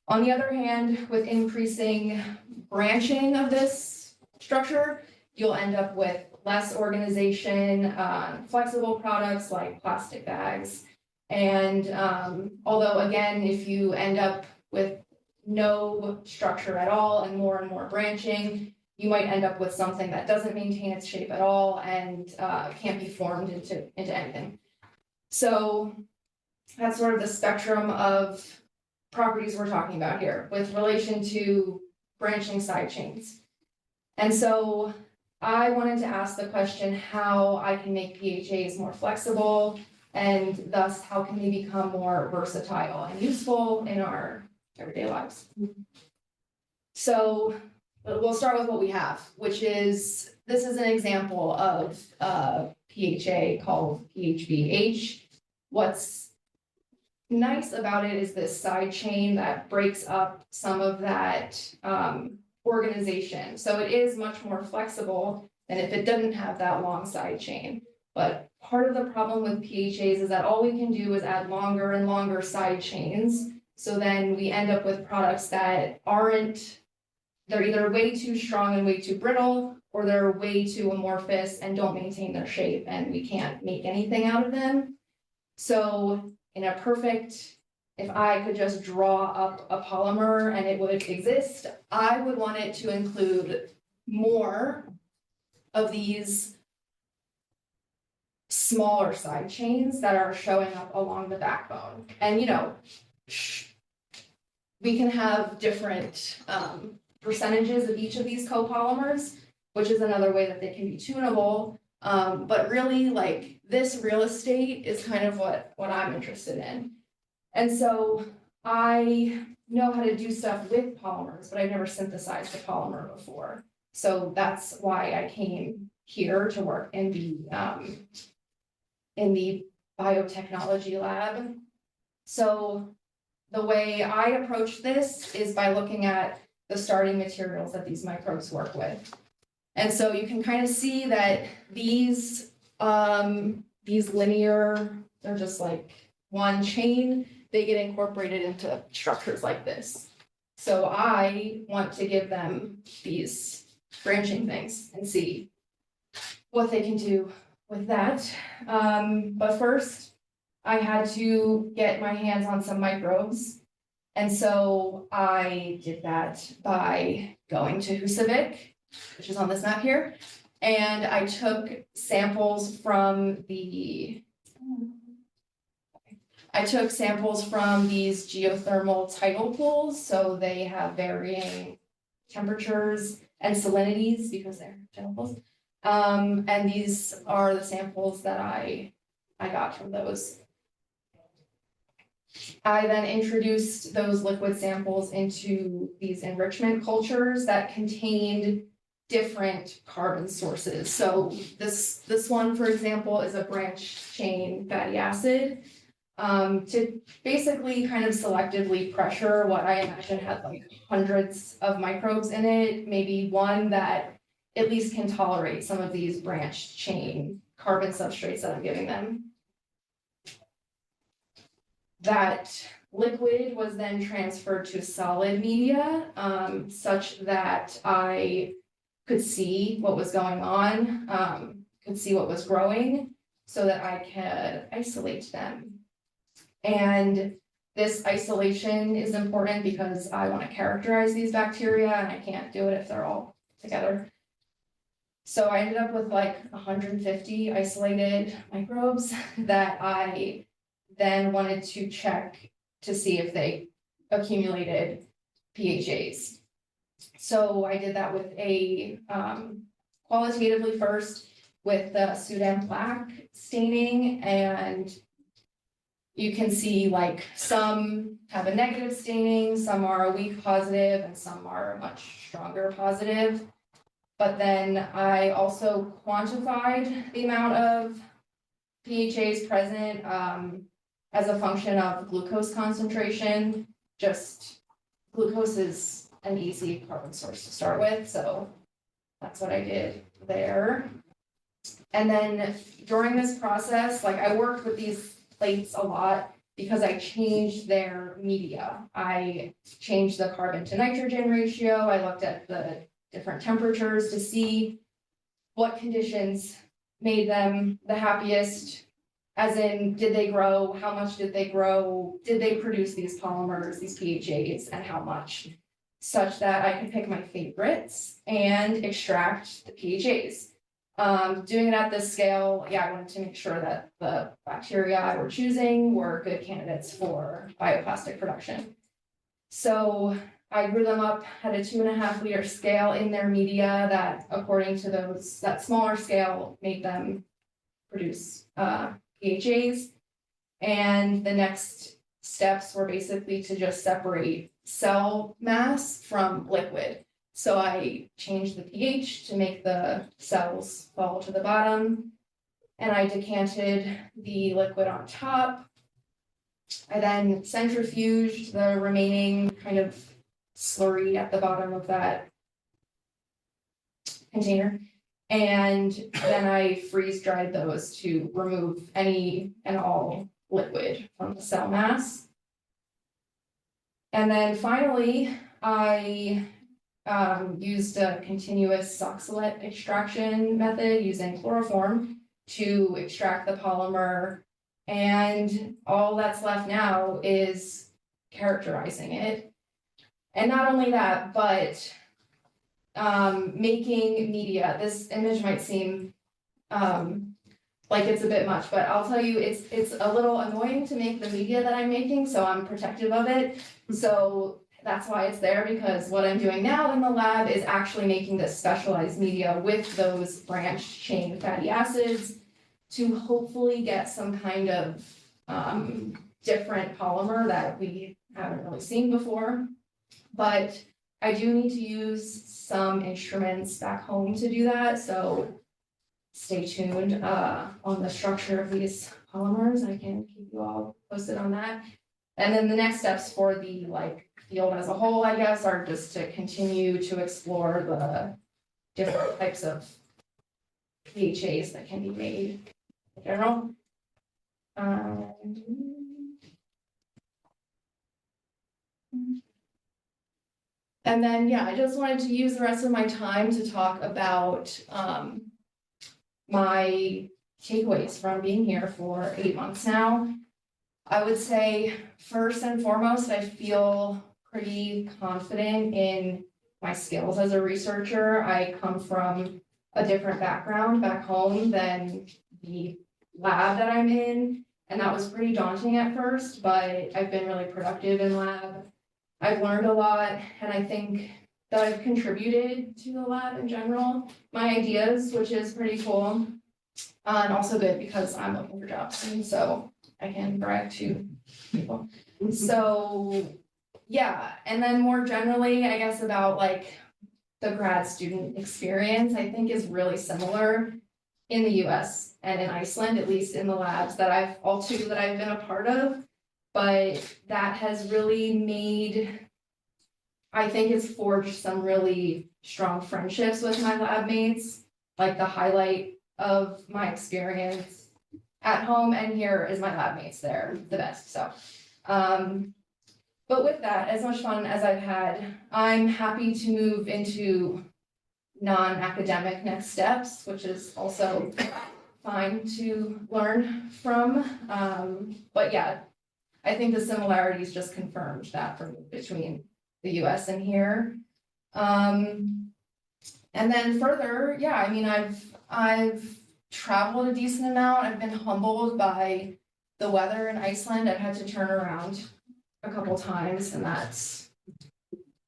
On the other hand, with increasing branching of this structure, you'll end up with less organization, flexible products like plastic bags. And although again, if you end up with no structure at all and more branching, you might end up with something that doesn't maintain its shape at all and can't be formed into anything. So that's sort of the spectrum of properties we're talking about here with relation to branching side chains. And so I wanted to ask the question how I can make PHAs more flexible, and thus how can they become more versatile and useful in our everyday lives. So we'll start with what we have, which is, this is an example of a PHA called PHBH. What's nice about it is this side chain that breaks up some of that organization. So it is much more flexible than if it didn't have that long side chain. But part of the problem with PHAs is that all we can do is add longer and longer side chains. So then we end up with products that they're either way too strong and way too brittle, or they're way too amorphous and don't maintain their shape, and we can't make anything out of them. So in a perfect, if I could just draw up a polymer and it would exist, I would want it to include more of these smaller side chains that are showing up along the backbone. And we can have different percentages of each of these copolymers, which is another way that they can be tunable. But really, like, this real estate is kind of what I'm interested in. And so I know how to do stuff with polymers, but I've never synthesized a polymer before. So that's why I came here to work in the biotechnology lab. So the way I approach this is by looking at the starting materials that these microbes work with. And so you can kind of see that these linear, they're just like one chain, they get incorporated into structures like this. So I want to give them these branching things and see what they can do with that. But first, I had to get my hands on some microbes. And so I did that by going to Husavik, which is on this map here. And I took samples from these geothermal tidal pools, so they have varying temperatures and salinities because they're tidal pools. And these are the samples that I got from those. I then introduced those liquid samples into these enrichment cultures that contained different carbon sources. So this one, for example, is a branched chain fatty acid. To basically kind of selectively pressure what I imagine had like hundreds of microbes in it, maybe one that at least can tolerate some of these branched chain carbon substrates that I'm giving them. That liquid was then transferred to solid media, such that I could see what was going on, could see what was growing, so that I could isolate them. And this isolation is important because I want to characterize these bacteria, and I can't do it if they're all together. So I ended up with like 150 isolated microbes that I then wanted to check to see if they accumulated PHAs. So I did that with a qualitatively first with the Sudan plaque staining, and you can see like some have a negative staining, some are a weak positive, and some are a much stronger positive. But then I also quantified the amount of PHAs present as a function of glucose concentration. Just glucose is an easy carbon source to start with, so that's what I did there. And then during this process, like I worked with these plates a lot because I changed their media. I changed the carbon to nitrogen ratio. I looked at the different temperatures to see what conditions made them the happiest, as in, did they grow, how much did they grow, did they produce these polymers, these PHAs, and how much, such that I could pick my favorites and extract the PHAs. Doing it at this scale, yeah, I wanted to make sure that the bacteria I were choosing were good candidates for bioplastic production. So I grew them up at a 2.5 liter scale in their media that, according to that smaller scale, made them produce PHAs. And the next steps were basically to just separate cell mass from liquid. So I changed the pH to make the cells fall to the bottom, and I decanted the liquid on top. I then centrifuged the remaining kind of slurry at the bottom of that container, and then I freeze dried those to remove any and all liquid from the cell mass. And then finally, I used a continuous oxalate extraction method using chloroform to extract the polymer, and all that's left now is characterizing it. And not only that, but making media. This image might seem like it's a bit much, but I'll tell you, it's a little annoying to make the media that I'm making, so I'm protective of it. So that's why it's there, because what I'm doing now in the lab is actually making this specialized media with those branched chain fatty acids to hopefully get some kind of different polymer that we haven't really seen before. But I do need to use some instruments back home to do that, so stay tuned on the structure of these polymers. I can keep you all posted on that. And then the next steps for the field as a whole, I guess, are just to continue to explore the different types of PHAs that can be made in general. And then, yeah, I just wanted to use the rest of my time to talk about my takeaways from being here for 8 months now. I would say first and foremost, I feel pretty confident in my skills as a researcher. I come from a different background back home than the lab that I'm in. And that was pretty daunting at first, but I've been really productive in lab. I've learned a lot, and I think that I've contributed to the lab in general, my ideas, which is pretty cool. And also good because I'm looking for jobs, and so I can brag to people. So, yeah, and then more generally, I guess about like the grad student experience, I think is really similar in the US and in Iceland, at least in the labs that I've been a part of. But that has really made, I think it's forged some really strong friendships with my lab mates. Like the highlight of my experience at home and here is my lab mates. They're the best, so. But with that, as much fun as I've had, I'm happy to move into non-academic next steps, which is also fine to learn from. But yeah, I think the similarities just confirmed that for me between the US and here. And then further, yeah, I mean, I've traveled a decent amount. I've been humbled by the weather in Iceland. I've had to turn around a couple times, and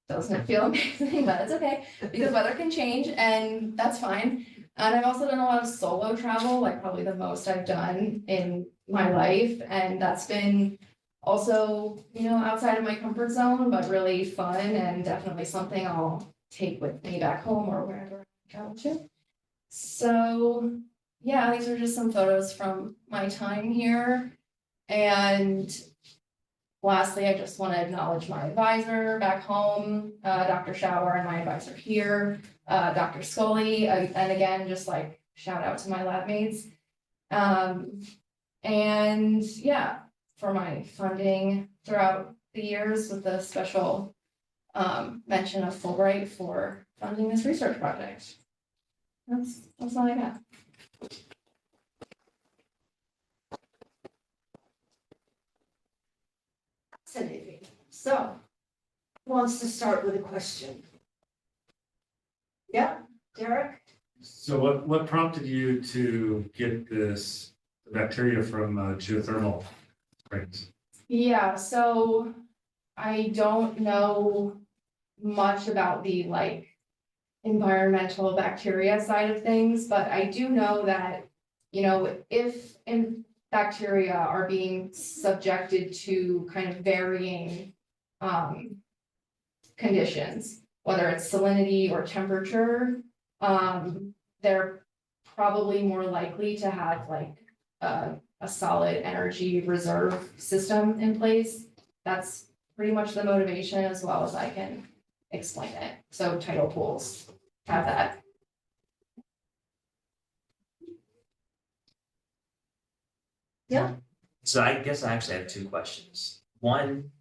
doesn't feel amazing, but it's okay because weather can change and that's fine. And I've also done a lot of solo travel, like probably the most I've done in my life. And that's been also, outside of my comfort zone, but really fun and definitely something I'll take with me back home or wherever I travel to. So yeah, these are just some photos from my time here. And lastly, I just want to acknowledge my advisor back home, Dr. Schauer, and my advisor here, Dr. Scully, and again, just like shout out to my lab mates. And yeah, for my funding throughout the years with the special mention of Fulbright for funding this research project. That's all I got. Fascinating. So, who wants to start with a question? Yeah, Derek? So what prompted you to get this bacteria from geothermal springs? Yeah, so I don't know much about the environmental bacteria side of things, but I do know that, if bacteria are being subjected to kind of varying conditions, whether it's salinity or temperature, they're probably more likely to have a solid energy reserve system in place. That's pretty much the motivation as well as I can explain it. So tidal pools have that. Yeah. So I guess I actually have two questions. One,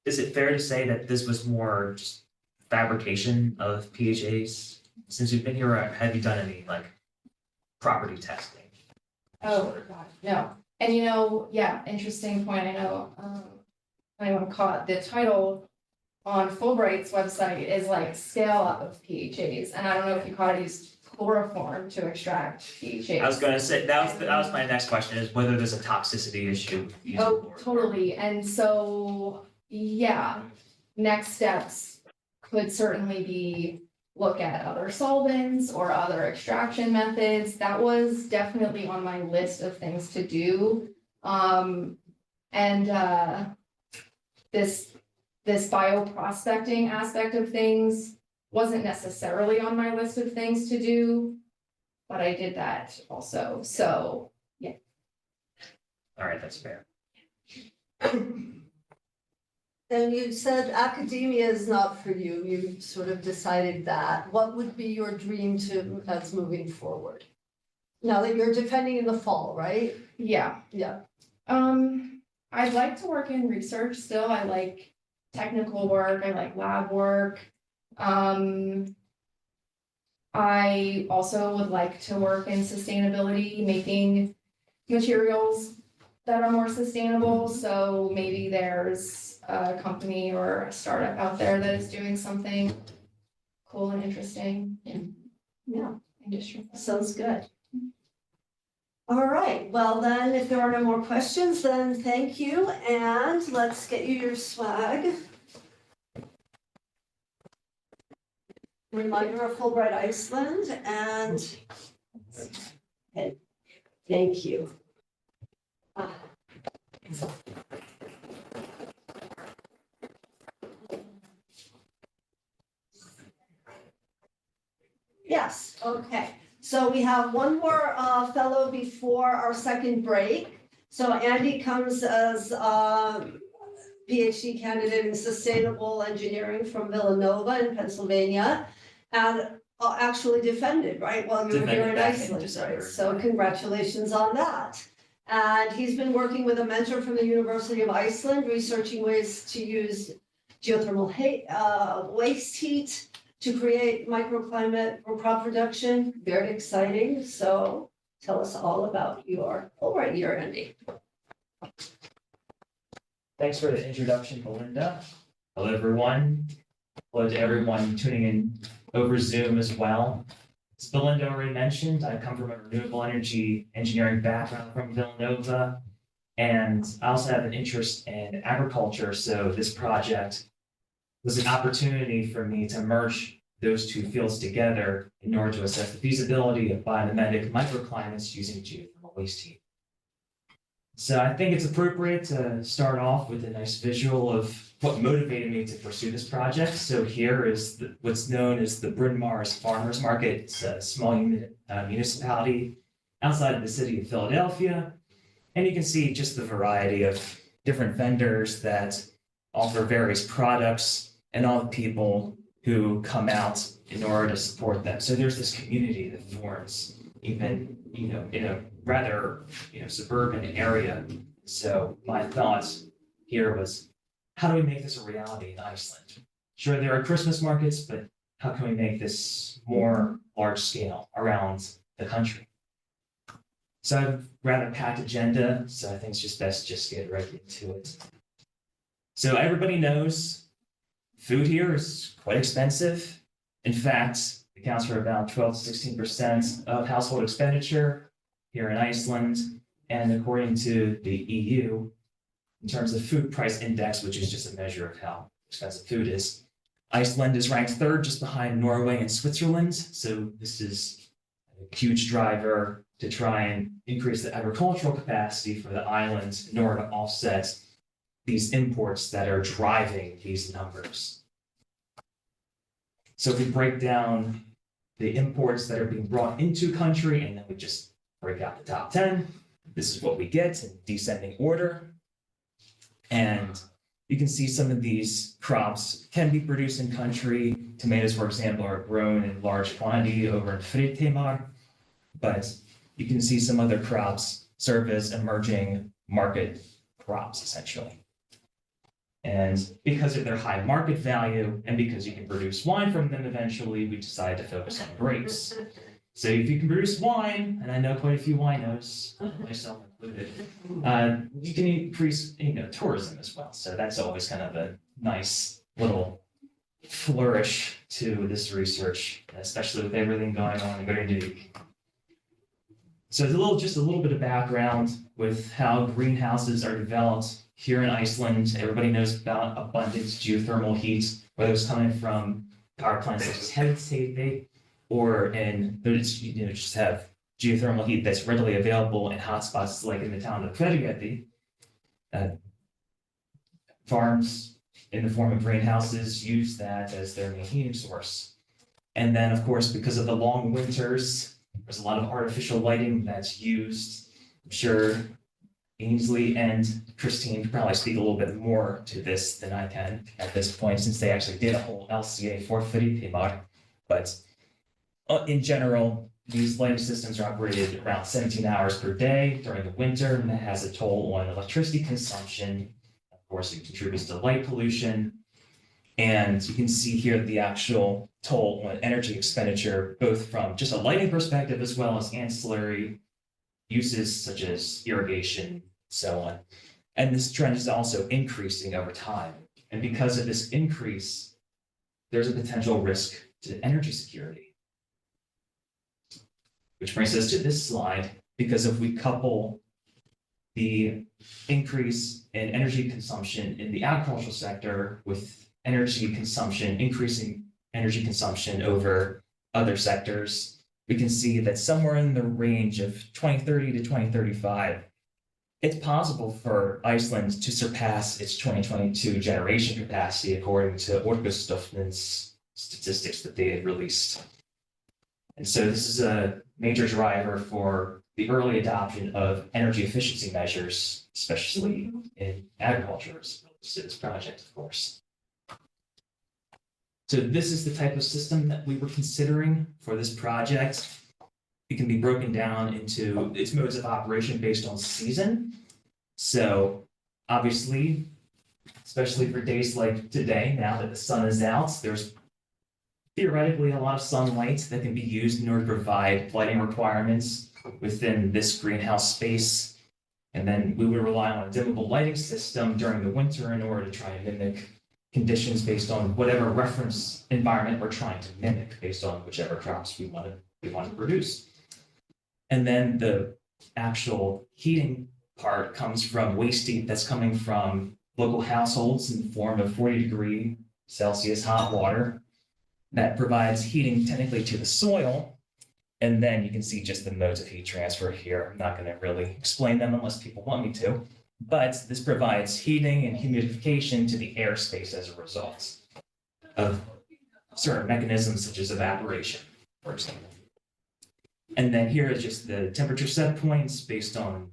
is it fair to say that this was more just fabrication of PHAs? Since you've been here, have you done any property testing? Oh, God, no. And yeah, interesting point. I know anyone caught the title on Fulbright's website is scale up of PHAs. And I don't know if you caught it, used chloroform to extract PHAs. I was gonna say, that was my next question, is whether there's a toxicity issue. using Oh, chloroform. totally. And so, yeah, next steps could certainly be look at other solvents or other extraction methods. That was definitely on my list of things to do. This bioprospecting aspect of things wasn't necessarily on my list of things to do, but I did that also. So, yeah. All right, that's fair. And you said academia is not for you. You sort of decided that. What would be your dream as moving forward? Now that you're defending in the fall, right? Yeah. Yeah. I'd like to work in research still. I like technical work. I like lab work. I also would like to work in sustainability, making materials that are more sustainable. So maybe there's a company or a startup out there that is doing something cool and interesting in Yeah, industry. sounds good. All right, well then, if there are no more questions, then thank you, and let's get you your swag. Reminder of Fulbright Iceland, and okay, thank you. Yes, okay. So we have one more fellow before our second break. So Andy comes as PhD candidate in sustainable engineering from Villanova in Pennsylvania, and actually defended, right, while you were here Defended in back in Iceland, December. right? So congratulations on that. And he's been working with a mentor from the University of Iceland, researching ways to use geothermal waste heat to create microclimate for crop production. Very exciting. So tell us all about your Fulbright year, Andy. Thanks for the introduction, Belinda. Hello, everyone. Hello to everyone tuning in over Zoom as well. As Belinda already mentioned, I come from a renewable energy engineering background from Villanova, and I also have an interest in agriculture, so this project was an opportunity for me to merge those two fields together in order to assess the feasibility of biomimetic microclimates using geothermal waste heat. So I think it's appropriate to start off with a nice visual of what motivated me to pursue this project. So here is what's known as the Bryn Mawr Farmers Market. It's a small municipality outside of the city of Philadelphia. And you can see just the variety of different vendors that offer various products and all the people who come out in order to support them. So there's this community that forms even, in a rather, suburban area. So my thoughts here was, how do we make this a reality in Iceland? Sure, there are Christmas markets, but how can we make this more large scale around the country? So I have a rather packed agenda, so I think it's just best just get right into it. So everybody knows food here is quite expensive. In fact, it accounts for about 12 to 16% of household expenditure here in Iceland. And according to the EU, in terms of food price index, which is just a measure of how expensive food is, Iceland is ranked third just behind Norway and Switzerland. So this is a huge driver to try and increase the agricultural capacity for the island in order to offset these imports that are driving these numbers. So if we break down the imports that are being brought into country, and then we just break out the top 10, this is what we get in descending order. And you can see some of these crops can be produced in country. Tomatoes, for example, are grown in large quantity over in Fritemar, but you can see some other crops serve as emerging market crops, essentially. And because of their high market value, and because you can produce wine from them eventually, we decided to focus on grapes. So if you can produce wine, and I know quite a few winos, myself included, you can increase, tourism as well. So that's always kind of a nice little flourish to this research, especially with everything going on in Greer. So just a little bit of background with how greenhouses are developed here in Iceland. Everybody knows about abundant geothermal heat, whether it's coming from power plants such as Herbivory, or just have geothermal heat that's readily available in hotspots like in the town of Theriault. Farms in the form of greenhouses use that as their main heating source. And then, of course, because of the long winters, there's a lot of artificial lighting that's used. I'm sure Annesley and Christine could probably speak a little bit more to this than I can at this point, since they actually did a whole LCA for Fritemar. But in general, these lighting systems are operated around 17 hours per day during the winter, and that has a toll on electricity consumption. Of course, it contributes to light pollution. And you can see here the actual toll on energy expenditure, both from just a lighting perspective as well as ancillary uses such as irrigation so on. And this trend is also increasing over time. And because of this increase, there's a potential risk to energy security. Which brings us to this slide, because if we couple the increase in energy consumption in the agricultural sector with increasing energy consumption over other sectors, we can see that somewhere in the range of 2030 to 2035, it's possible for Iceland to surpass its 2022 generation capacity according to Orkustofnun's statistics that they had released. And so this is a major driver for the early adoption of energy efficiency measures, especially in agriculture, as relates to this project, of course. So this is the type of system that we were considering for this project. It can be broken down into its modes of operation based on season. So obviously, especially for days like today, now that the sun is out, there's theoretically a lot of sunlight that can be used in order to provide lighting requirements within this greenhouse space. And then we would rely on a dimmable lighting system during the winter in order to try and mimic conditions based on whatever reference environment we're trying to mimic based on whichever crops we want to produce. And then the actual heating part comes from waste heat that's coming from local households in the form of 40°C hot water that provides heating technically to the soil. And then you can see just the modes of heat transfer here. I'm not going to really explain them unless people want me to, but this provides heating and humidification to the airspace as a result of certain mechanisms such as evaporation, for example. And then here is just the temperature set points based on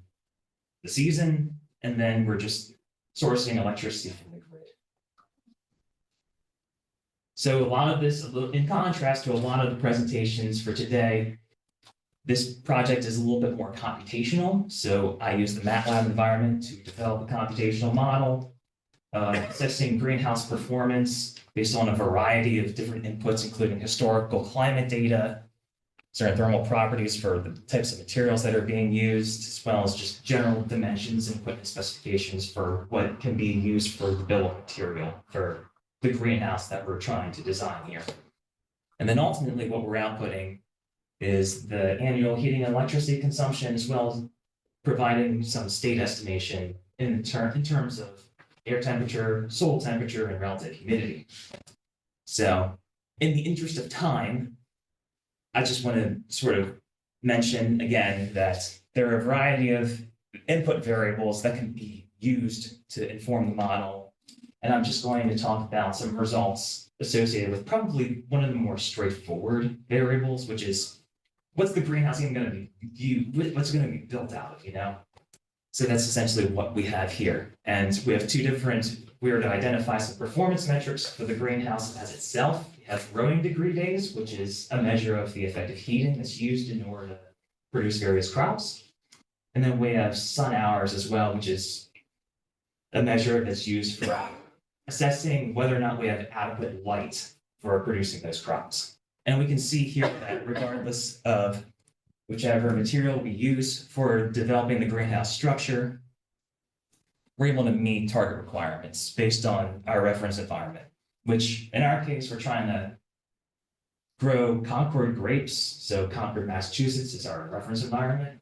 the season, and then we're just sourcing electricity from the grid. So a lot of this, in contrast to a lot of the presentations for today, this project is a little bit more computational. So I use the MATLAB environment to develop a computational model, assessing greenhouse performance based on a variety of different inputs, including historical climate data, certain thermal properties for the types of materials that are being used, as well as just general dimensions and equipment specifications for what can be used for the bill of material for the greenhouse that we're trying to design here. And then ultimately what we're outputting is the annual heating and electricity consumption, as well as providing some state estimation in terms of air temperature, soil temperature, and relative humidity. So in the interest of time, I just want to sort of mention again that there are a variety of input variables that can be used to inform the model. And I'm just going to talk about some results associated with probably one of the more straightforward variables, which is what's the greenhouse even going to be, what's going to be built out of, you know? So that's essentially what we have here. And we have we are to identify some performance metrics for the greenhouse as itself. We have growing degree days, which is a measure of the effective heating that's used in order to produce various crops. And then we have sun hours as well, which is a measure that's used for assessing whether or not we have adequate light for producing those crops. And we can see here that regardless of whichever material we use for developing the greenhouse structure, we're able to meet target requirements based on our reference environment, which in our case, we're trying to grow Concord grapes. So Concord, Massachusetts is our reference environment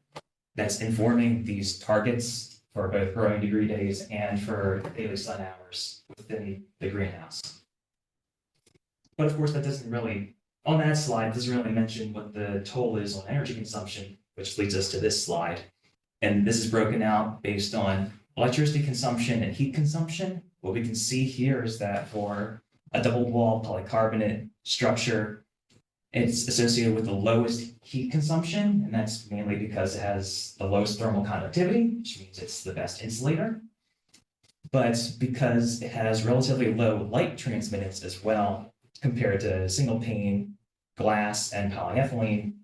that's informing these targets for both growing degree days and for daily sun hours within the greenhouse. But of course, that doesn't really, on that slide, doesn't really mention what the toll is on energy consumption, which leads us to this slide. And this is broken out based on electricity consumption and heat consumption. What we can see here is that for a double wall polycarbonate structure, it's associated with the lowest heat consumption, and that's mainly because it has the lowest thermal conductivity, which means it's the best insulator. But because it has relatively low light transmittance as well, compared to single pane glass and polyethylene,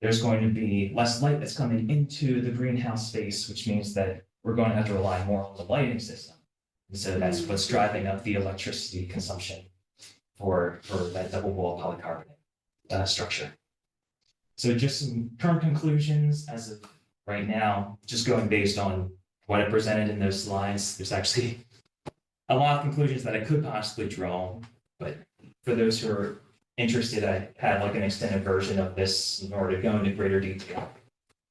there's going to be less light that's coming into the greenhouse space, which means that we're going to have to rely more on the lighting system. And so that's what's driving up the electricity consumption for that double wall polycarbonate structure. So just some current conclusions as of right now, just going based on what I presented in those slides, there's actually a lot of conclusions that I could possibly draw, but for those who are interested, I had like an extended version of this in order to go into greater detail.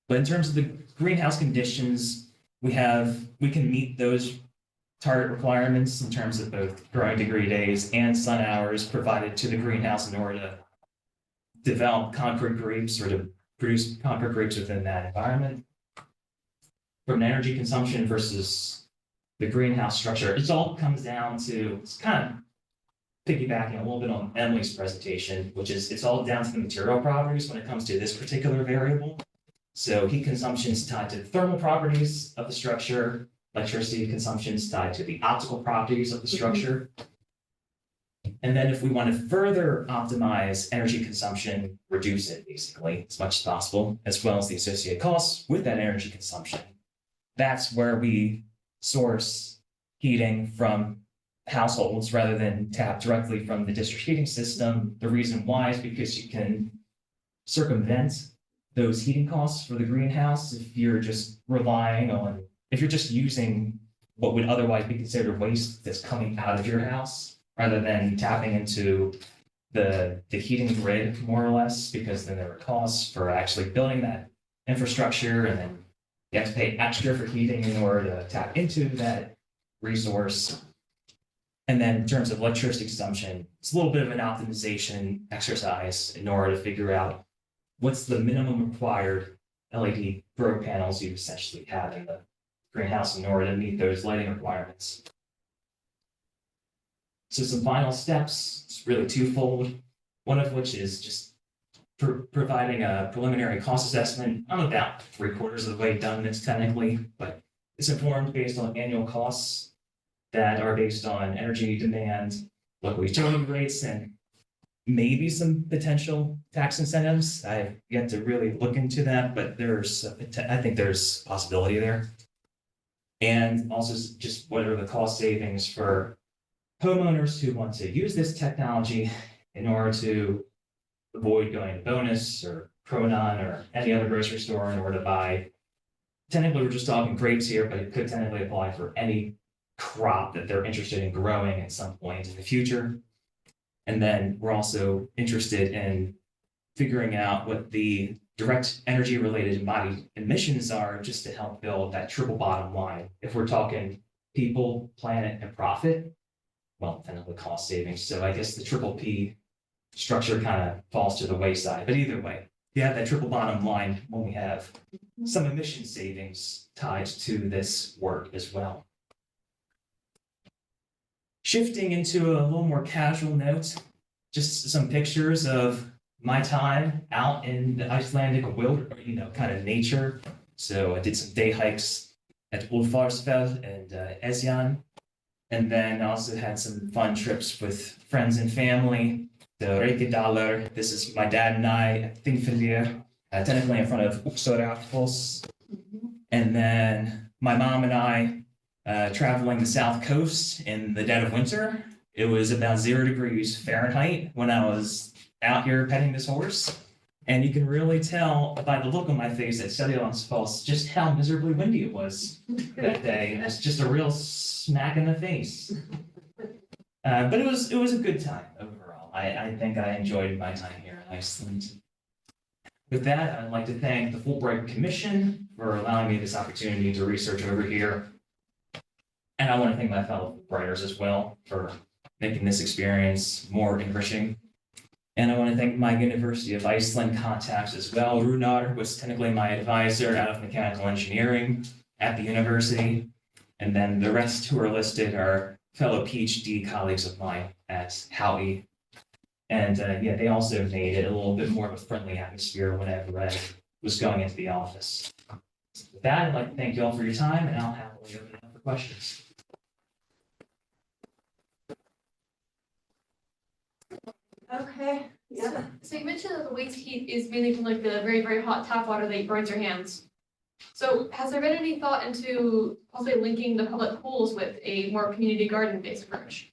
But in terms of the greenhouse conditions, we can meet those target requirements in terms of both growing degree days and sun hours provided to the greenhouse in order to develop concrete grapes or to produce concrete grapes within that environment. From an energy consumption versus the greenhouse structure, it all comes down to, it's kind of piggybacking a little bit on Emily's presentation, which is it's all down to the material properties when it comes to this particular variable. So heat consumption is tied to the thermal properties of the structure, electricity consumption is tied to the optical properties of the structure. And then if we want to further optimize energy consumption, reduce it basically as much as possible, as well as the associated costs with that energy consumption, that's where we source heating from households rather than tap directly from the district heating system. The reason why is because you can circumvent those heating costs for the greenhouse if you're just relying on, if you're just using what would otherwise be considered waste that's coming out of your house, rather than tapping into the heating grid more or less, because then there are costs for actually building that infrastructure, and then you have to pay extra for heating in order to tap into that resource. And then in terms of electricity consumption, it's a little bit of an optimization exercise in order to figure out what's the minimum required LED grow panels you essentially have in the greenhouse in order to meet those lighting requirements. So some final steps, it's really twofold. One of which is just providing a preliminary cost assessment. I'm about 3/4 of the way done this technically, but it's informed based on annual costs that are based on energy demand, local utility rates, and maybe some potential tax incentives. I've yet to really look into that, but I think there's possibility there. And also just what are the cost savings for homeowners who want to use this technology in order to avoid going to Bonus or Cronon or any other grocery store in order to buy. Technically, we're just talking grapes here, but it could technically apply for any crop that they're interested in growing at some point in the future. And then we're also interested in figuring out what the direct energy related embodied emissions are, just to help build that triple bottom line. If we're talking people, planet, and profit, well, then the cost savings. So I guess the triple P structure kind of falls to the wayside. But either way, you have that triple bottom line when we have some emission savings tied to this work as well. Shifting into a little more casual note, just some pictures of my time out in the Icelandic kind of nature. So I did some day hikes at Ulfarsfell and Esjan, and then also had some fun trips with friends and family. So Reykjadalur, this is my dad and I at Thingvellir, technically in front of Uppsala. And then my mom and I traveling the south coast in the dead of winter. It was about 0 degrees Fahrenheit when I was out here petting this horse. And you can really tell by the look on my face at Theriault just how miserably windy it was that day. It was just a real smack in the face. But it was a good time overall. I think I enjoyed my time here in Iceland. With that, I'd like to thank the Fulbright Commission for allowing me this opportunity to research over here. And I want to thank my fellow Fulbrighters as well for making this experience more enriching. And I want to thank my University of Iceland contacts as well. Runar was technically my advisor out of mechanical engineering at the university. And then the rest who are listed are fellow PhD colleagues of mine at Howie. And yeah, they also made it a little bit more of a friendly atmosphere whenever I was going into the office. With that, I'd like to thank you all for your time, and I'll happily open it up for questions. Okay. Yeah. So you mentioned that the waste heat is mainly from like the very, very hot tap water that burns your hands. So has there been any thought into possibly linking the public pools with a more community garden based approach?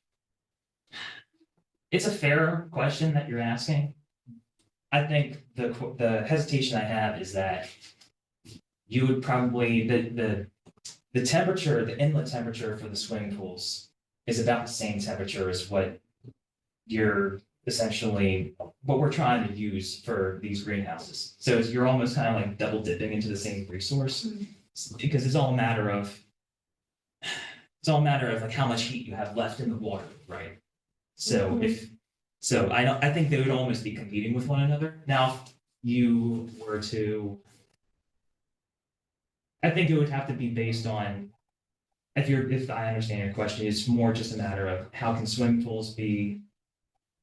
It's a fair question that you're asking. I think the hesitation I have is that you would probably, the temperature, the inlet temperature for the swimming pools is about the same temperature as what you're essentially, what we're trying to use for these greenhouses. So you're almost kind of like double dipping into the same resource, because it's all a matter of like how much heat you have left in the water, right? So I think they would almost be competing with one another. Now, if you were to, I think it would have to be based on, if I understand your question, it's more just a matter of how can swimming pools be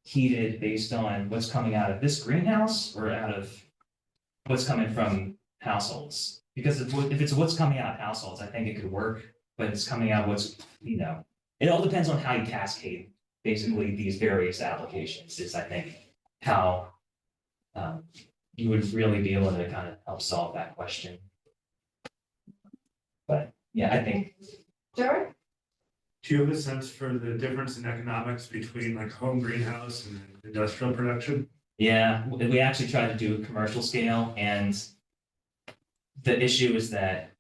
heated based on what's coming out of this greenhouse or out of what's coming from households. Because if it's what's coming out of households, I think it could work, but it's coming out what's, it all depends on how you cascade basically these various applications is, I think, how you would really be able to kind of help solve that question. But yeah, I think. Jared? Do you have a sense for the difference in economics between like home greenhouse and industrial production? Yeah, we actually tried to do a commercial scale, and the issue is that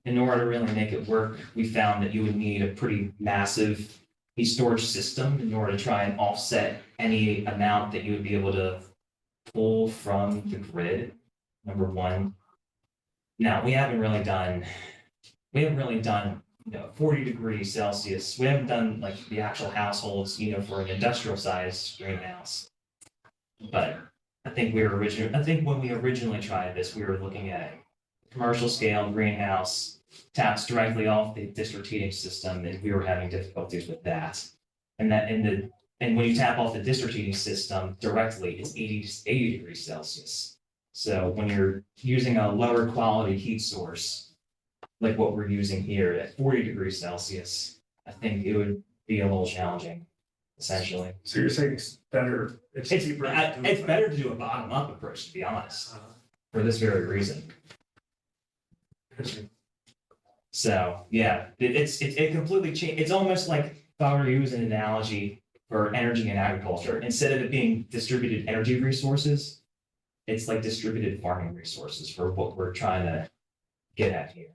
in order to really make it work, we found that you would need a pretty massive storage system in order to try and offset any amount that you would be able to pull from the grid, number one. Now, we haven't really done 40 degrees Celsius. We haven't done like the actual households, for an industrial size greenhouse. But I think when we originally tried this, we were looking at commercial scale greenhouse, taps directly off the district heating system, and we were having difficulties with that. And when you tap off the district heating system directly, it's 80 degrees Celsius. So when you're using a lower quality heat source, like what we're using here at 40 degrees Celsius, I think it would be a little challenging, essentially. So you're saying it's better, it's cheaper. It's better to do a bottom-up approach, to be honest, for this very reason. So yeah, it completely changed. It's almost like if I were to use an analogy for energy and agriculture, instead of it being distributed energy resources, it's like distributed farming resources for what we're trying to get at here.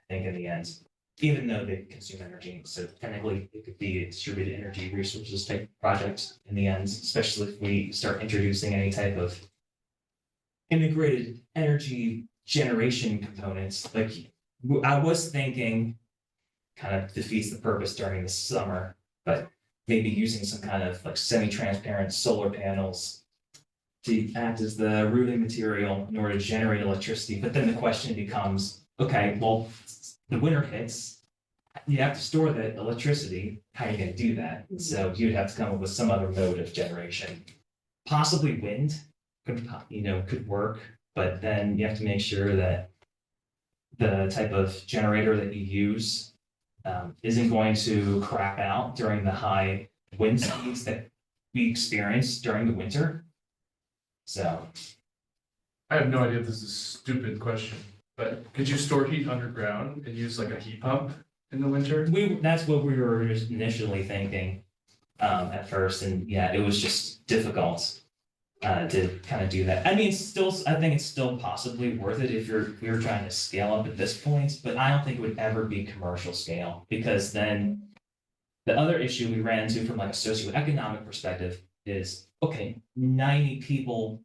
I think in the end, even though they consume energy, so technically it could be a distributed energy resources type project in the end, especially if we start introducing any type of integrated energy generation components. Like I was thinking, kind of defeats the purpose during the summer, but maybe using some kind of like semi-transparent solar panels to act as the rooting material in order to generate electricity. But then the question becomes, okay, well, the winter hits, you have to store that electricity. How are you going to do that? And so you'd have to come up with some other mode of generation. Possibly wind could work, but then you have to make sure that the type of generator that you use isn't going to crap out during the high wind speeds that we experience during the winter. So I have no idea if this is a stupid question, but could you store heat underground and use like a heat pump in the winter? That's what we were initially thinking at first, and yeah, it was just difficult to kind of do that. I mean, I think it's still possibly worth it if you're trying to scale up at this point, but I don't think it would ever be commercial scale, because then the other issue we ran into from like a socioeconomic perspective is, okay, 90 people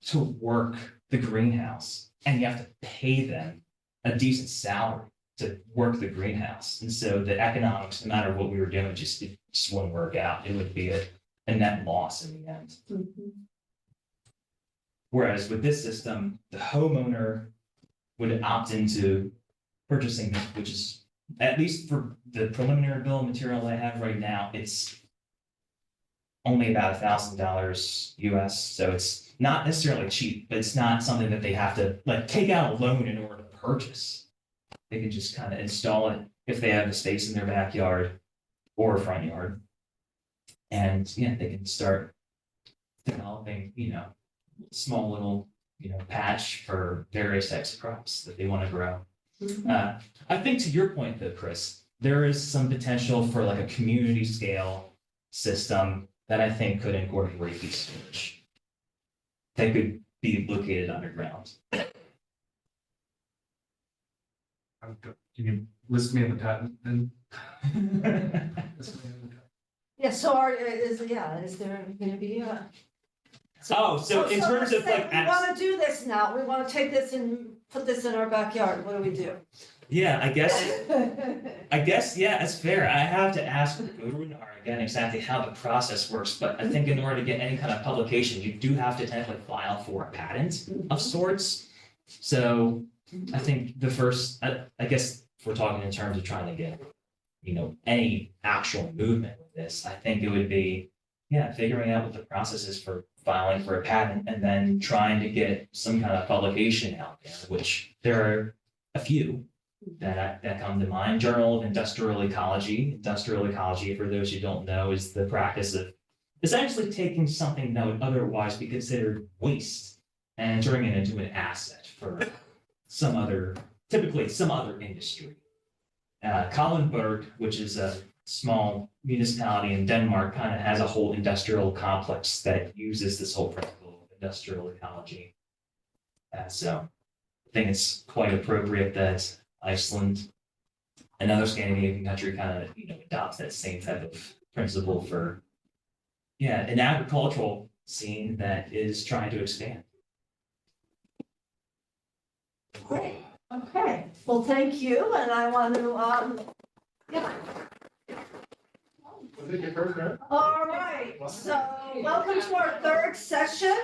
to work the greenhouse, and you have to pay them a decent salary to work the greenhouse. And so the economics, no matter what we were doing, it just wouldn't work out. It would be a net loss in the end. Mm-hmm. Whereas with this system, the homeowner would opt into purchasing this, which is, at least for the preliminary bill of material I have right now, it's only about $1,000 US. So it's not necessarily cheap, but it's not something that they have to like take out a loan in order to purchase. They can just kind of install it if they have the space in their backyard or front yard. And yeah, they can start developing, small little, patch for various types of crops that they want to grow. I think to your point though, Chris, there is some potential for like a community scale system that I think could incorporate heat storage. That could be located underground. Can you list me in the patent then? List me in the patent. Yeah, so is there gonna be a? Oh, so in terms of like. We wanna do this now, we wanna take this and put this in our backyard, what do we do? Yeah, I guess, yeah, that's fair. I have to ask Guru again exactly how the process works, but I think in order to get any kind of publication, you do have to technically file for a patent of sorts. So I think the first, I guess if we're talking in terms of trying to get, any actual movement with this, I think it would be, figuring out what the process is for filing for a patent and then trying to get some kind of publication out there, which there are a few that come to mind. Journal of Industrial Ecology. Industrial ecology, for those who don't know, is the practice of essentially taking something that would otherwise be considered waste and turning it into an asset for typically some other industry. Kalundborg, which is a small municipality in Denmark, kind of has a whole industrial complex that uses this whole principle of industrial ecology. So I think it's quite appropriate that Iceland, another Scandinavian country, kind of adopts that same type of principle for an agricultural scene that is trying to expand. Great, okay, well, thank you, and I want to, All right, so welcome to our third session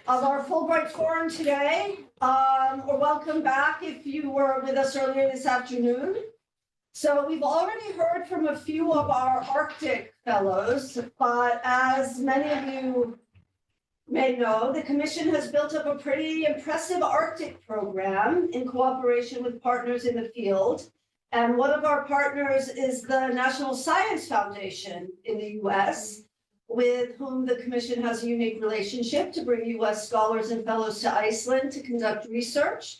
of our Fulbright Forum today. Or welcome back if you were with us earlier this afternoon. So we've already heard from a few of our Arctic fellows, but as many of you may know, the Commission has built up a pretty impressive Arctic program in cooperation with partners in the field. And one of our partners is the National Science Foundation in the US, with whom the Commission has a unique relationship to bring US scholars and fellows to Iceland to conduct research,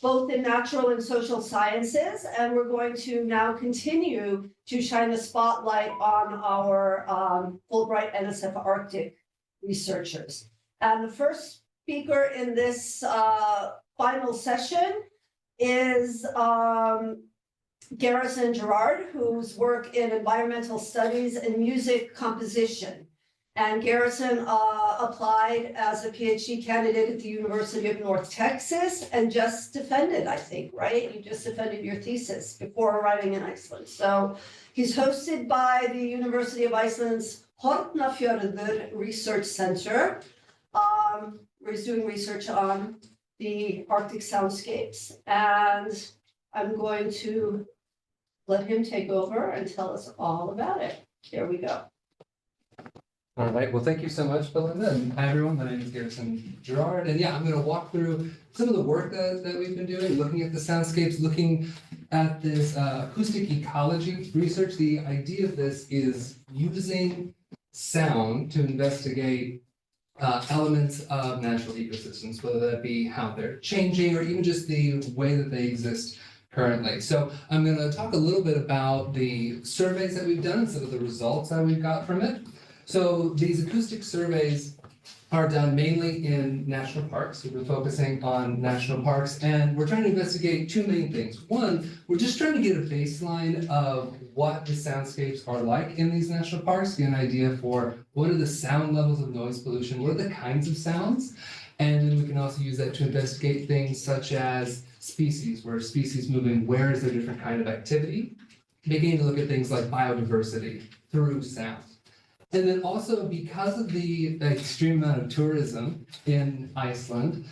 both in natural and social sciences. And we're going to now continue to shine the spotlight on our Fulbright-NSF Arctic researchers. And the first speaker in this final session is Garrison Gerard, whose work in environmental studies and music composition. And Garrison applied as a PhD candidate at the University of North Texas and just defended, I think, right? You just defended your thesis before arriving in Iceland. So he's hosted by the University of Iceland's Hornafjörður Research Center, where he's doing research on the Arctic soundscapes. And I'm going to let him take over and tell us all about it. Here we go. All right, well, thank you so much, Belinda, and hi everyone, my name is Garrison Gerard, and I'm going to walk through some of the work that we've been doing, looking at the soundscapes, looking at this acoustic ecology research. The idea of this is using sound to investigate elements of natural ecosystems, whether that be how they're changing or even just the way that they exist currently. So I'm going to talk a little bit about the surveys that we've done, some of the results that we've got from it. So these acoustic surveys are done mainly in national parks. We've been focusing on national parks, and we're trying to investigate two main things. One, we're just trying to get a baseline of what the soundscapes are like in these national parks, get an idea for what are the sound levels of noise pollution, what are the kinds of sounds, and then we can also use that to investigate things such as species, where species moving, where is their different kind of activity, beginning to look at things like biodiversity through sound. And then also, because of the extreme amount of tourism in Iceland,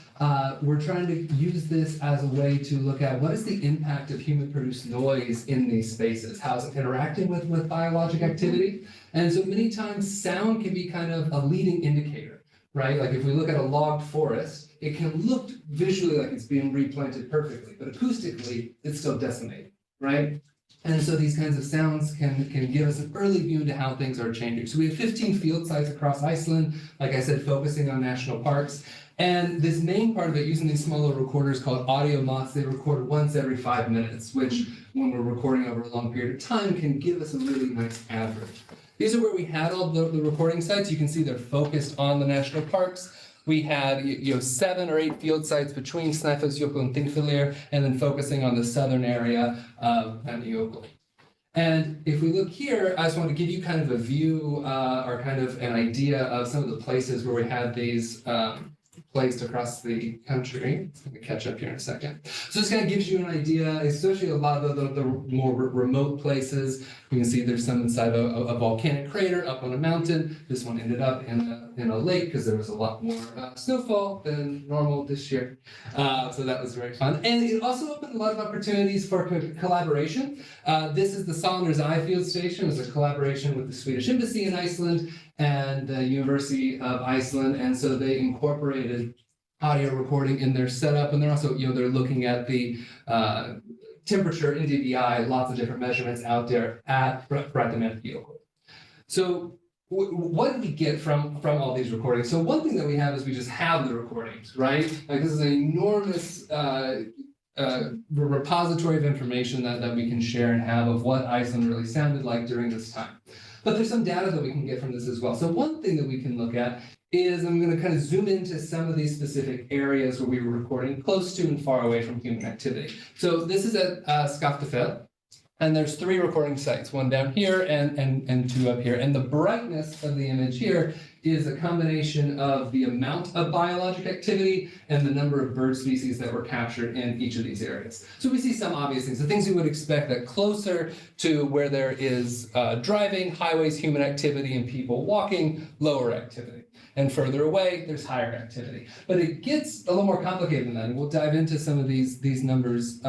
we're trying to use this as a way to look at what is the impact of human-produced noise in these spaces? How is it interacting with biologic activity? And so many times, sound can be kind of a leading indicator, right? Like if we look at a logged forest, it can look visually like it's being replanted perfectly, but acoustically, it's still decimated, right? And so these kinds of sounds can give us an early view into how things are changing. So we have 15 field sites across Iceland, like I said, focusing on national parks. And this main part of it, using these smaller recorders called audio moths, they record once every 5 minutes, which when we're recording over a long period of time can give us a really nice average. These are where we had all the recording sites. You can see they're focused on the national parks. we had, 7 or 8 field sites between Snæfellsjökull and Þingvellir, and then focusing on the southern area of Jökull. And if we look here, I just want to give you kind of a view or kind of an idea of some of the places where we had these placed across the country. It's going to catch up here in a second. So this kind of gives you an idea, especially a lot of the more remote places. You can see there's some inside a volcanic crater up on a mountain. This one ended up in a lake because there was a lot more snowfall than normal this year. So that was very fun. And it also opened a lot of opportunities for collaboration. This is the Saunders Eye Field Station. It was a collaboration with the Swedish Embassy in Iceland and the University of Iceland. And so they incorporated audio recording in their setup. And they're also, they're looking at the temperature in DVI, lots of different measurements out there at Jökull. So what did we get from all these recordings? So one thing that we have is we just have the recordings, right? Like this is an enormous repository of information that we can share and have of what Iceland really sounded like during this time. But there's some data that we can get from this as well. So one thing that we can look at is I'm going to kind of zoom into some of these specific areas where we were recording close to and far away from human activity. So this is at Skaftafell, and there's 3 recording sites, one down here and 2 up here. And the brightness of the image here is a combination of the amount of biologic activity and the number of bird species that were captured in each of these areas. So we see some obvious things, the things you would expect, that closer to where there is driving, highways, human activity, and people walking, lower activity. And further away, there's higher activity. But it gets a little more complicated than that. And we'll dive into some of these numbers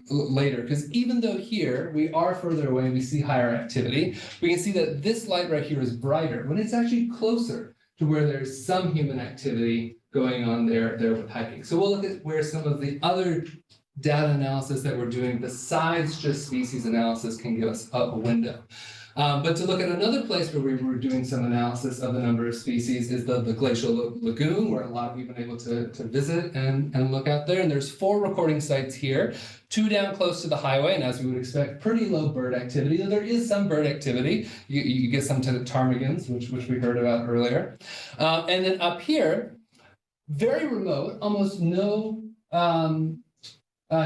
later, because even though here we are further away and we see higher activity, we can see that this light right here is brighter when it's actually closer to where there's some human activity going on there with hiking. So we'll look at where some of the other data analysis that we're doing besides just species analysis can give us a window. But to look at another place where we were doing some analysis of the number of species is the glacial lagoon, where a lot of you have been able to visit and look out there. And there's 4 recording sites here, 2 down close to the highway, and as we would expect, pretty low bird activity. Though there is some bird activity. You get some ptarmigans, which we heard about earlier. And then up here, very remote, almost no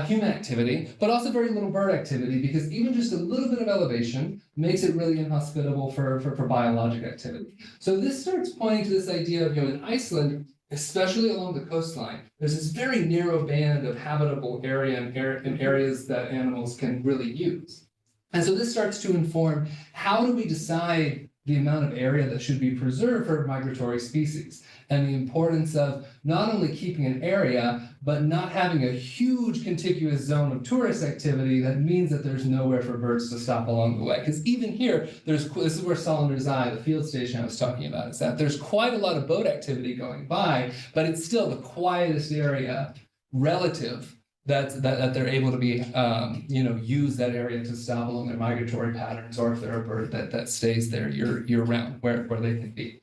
human activity, but also very little bird activity, because even just a little bit of elevation makes it really inhospitable for biologic activity. So this starts pointing to this idea of, in Iceland, especially along the coastline, there's this very narrow band of habitable area and areas that animals can really use. And so this starts to inform, how do we decide the amount of area that should be preserved for migratory species, and the importance of not only keeping an area, but not having a huge contiguous zone of tourist activity that means that there's nowhere for birds to stop along the way. Because even here, this is where Saunders Eye, the field station I was talking about, is that there's quite a lot of boat activity going by, but it's still the quietest area relative that they're able to be, use that area to stop along their migratory patterns, or if they're a bird that stays there year round where they can be.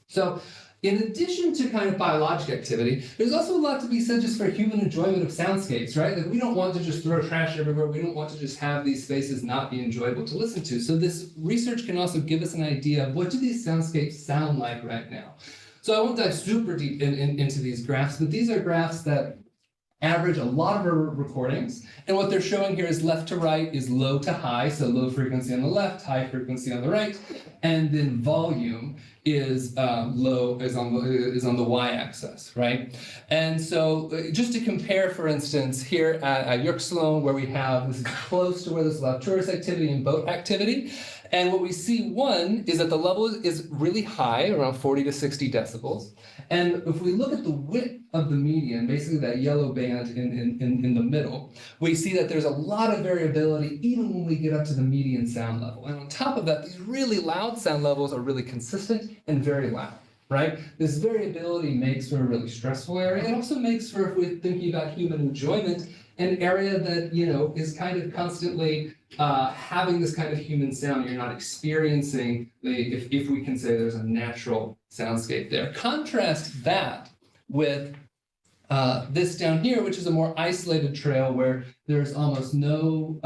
So in addition to kind of biologic activity, there's also a lot to be said just for human enjoyment of soundscapes, right? Like, we don't want to just throw trash everywhere. We don't want to just have these spaces not be enjoyable to listen to. So this research can also give us an idea of, what do these soundscapes sound like right now? So I won't dive super deep into these graphs, but these are graphs that average a lot of our recordings. And what they're showing here is left to right is low to high, so low frequency on the left, high frequency on the right, and then volume is on the y-axis, right? And so just to compare, for instance, here at Jökulsá, where we have, this is close to where there's a lot of tourist activity and boat activity. And what we see, one, is that the level is really high, around 40 to 60 decibels. And if we look at the width of the median, basically that yellow band in the middle, we see that there's a lot of variability even when we get up to the median sound level. And on top of that, these really loud sound levels are really consistent and very loud, right? This variability makes for a really stressful area. It also makes for, if we're thinking about human enjoyment, an area that, is kind of constantly having this kind of human sound. You're not experiencing if we can say there's a natural soundscape there. Contrast that with this down here, which is a more isolated trail where there's almost no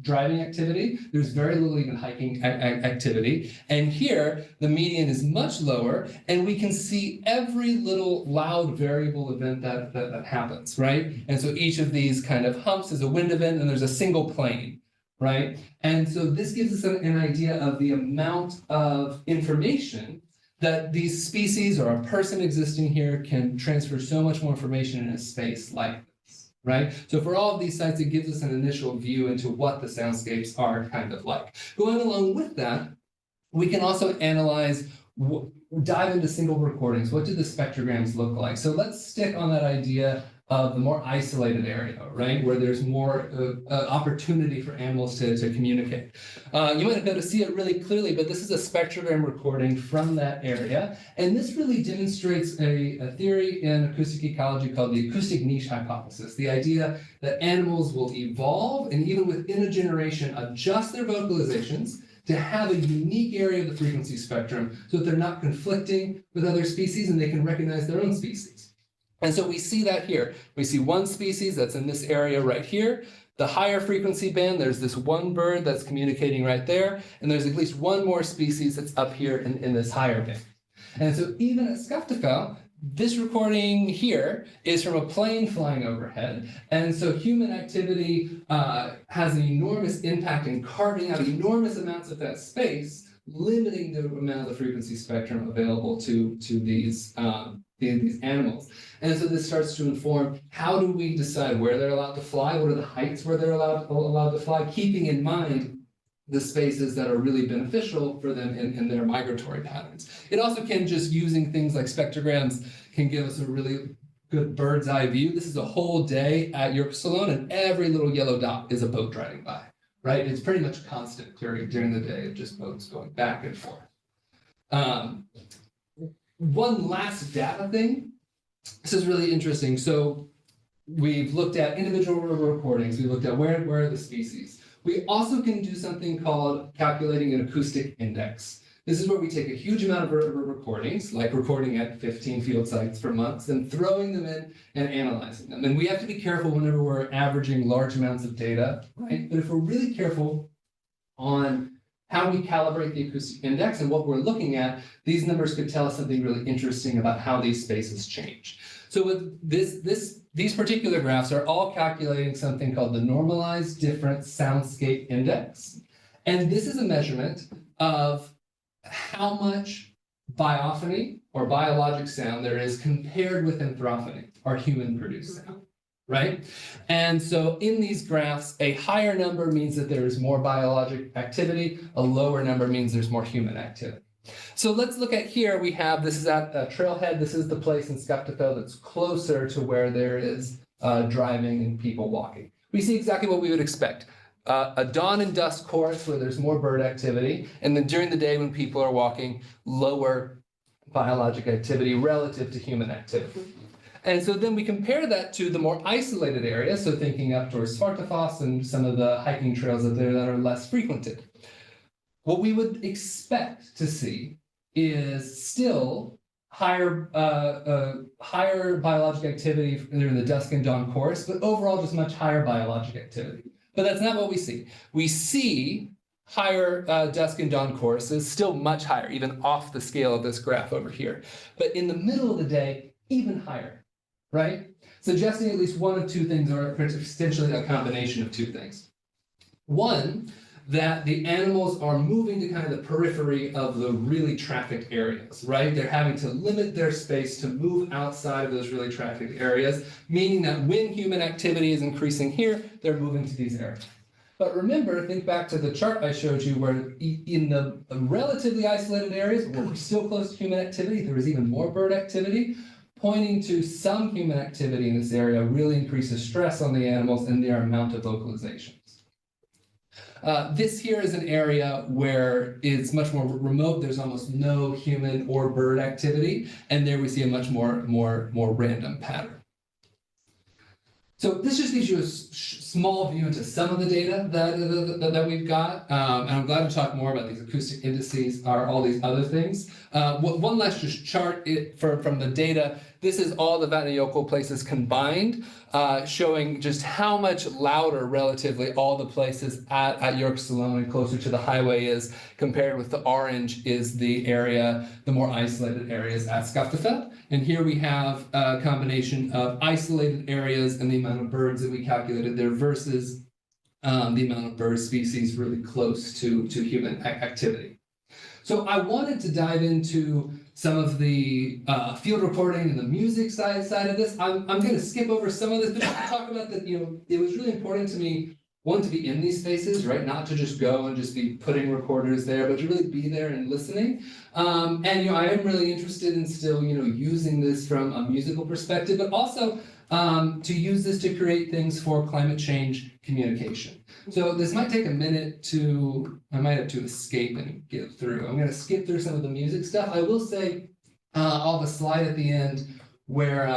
driving activity. There's very little even hiking activity. And here, the median is much lower, and we can see every little loud variable event that happens, right? And so each of these kind of humps is a wind event, and there's a single plane, right? And so this gives us an idea of the amount of information that these species or a person existing here can transfer so much more information in a space like this, right? So for all of these sites, it gives us an initial view into what the soundscapes are kind of like. Going along with that, we can also analyze, dive into single recordings. What do the spectrograms look like? So let's stick on that idea of the more isolated area, right, where there's more opportunity for animals to communicate. You might be able to see it really clearly, but this is a spectrogram recording from that area, and this really demonstrates a theory in acoustic ecology called the acoustic niche hypothesis, the idea that animals will evolve and even within a generation adjust their vocalizations to have a unique area of the frequency spectrum so that they're not conflicting with other species and they can recognize their own species. And so we see that here. We see one species that's in this area right here. The higher frequency band, there's this one bird that's communicating right there, and there's at least one more species that's up here in this higher band. And so even at Skaftefeldt, this recording here is from a plane flying overhead. And so human activity has an enormous impact in carving out enormous amounts of that space, limiting the amount of the frequency spectrum available to these animals. And so this starts to inform, how do we decide where they're allowed to fly? What are the heights where they're allowed to fly? Keeping in mind the spaces that are really beneficial for them in their migratory patterns. It also can, just using things like spectrograms, can give us a really good bird's eye view. This is a whole day at Jyrfalcon, and every little yellow dot is a boat driving by, right? It's pretty much constant during the day of just boats going back and forth. One last data thing. This is really interesting. So we've looked at individual recordings. We looked at where are the species. We also can do something called calculating an acoustic index. This is where we take a huge amount of recordings, like recording at 15 field sites for months, and throwing them in and analyzing them. And we have to be careful whenever we're averaging large amounts of data, right? But if we're really careful on how we calibrate the acoustic index and what we're looking at, these numbers could tell us something really interesting about how these spaces change. So with these particular graphs are all calculating something called the normalized difference soundscape index. And this is a measurement of how much biophony or biologic sound there is compared with anthrophony or human-produced sound. Right? And so in these graphs, a higher number means that there is more biologic activity, a lower number means there's more human activity. So let's look at here, we have, this is at Trailhead, this is the place in Skaftefeldt that's closer to where there is driving and people walking. We see exactly what we would expect. A dawn and dusk chorus where there's more bird activity, and then during the day when people are walking, lower biologic activity relative to human activity. And so then we compare that to the more isolated areas, so thinking up towards Svartafoss and some of the hiking trails that are less frequented. What we would expect to see is still higher biologic activity during the dusk and dawn chorus, but overall just much higher biologic activity. But that's not what we see. We see higher dusk and dawn choruses, still much higher, even off the scale of this graph over here. But in the middle of the day, even higher. Right? Suggesting at least one of two things, or potentially a combination of two things. One, that the animals are moving to kind of the periphery of the really trafficked areas, right? They're having to limit their space to move outside of those really trafficked areas, meaning that when human activity is increasing here, they're moving to these areas. But remember, think back to the chart I showed you where in the relatively isolated areas, where we're still close to human activity, there was even more bird activity. Pointing to some human activity in this area really increases stress on the animals and their amount of vocalizations. This here is an area where it's much more remote. There's almost no human or bird activity, and there we see a much more random pattern. So this just gives you a small view into some of the data that we've got, and I'm glad to talk more about these acoustic indices or all these other things. One last just chart from the data. This is all the Vatnajökull places combined, showing just how much louder relatively all the places at Jyrfalcon closer to the highway is, compared with the orange is the area, the more isolated areas at Skaftafell. And here we have a combination of isolated areas and the amount of birds that we calculated there versus the amount of bird species really close to human activity. So I wanted to dive into some of the field recording and the music side of this. I'm going to skip over some of this, but just to talk about that, it was really important to me, one, to be in these spaces, right? Not to just go and just be putting recorders there, but to really be there and listening. And I am really interested in still, using this from a musical perspective, but also to use this to create things for climate change communication. So this might take a minute I might have to escape and get through. I'm going to skip through some of the music stuff. I will say I'll have a slide at the end where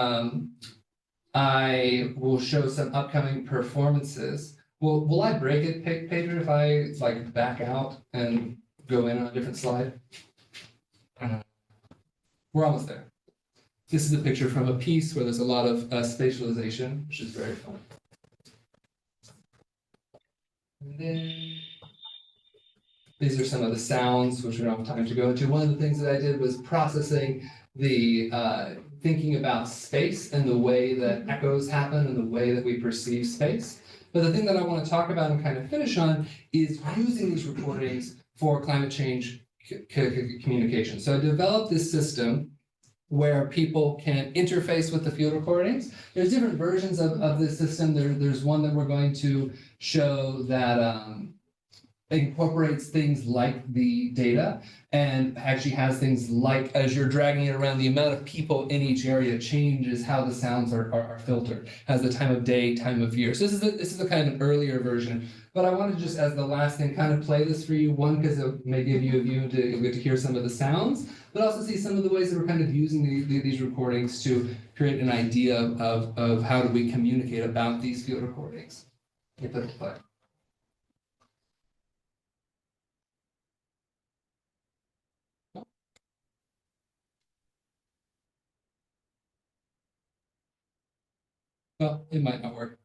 I will show some upcoming performances. Will I break it, Pedro, if I back out and go in on a different slide? We're almost there. This is a picture from a piece where there's a lot of spatialization, which is very fun. And then these are some of the sounds, which we don't have time to go into. One of the things that I did was processing the thinking about space and the way that echoes happen and the way that we perceive space. But the thing that I want to talk about and kind of finish on is using these recordings for climate change communication. So I developed this system where people can interface with the field recordings. There's different versions of this system. There's one that we're going to show that incorporates things like the data and actually has things like, as you're dragging it around, the amount of people in each area changes how the sounds are filtered, has the time of day, time of year. So this is a kind of an earlier version, but I wanted to just, as the last thing, kind of play this for you. One, because it may give you a view to get to hear some of the sounds, but also see some of the ways that we're kind of using these recordings to create an idea of how do we communicate about these field recordings. Get that to play. Well, it might not work.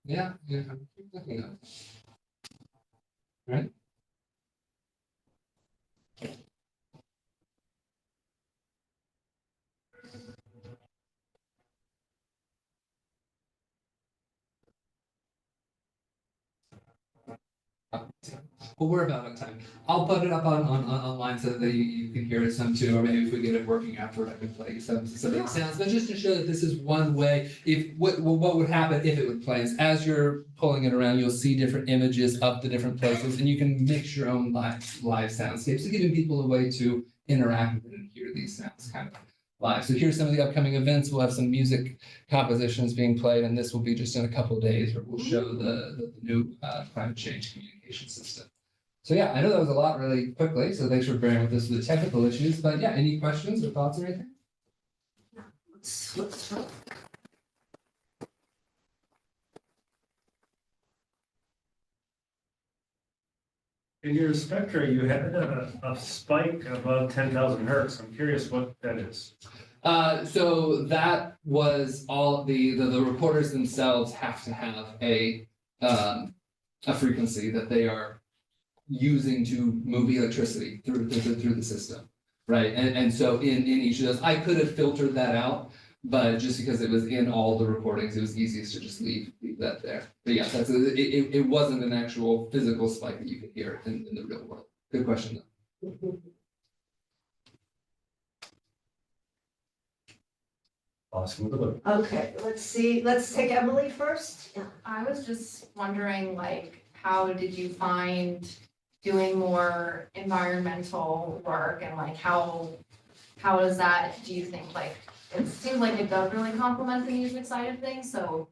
Yeah. Right? Well, we're about on time. I'll put it up online so that you can hear it some too, or maybe if we get it working afterward, I can play you some specific sounds. But just to show that this is one way, what would happen if it would play is as you're pulling it around, you'll see different images of the different places, and you can mix your own live soundscapes, so giving people a way to interact with it and hear these sounds kind of live. So here's some of the upcoming events. We'll have some music compositions being played, and this will be just in a couple of days where we'll show the new climate change communication system. So yeah, I know that was a lot really quickly, so thanks for bearing with us with the technical issues, but yeah, any questions or thoughts or anything? Let's try. In your spectra, you had a spike above 10,000 hertz. I'm curious what that is. So that was all the recorders themselves have to have a frequency that they are using to move electricity through the system, right? And so in each of those, I could have filtered that out, but just because it was in all the recordings, it was easiest to just leave that there. But yeah, it wasn't an actual physical spike that you could hear in the real world. Good question though. Awesome. Okay, let's see. Let's take Emily first. Yeah. I was just wondering, how did you find doing more environmental work, and how does that, do you think, it seems like it does really complement the music side of things, so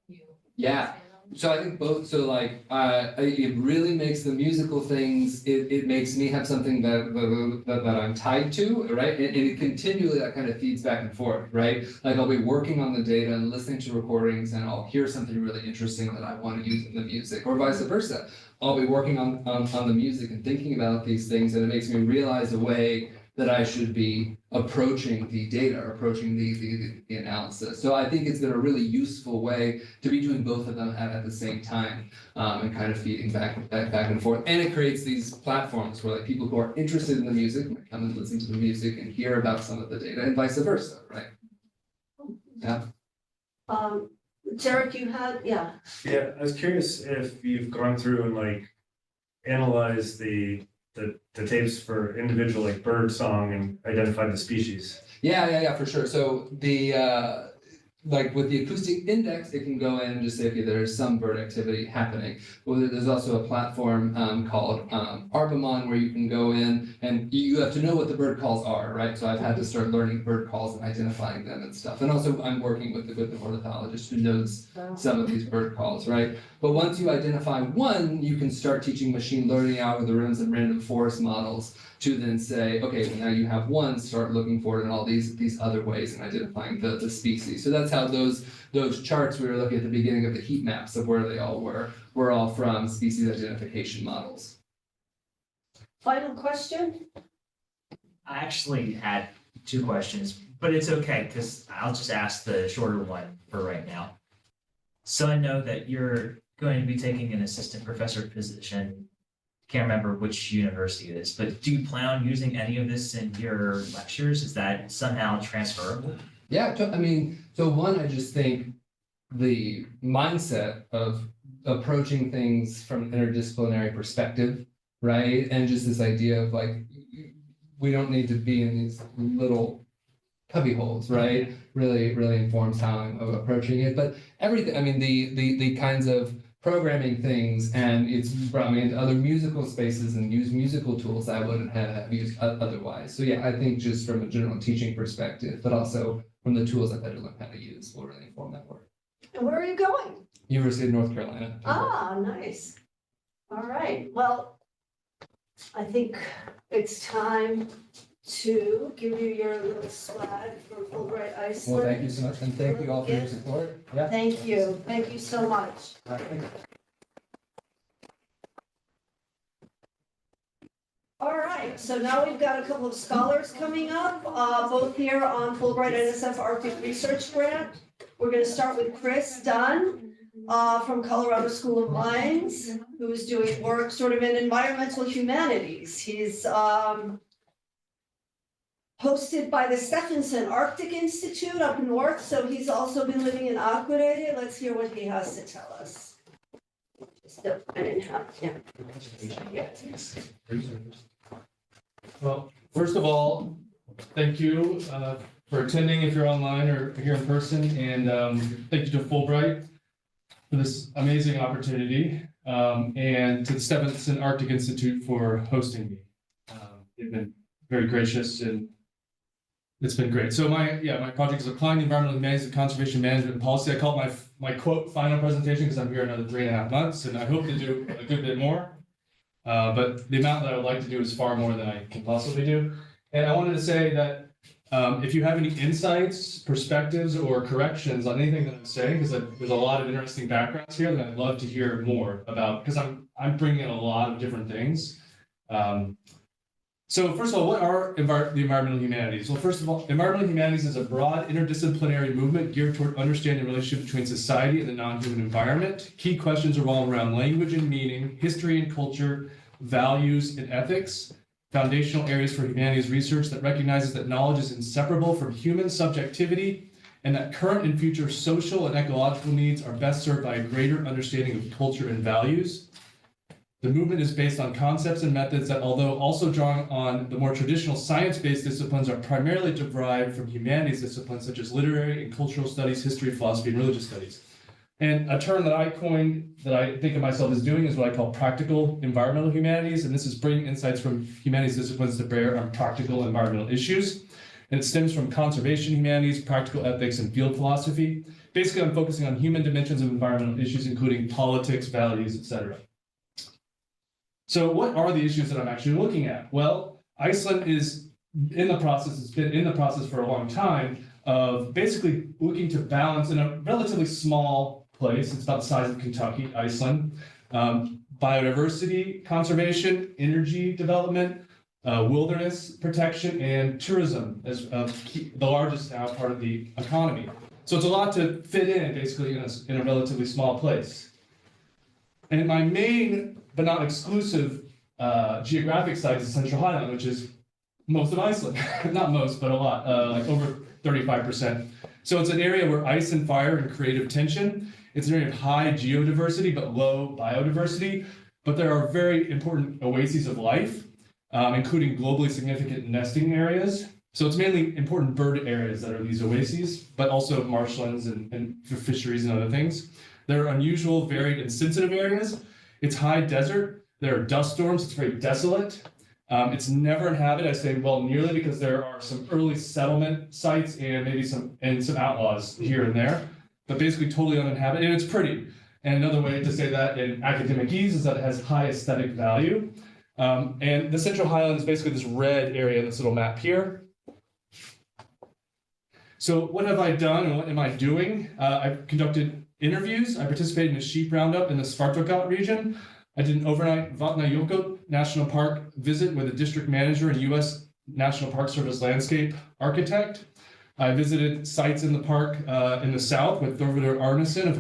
can you Yeah. expand on So I think both, so like, it really makes the musical things, it makes me have something that I'm tied to, right? And it continually, that kind of feeds back and forth, right? Like I'll be working on the data and listening to recordings and I'll hear something really interesting that I want to use in the music, or vice versa. I'll be working on the music and thinking about these things, and it makes me realize a way that I should be approaching the data, or approaching the analysis. So I think it's been a really useful way to be doing both of them at the same time, and kind of feeding back and forth. And it creates these platforms where like people who are interested in the music might come and listen to the music and hear about some of the data, and vice versa, right? Yeah. Derek, you had, yeah. Yeah, I was curious if you've gone through and like analyzed the tapes for individual like bird song and identified the species. Yeah, for sure. So the like with the acoustic index, it can go in and just say, okay, there's some bird activity happening. Well, there's also a platform called Arbamon, where you can go in and you have to know what the bird calls are, right? So I've had to start learning bird calls and identifying them and stuff. And also I'm working with an ornithologist who knows some of these bird calls, right? But once you identify one, you can start teaching machine learning algorithms and random forest models to then say, okay, well now you have one, start looking for it in all these other ways and identifying the species. So that's how those charts we were looking at the beginning of the heat maps of where they all were all from species identification models. Final question? I actually had two questions, but it's okay because I'll just ask the shorter one for right now. So I know that you're going to be taking an assistant professor position. Can't remember which university it is, but do you plan on using any of this in your lectures? Is that somehow transferable? Yeah, I mean, so one, I just think the mindset of approaching things from an interdisciplinary perspective, right? And just this idea of like, we don't need to be in these little cubby holes, right? Really informs how I'm approaching it. But everything, I mean, the kinds of programming things, and it's brought me into other musical spaces and use musical tools I wouldn't have used otherwise. So yeah, I think just from a general teaching perspective, but also from the tools I've had to learn how to use will really inform that work. And where are you going? University of North Carolina. Ah, nice. All right, well, I think it's time to give you your little swag for Fulbright Iceland. Well, thank you so much, and thank you all for your support. Yeah. Thank you so much. All right, so now we've got a couple of scholars coming up, both here on Fulbright-NSF Arctic Research Grant. We're going to start with Chris Dunn from Colorado School of Mines, who is doing work sort of in environmental humanities. He's hosted by the Stephenson Arctic Institute up north, so he's also been living in Aquitaine. Let's hear what he has to tell us. I didn't have, yeah. Well, first of all, thank you for attending if you're online or here in person, and thank you to Fulbright for this amazing opportunity, and to the Stephenson Arctic Institute for hosting me. They've been very gracious, and it's been great. So my project is applying the environmental humanities and conservation management policy. I call it my quote final presentation because I'm here another 3.5 months, and I hope to do a good bit more. But the amount that I would like to do is far more than I can possibly do. And I wanted to say that if you have any insights, perspectives, or corrections on anything that I'm saying, because there's a lot of interesting backgrounds here that I'd love to hear more about, because I'm bringing in a lot of different things. So first of all, what are the environmental humanities? Well, first of all, environmental humanities is a broad interdisciplinary movement geared toward understanding the relationship between society and the non-human environment. Key questions revolve around language and meaning, history and culture, values and ethics, foundational areas for humanities research that recognizes that knowledge is inseparable from human subjectivity and that current and future social and ecological needs are best served by a greater understanding of culture and values. The movement is based on concepts and methods that, although also drawing on the more traditional science-based disciplines, are primarily derived from humanities disciplines such as literary and cultural studies, history, philosophy, and religious studies. And a term that I coined that I think of myself as doing is what I call practical environmental humanities. And this is bringing insights from humanities disciplines to bear on practical environmental issues. And it stems from conservation humanities, practical ethics, and field philosophy. basically I'm focusing on human dimensions of environmental issues, including politics, values, etc. So what are the issues that I'm actually looking at? Well, Iceland is in the process, it's been in the process for a long time of basically looking to balance in a relatively small place, it's about the size of Kentucky, Iceland, biodiversity conservation, energy development, wilderness protection, and tourism as the largest now part of the economy. So it's a lot to fit in basically in a relatively small place. And my main, but not exclusive, geographic site is Central Highland, which is most of Iceland. Not most, but a lot, like over 35%. So it's an area where ice and fire and creative tension. It's an area of high geodiversity, but low biodiversity. But there are very important oases of life, including globally significant nesting areas. So it's mainly important bird areas that are these oases, but also marshlands and fisheries and other things. There are unusual, varied, and sensitive areas. It's high desert. There are dust storms. It's very desolate. It's never inhabited. I say, well, nearly, because there are some early settlement sites and maybe some outlaws here and there, but basically totally uninhabited. And it's pretty. And another way to say that in academic ease is that it has high aesthetic value. And the Central Highlands is basically this red area in this little map here. So what have I done and what am I doing? I've conducted interviews. I participated in a sheep roundup in the Svartfjord region. I did an overnight Vatnajökull National Park visit with a district manager and U.S. National Park Service landscape architect. I visited sites in the park in the south with Thorvaldur Arnason of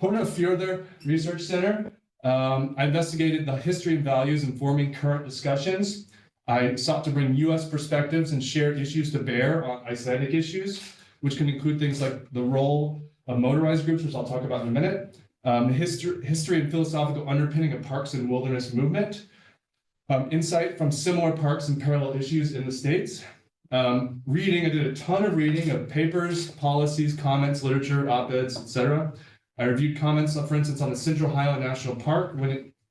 Hornafjörður Research Center. I investigated the history and values informing current discussions. I sought to bring U.S. perspectives and shared issues to bear on Icelandic issues, which can include things like the role of motorized groups, which I'll talk about in a minute, the history and philosophical underpinning of parks and wilderness movement, insight from similar parks and parallel issues in the States. Reading, I did a ton of reading of papers, policies, comments, literature, op-eds, etc. I reviewed comments, for instance, on the Central Highland National Park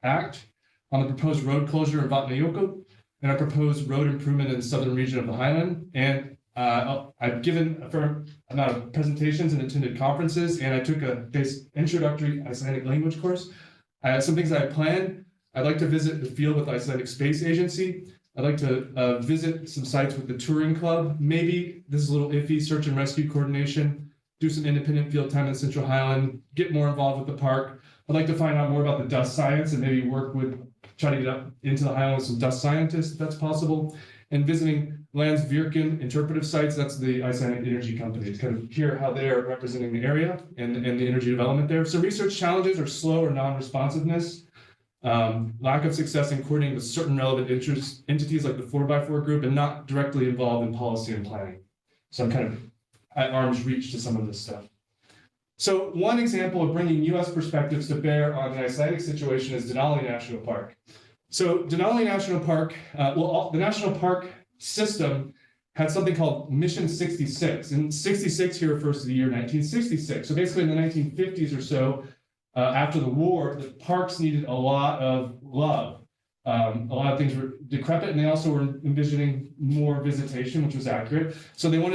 Act, on the proposed road closure in Vatnajökull, and a proposed road improvement in the southern region of the Highland. And I've given a fair amount of presentations and attended conferences, and I took a basic introductory Icelandic language course. I had some things I had planned. I'd like to visit the field with the Icelandic Space Agency. I'd like to visit some sites with the touring club. Maybe this is a little iffy, search and rescue coordination, do some independent field time in Central Highland, get more involved with the park. I'd like to find out more about the dust science and maybe try to get up into the Highland with some dust scientists if that's possible. And visiting Landsvirkjun interpretive sites, that's the Icelandic energy company, to kind of hear how they're representing the area and the energy development there. So research challenges are slow or non-responsiveness, lack of success in coordinating with certain relevant entities like the 4x4 group, and not directly involved in policy and planning. So I'm kind of at arm's reach to some of this stuff. So one example of bringing U.S. perspectives to bear on the Icelandic situation is Denali National Park. So Denali National Park, the national park system had something called Mission 66. And 66 here refers to the year 1966. So basically in the 1950s or so, after the war, the parks needed a lot of love. A lot of things were decrepit, and they also were envisioning more visitation, which was accurate. So they had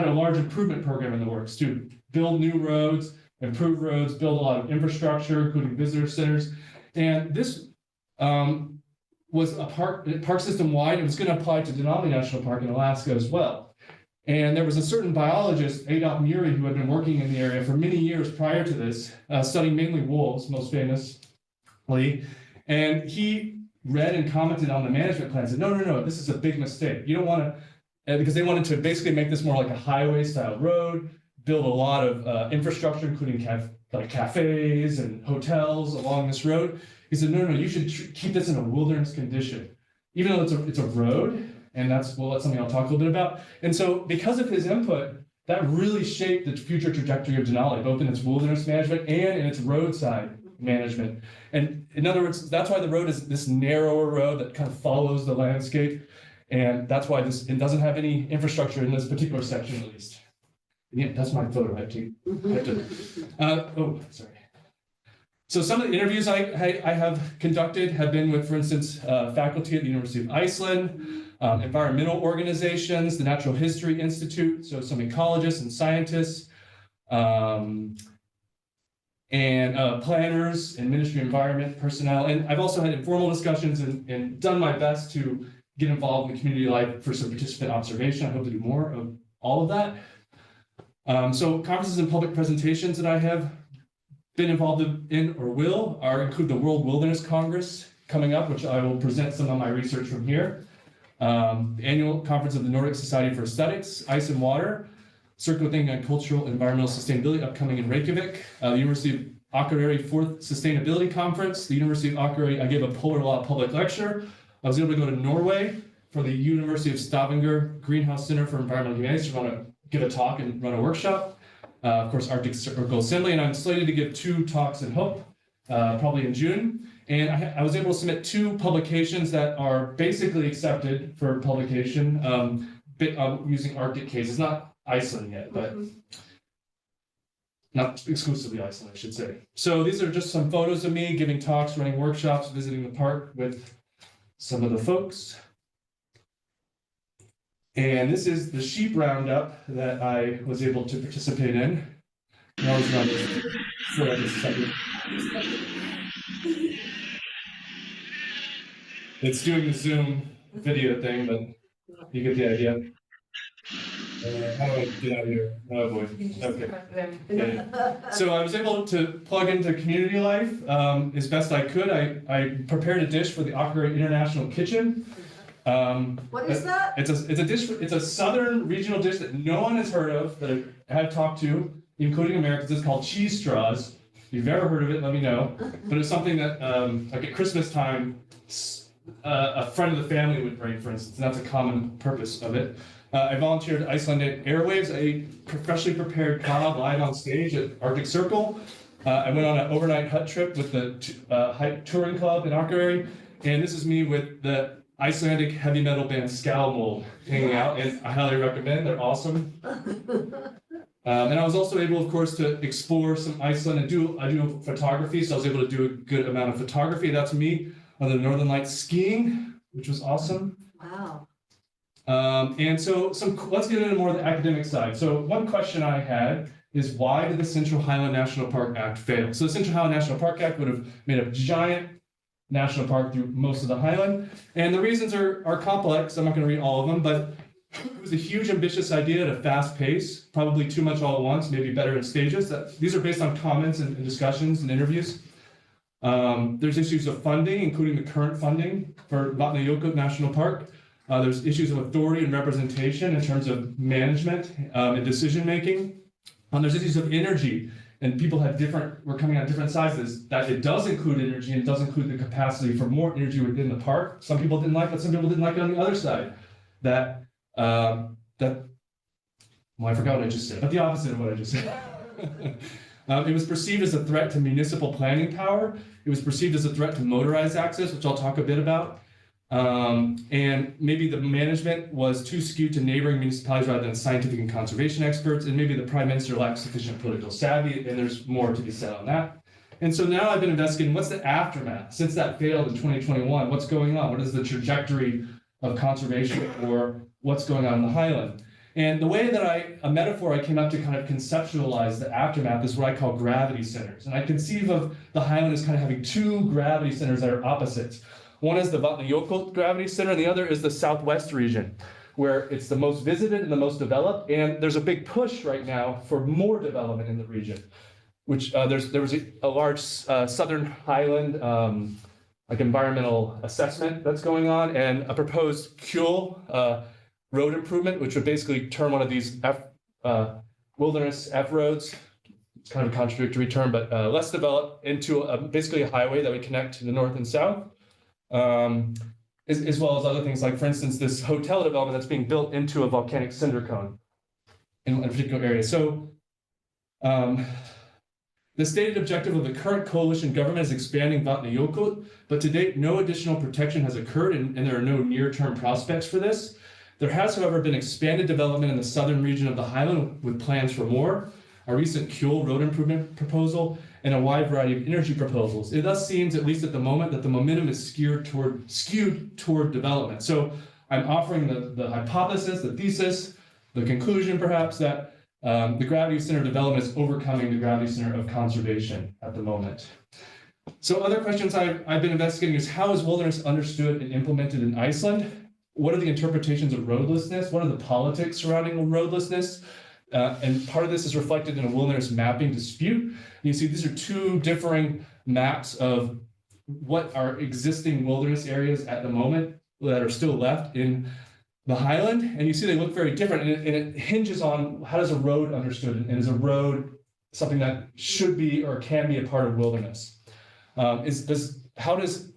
a large improvement program in the works to build new roads, improve roads, build a lot of infrastructure, including visitor centers. And this was a park system wide. It was going to apply to Denali National Park in Alaska as well. And there was a certain biologist, Adolf Muri, who had been working in the area for many years prior to this, studying mainly wolves, most famously. And he read and commented on the management plan and said, no, this is a big mistake. You don't want to, because they wanted to basically make this more like a highway style road, build a lot of infrastructure, including cafes and hotels along this road. He said, no, you should keep this in a wilderness condition, even though it's a road. And that's something I'll talk a little bit about. And so because of his input, that really shaped the future trajectory of Denali, both in its wilderness management and in its roadside management. And in other words, that's why the road is this narrower road that kind of follows the landscape. And that's why it doesn't have any infrastructure in this particular section, at least. Yeah, that's my photo. I have to sorry. So some of the interviews I have conducted have been with, for instance, faculty at the University of Iceland, environmental organizations, the Natural History Institute, so some ecologists and scientists, and planners and Ministry of Environment personnel. And I've also had informal discussions and done my best to get involved in the community life for some participant observation. I hope to do more of all of that. So conferences and public presentations that I have been involved in or will include the World Wilderness Congress coming up, which I will present some of my research from here. The annual conference of the Nordic Society for Aesthetics, Ice and Water, Circular Thinking on Cultural and Environmental Sustainability upcoming in Reykjavik, the University of Akureyri 4th Sustainability Conference, the University of Akureyri, I gave a polar law public lecture. I was able to go to Norway for the University of Stavanger Greenhouse Center for Environmental Humanities to run a give a talk and run a workshop. Of course, Arctic Circle Assembly, and I'm slated to give 2 talks in Hope, probably in June. And I was able to submit 2 publications that are basically accepted for publication using Arctic cases, not Iceland yet, but not exclusively Iceland, I should say. So these are just some photos of me giving talks, running workshops, visiting the park with some of the folks. And this is the sheep roundup that I was able to participate in. I was around this for a second. It's doing the Zoom video thing, but you get the idea. How do I get out of here? Oh boy. Okay. Yeah. So I was able to plug into community life as best I could. I prepared a dish for the Akureyri International Kitchen. What is that? It's a dish. It's a southern regional dish that no one has heard of that I have talked to, including Americans. It's called cheese straws. If you've ever heard of it, let me know. But it's something that, like at Christmas time, a friend of the family would bring, for instance, and that's a common purpose of it. I volunteered at Icelandic Airwaves, a professionally prepared cloud live on stage at Arctic Circle. I went on an overnight hut trip with the hike touring club in Akureyri, and this is me with the Icelandic heavy metal band Skálmöld hanging out, and I highly recommend. They're awesome. And I was also able, of course, to explore some Iceland and I do photography, so I was able to do a good amount of photography. That's me on the Northern Lights skiing, which was awesome. Wow. And so let's get into more of the academic side. So one question I had is, why did the Central Highland National Park Act fail? So the Central Highland National Park Act would have made a giant national park through most of the Highland. And the reasons are complex. I'm not going to read all of them, but it was a huge, ambitious idea at a fast pace, probably too much all at once, maybe better in stages. These are based on comments and discussions and interviews. There's issues of funding, including the current funding for Vatnajökull National Park. There's issues of authority and representation in terms of management and decision-making. There's issues of energy, and people we're coming at different sizes, that it does include energy and does include the capacity for more energy within the park. Some people didn't like it, some people didn't like it on the other side. Well, I forgot what I just said, but the opposite of what I just said. It was perceived as a threat to municipal planning power. It was perceived as a threat to motorized access, which I'll talk a bit about. And maybe the management was too skewed to neighboring municipalities rather than scientific and conservation experts, and maybe the Prime Minister lacked sufficient political savvy, and there's more to be said on that. And so now I've been investigating what's the aftermath. Since that failed in 2021, what's going on? What is the trajectory of conservation, or what's going on in the Highland? And the way that a metaphor I came up to kind of conceptualize the aftermath is what I call gravity centers. And I conceive of the Highland as kind of having 2 gravity centers that are opposites. One is the Vatnajökull gravity center, and the other is the southwest region, where it's the most visited and the most developed. And there's a big push right now for more development in the region, which there was a large Southern Highland like environmental assessment that's going on, and a proposed Kjol road improvement, which would basically turn one of these wilderness F roads, it's kind of a contradictory term, but less developed, into basically a highway that would connect to the north and south. As well as other things, like, for instance, this hotel development that's being built into a volcanic cinder cone in a particular area. So the stated objective of the current coalition government is expanding Vatnajökull, but to date, no additional protection has occurred, and there are no near-term prospects for this. There has, however, been expanded development in the southern region of the Highland with plans for more. a recent Kuhl road improvement proposal, and a wide variety of energy proposals. It thus seems, at least at the moment, that the momentum is skewed toward development. So I'm offering the hypothesis, the thesis, the conclusion perhaps that the gravity center of development is overcoming the gravity center of conservation at the moment. So other questions I've been investigating is how is wilderness understood and implemented in Iceland? What are the interpretations of roadlessness? What are the politics surrounding roadlessness? And part of this is reflected in a wilderness mapping dispute. You see these are two differing maps of what are existing wilderness areas at the moment that are still left in the highland. And you see they look very different, and it hinges on how does a road understood, and is a road something that should be or can be a part of wilderness? How does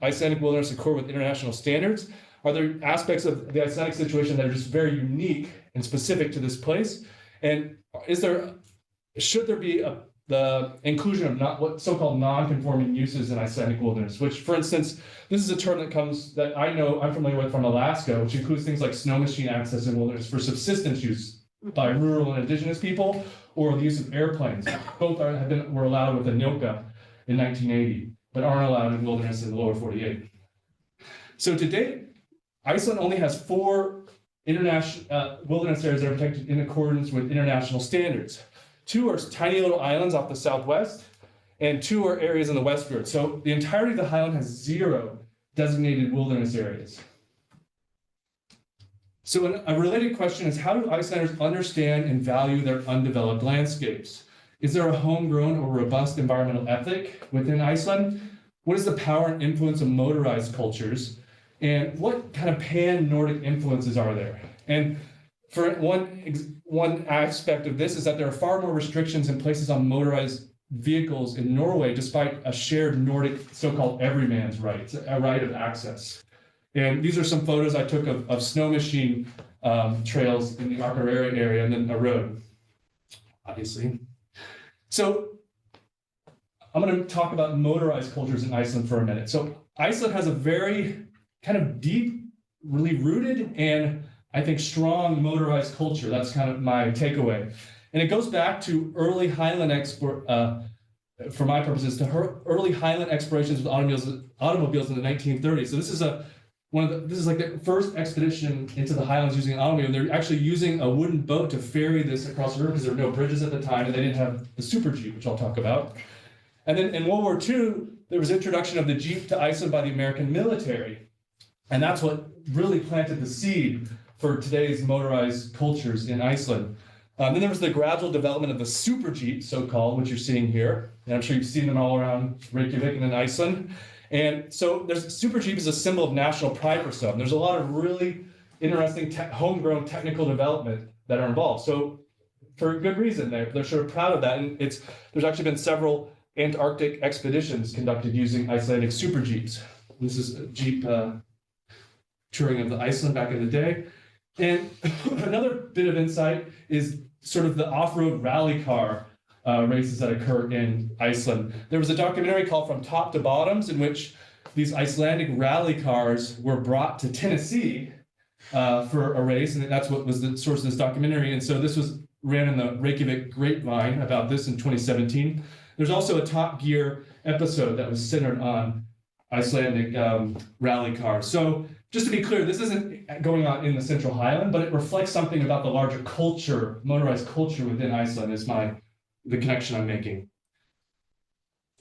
Icelandic wilderness accord with international standards? Are there aspects of the Icelandic situation that are just very unique and specific to this place? And should there be the inclusion of what so-called non-conforming uses in Icelandic wilderness? Which, for instance, this is a term that I know I'm familiar with from Alaska, which includes things like snow machine access in wilderness for subsistence use by rural and indigenous people, or the use of airplanes. Both were allowed with Anilka in 1980, but aren't allowed in wilderness in the lower 48. So to date, Iceland only has 4 international wilderness areas that are protected in accordance with international standards. 2 are tiny little islands off the southwest, and 2 are areas in the westward. So the entirety of the highland has 0 designated wilderness areas. So a related question is, how do Icelanders understand and value their undeveloped landscapes? Is there a homegrown or robust environmental ethic within Iceland? What is the power and influence of motorized cultures? And what kind of pan-Nordic influences are there? And for one aspect of this is that there are far more restrictions in places on motorized vehicles in Norway, despite a shared Nordic so-called everyman's right, a right of access. And these are some photos I took of snow machine trails in the Akureyri area, and then a road, obviously. So I'm going to talk about motorized cultures in Iceland for a minute. So Iceland has a very kind of deep, really rooted, and I think strong motorized culture. That's kind of my takeaway. And it goes back to early highland for my purposes, to early highland explorations with automobiles in the 1930s. So this is this is like the first expedition into the highlands using an automobile. They're actually using a wooden boat to ferry this across the river because there were no bridges at the time, and they didn't have the super Jeep, which I'll talk about. And then in World War II, there was introduction of the Jeep to Iceland by the American military. And that's what really planted the seed for today's motorized cultures in Iceland. Then there was the gradual development of the super Jeep, so-called, which you're seeing here. And I'm sure you've seen them all around Reykjavik and in Iceland. And so super Jeep is a symbol of national pride for some. There's a lot of really interesting homegrown technical development that are involved. So for good reason, they're sort of proud of that. And there's actually been several Antarctic expeditions conducted using Icelandic super Jeeps. This is a Jeep touring of the Iceland back in the day. And another bit of insight is sort of the off-road rally car races that occur in Iceland. There was a documentary called From Top to Bottoms, in which these Icelandic rally cars were brought to Tennessee for a race, and that's what was the source of this documentary. And so this was ran in the Reykjavik Grapevine about this in 2017. There's also a Top Gear episode that was centered on Icelandic rally cars. So just to be clear, this isn't going on in the Central Highland, but it reflects something about the larger culture, motorized culture within Iceland is the connection I'm making.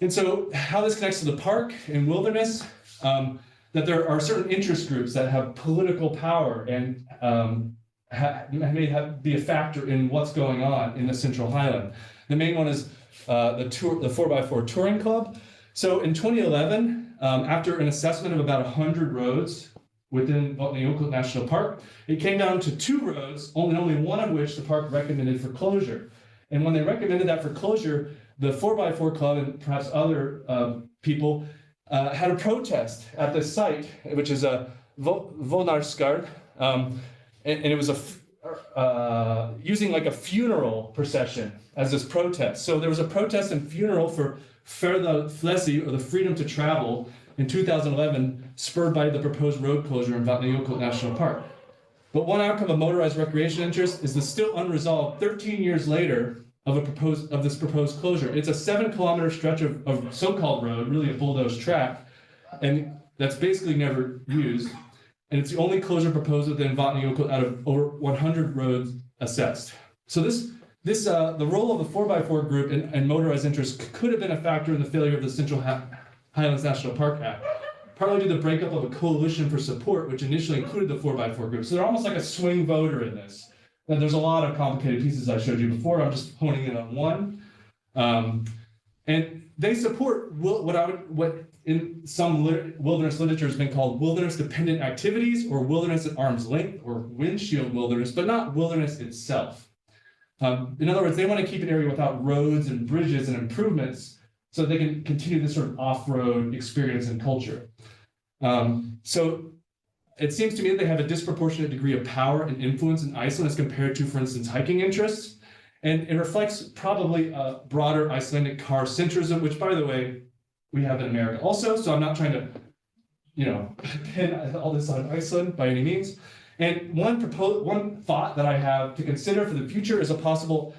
And so how this connects to the park and wilderness, that there are certain interest groups that have political power and may be a factor in what's going on in the Central Highland. The main one is the 4x4 Touring Club. So in 2011, after an assessment of about 100 roads within Theriault National Park, it came down to 2 roads, only one of which the park recommended for closure. And when they recommended that for closure, the 4x4 Club and perhaps other people had a protest at this site, which is a Vonarskard, and it was using like a funeral procession as this protest. So there was a protest and funeral for Ferðafrelsi, or the freedom to travel, in 2011, spurred by the proposed road closure in Theriault National Park. But one outcome of motorized recreation interest is the still unresolved 13 years later of this proposed closure. It's a 7-kilometer stretch of so-called road, really a bulldozed track, and that's basically never used. And it's the only closure proposed within Vatnajökull out of over 100 roads assessed. So the role of the 4x4 group and motorized interest could have been a factor in the failure of the Central Highlands National Park Act, partly due to the breakup of a coalition for support, which initially included the 4x4 group. So they're almost like a swing voter in this. Now, there's a lot of complicated pieces I showed you before. I'm just honing in on one. And they support what in some wilderness literature has been called wilderness-dependent activities, or wilderness at arm's length, or windshield wilderness, but not wilderness itself. In other words, they want to keep an area without roads and bridges and improvements so they can continue this sort of off-road experience and culture. So it seems to me that they have a disproportionate degree of power and influence in Iceland as compared to, for instance, hiking interests. And it reflects probably a broader Icelandic car centrism, which, by the way, we have in America also. So I'm not trying to, pin all this on Iceland by any means. And one thought that I have to consider for the future is a possible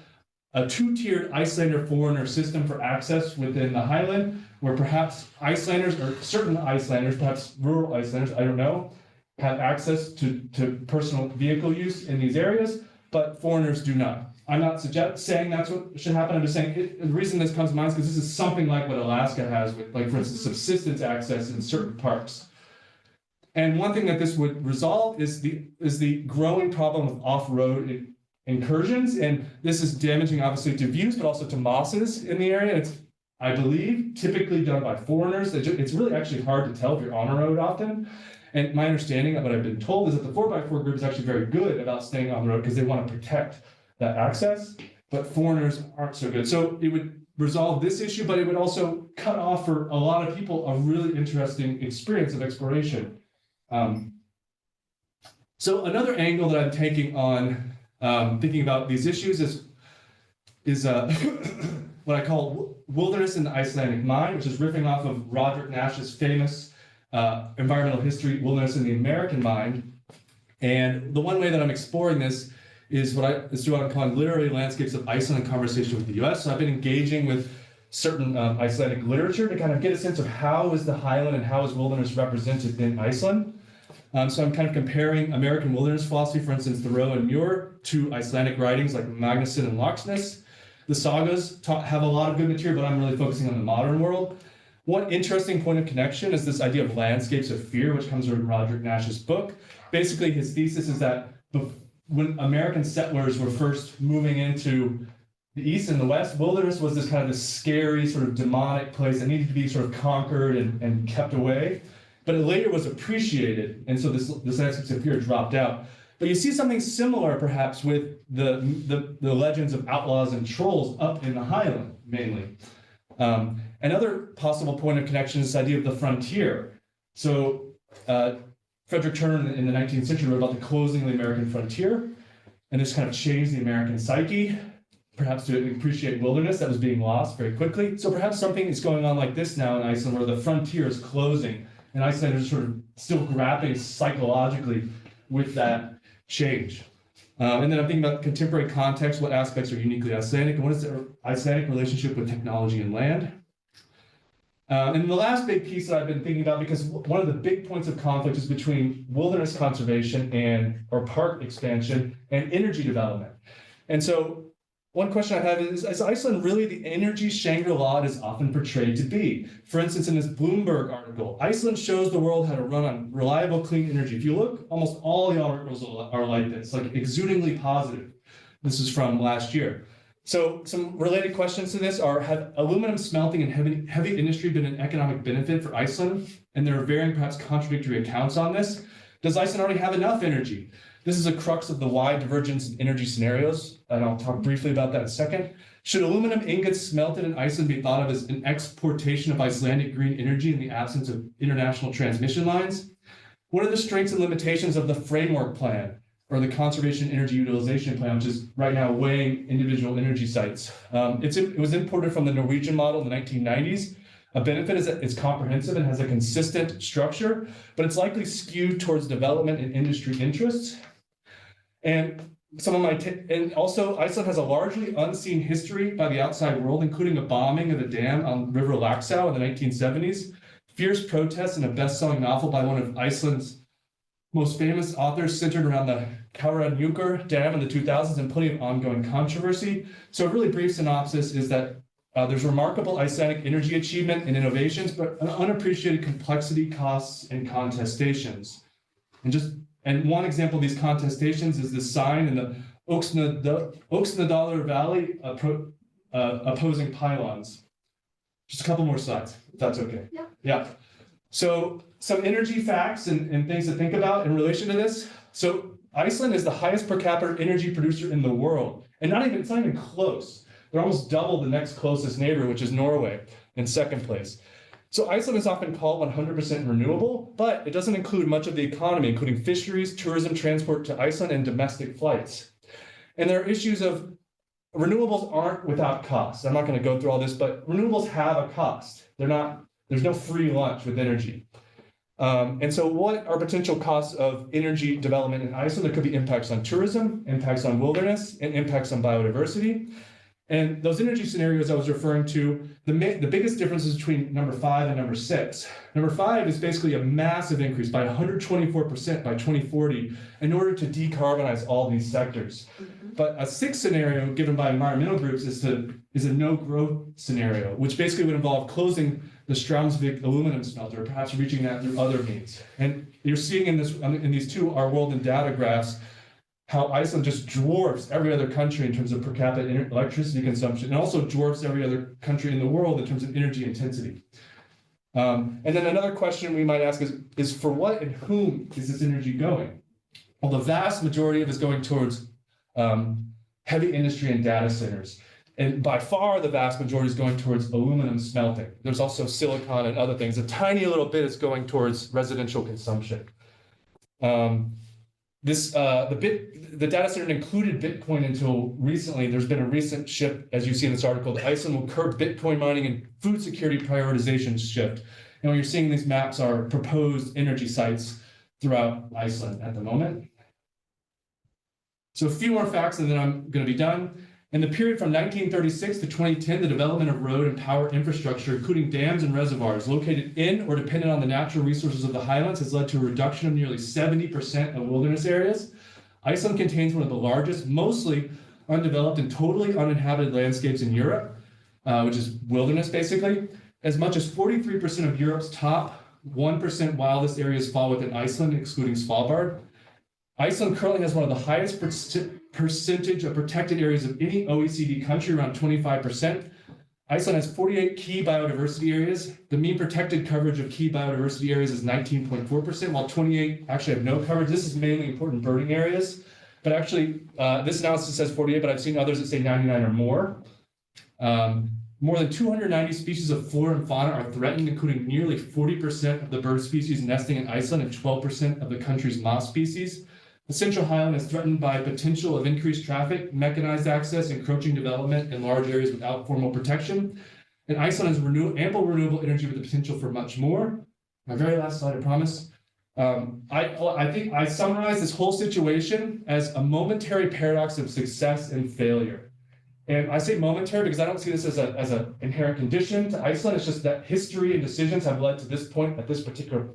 two-tiered Icelander foreigner system for access within the Highland, where perhaps Icelanders, or certain Icelanders, perhaps rural Icelanders, I don't know, have access to personal vehicle use in these areas, but foreigners do not. I'm not saying that's what should happen. I'm just saying the reason this comes to mind is because this is something like what Alaska has with, like, for instance, subsistence access in certain parks. And one thing that this would resolve is the growing problem of off-road incursions, and this is damaging, obviously, to views, but also to mosses in the area. It's, I believe, typically done by foreigners. It's really actually hard to tell if you're on a road often. And my understanding of what I've been told is that the 4x4 group is actually very good about staying on the road because they want to protect that access, but foreigners aren't so good. So it would resolve this issue, but it would also cut off for a lot of people a really interesting experience of exploration. So another angle that I'm taking on thinking about these issues is what I call wilderness in the Icelandic mind, which is riffing off of Roderick Nash's famous environmental history, Wilderness in the American Mind. And the one way that I'm exploring this is through what I'm calling literary landscapes of Iceland in conversation with the US. So I've been engaging with certain Icelandic literature to kind of get a sense of how is the Highland and how is wilderness represented in Iceland. So I'm kind of comparing American wilderness philosophy, for instance, Theriault and Muir, to Icelandic writings like Magnusson and Laxness. The sagas have a lot of good material, but I'm really focusing on the modern world. One interesting point of connection is this idea of landscapes of fear, which comes from Roderick Nash's book. Basically, his thesis is that when American settlers were first moving into the East and the West, wilderness was this kind of this scary, sort of demonic place that needed to be sort of conquered and kept away. But it later was appreciated, and so this landscapes of fear dropped out. But you see something similar, perhaps, with the legends of outlaws and trolls up in the Highland, mainly. Another possible point of connection is this idea of the frontier. So Frederick Turner in the 19th century wrote about the closing of the American frontier, and this kind of changed the American psyche, perhaps to appreciate wilderness that was being lost very quickly. So perhaps something is going on like this now in Iceland, where the frontier is closing, and Icelanders are sort of still grappling psychologically with that change. And then I'm thinking about contemporary context, what aspects are uniquely Icelandic, and what is the Icelandic relationship with technology and land. And the last big piece that I've been thinking about, because one of the big points of conflict is between wilderness conservation or park expansion and energy development. And so one question I have is Iceland really the energy Shangri-La it is often portrayed to be? For instance, in this Bloomberg article, Iceland shows the world how to run on reliable, clean energy. If you look, almost all the articles are like this, like exudingly positive. This is from last year. So some related questions to this are, have aluminum smelting and heavy industry been an economic benefit for Iceland? And there are varying, perhaps contradictory accounts on this. Does Iceland already have enough energy? This is a crux of the wide divergence in energy scenarios, and I'll talk briefly about that in a second. Should aluminum ingots smelted in Iceland be thought of as an exportation of Icelandic green energy in the absence of international transmission lines? What are the strengths and limitations of the framework plan, or the conservation energy utilization plan, which is right now weighing individual energy sites? It was imported from the Norwegian model in the 1990s. A benefit is that it's comprehensive and has a consistent structure, but it's likely skewed towards development and industry interests. And some of my, and also Iceland has a largely unseen history by the outside world, including a bombing of the dam on River Laxá in the 1970s, fierce protests, and a best-selling novel by one of Iceland's most famous authors centered around the Kárahnjúkur Dam in the 2000s, and plenty of ongoing controversy. So a really brief synopsis is that there's remarkable Icelandic energy achievement and innovations, but an unappreciated complexity, costs, and contestations. And one example of these contestations is this sign in the Öxnadalur Valley opposing pylons. Just a couple more slides, if that's okay. Yeah. So some energy facts and things to think about in relation to this. So Iceland is the highest per capita energy producer in the world, and it's not even close. They're almost double the next closest neighbor, which is Norway, in second place. So Iceland is often called 100% renewable, but it doesn't include much of the economy, including fisheries, tourism, transport to Iceland, and domestic flights. And there are issues of renewables aren't without cost. I'm not going to go through all this, but renewables have a cost. There's no free lunch with energy. And so what are potential costs of energy development in Iceland? There could be impacts on tourism, impacts on wilderness, and impacts on biodiversity. And those energy scenarios I was referring to, the biggest differences between number 5 and number 6. Number 5 is basically a massive increase by 124% by 2040 in order to decarbonize all these sectors. But a 6 scenario given by environmental groups is a no growth scenario, which basically would involve closing the Straumsvik aluminum smelter, or perhaps reaching that through other means. And you're seeing in these two Our World in Data graphs how Iceland just dwarfs every other country in terms of per capita electricity consumption, and also dwarfs every other country in the world in terms of energy intensity. And then another question we might ask is for what and whom is this energy going? Well, the vast majority of it is going towards heavy industry and data centers. And by far, the vast majority is going towards aluminum smelting. There's also silicon and other things. A tiny little bit is going towards residential consumption. The data center included Bitcoin until recently. There's been a recent shift, as you see in this article, that Iceland will curb Bitcoin mining and food security prioritization shift. And what you're seeing in these maps are proposed energy sites throughout Iceland at the moment. So a few more facts and then I'm going to be done. In the period from 1936 to 2010, the development of road and power infrastructure, including dams and reservoirs located in or dependent on the natural resources of the highlands, has led to a reduction of nearly 70% of wilderness areas. Iceland contains one of the largest, mostly undeveloped and totally uninhabited landscapes in Europe, which is wilderness basically. As much as 43% of Europe's top 1% wildest areas fall within Iceland, excluding Svalbard. Iceland currently has one of the highest percentage of protected areas of any OECD country, around 25%. Iceland has 48 key biodiversity areas. The mean protected coverage of key biodiversity areas is 19.4%, while 28 actually have no coverage. This is mainly important birding areas, but actually this analysis says 48, but I've seen others that say 99 or more. More than 290 species of flora and fauna are threatened, including nearly 40% of the bird species nesting in Iceland and 12% of the country's moth species. The Central Highland is threatened by potential of increased traffic, mechanized access, encroaching development in large areas without formal protection. And Iceland has ample renewable energy with the potential for much more. My very last slide, I promise. I think I summarize this whole situation as a momentary paradox of success and failure. And I say momentary because I don't see this as an inherent condition to Iceland. It's just that history and decisions have led to this point at this particular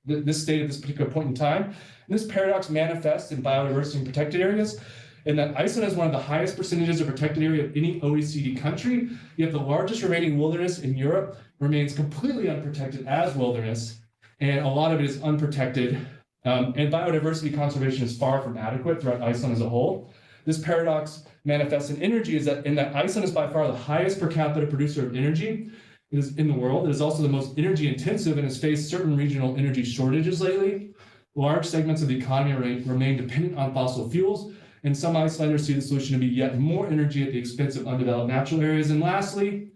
this state at this particular point in time. And this paradox manifests in biodiversity and protected areas, in that Iceland has one of the highest percentages of protected area of any OECD country, yet the largest remaining wilderness in Europe remains completely unprotected as wilderness, and a lot of it is unprotected, and biodiversity conservation is far from adequate throughout Iceland as a whole. This paradox manifests in energy in that Iceland is by far the highest per capita producer of energy in the world. It is also the most energy intensive and has faced certain regional energy shortages lately. Large segments of the economy remain dependent on fossil fuels, and some Icelanders see the solution to be yet more energy at the expense of undeveloped natural areas. And lastly,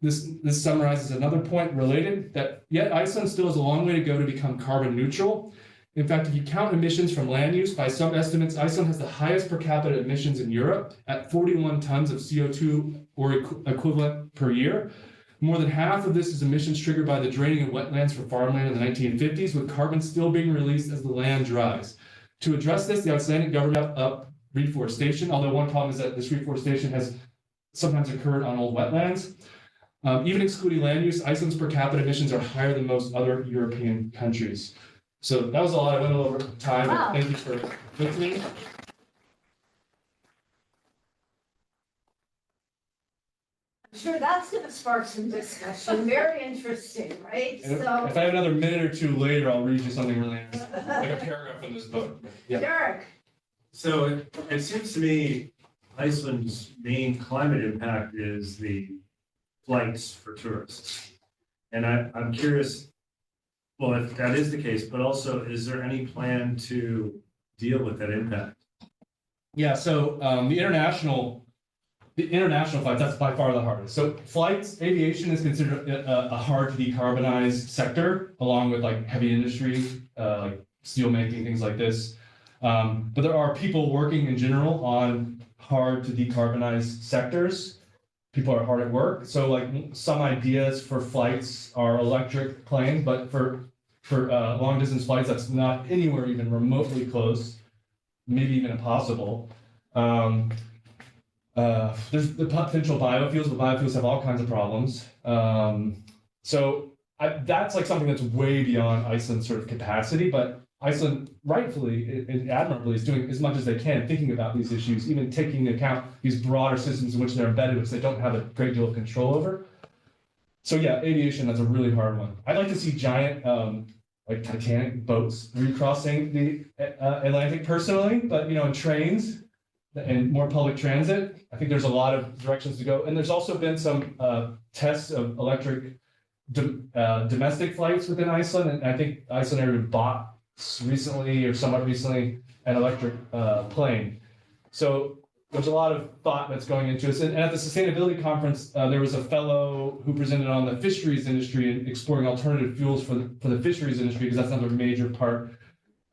this summarizes another point related, that yet Iceland still has a long way to go to become carbon neutral. In fact, if you count emissions from land use, by some estimates, Iceland has the highest per capita emissions in Europe at 41 tons of CO2 or equivalent per year. More than half of this is emissions triggered by the draining of wetlands for farmland in the 1950s, with carbon still being released as the land dries. To address this, the Icelandic government reforestation, although one problem is that this reforestation has sometimes occurred on old wetlands. Even excluding land use, Iceland's per capita emissions are higher than most other European countries. So that was a lot. I went over time. Wow. Thank you for listening. I'm sure that's gonna spark some discussion, very interesting, right? And So, if I have another minute or two later, I'll read you something really interesting, like a paragraph from this book. Yeah. Derek, So it seems to me Iceland's main climate impact is the flights for tourists. And I'm curious, well, if that is the case, but also, is there any plan to deal with that impact? Yeah, so the international flights, that's by far the hardest. So flights, aviation is considered a hard to decarbonize sector, along with like heavy industry, like steel making, things like this. But there are people working in general on hard to decarbonize sectors. People are hard at work. So like some ideas for flights are electric planes, but for long distance flights, that's not anywhere even remotely close, maybe even impossible. There's the potential biofuels, but biofuels have all kinds of problems. That's like something that's way beyond Iceland's sort of capacity, but Iceland rightfully and admirably is doing as much as they can thinking about these issues, even taking into account these broader systems in which they're embedded, which they don't have a great deal of control over. So yeah, aviation, that's a really hard one. I'd like to see giant like Titanic boats recrossing the Atlantic personally, but in trains and more public transit, I think there's a lot of directions to go. And there's also been some tests of electric domestic flights within Iceland, and I think Iceland even bought recently or somewhat recently an electric plane. So there's a lot of thought that's going into it. And at the sustainability conference, there was a fellow who presented on the fisheries industry and exploring alternative fuels for the fisheries industry, because that's another major part.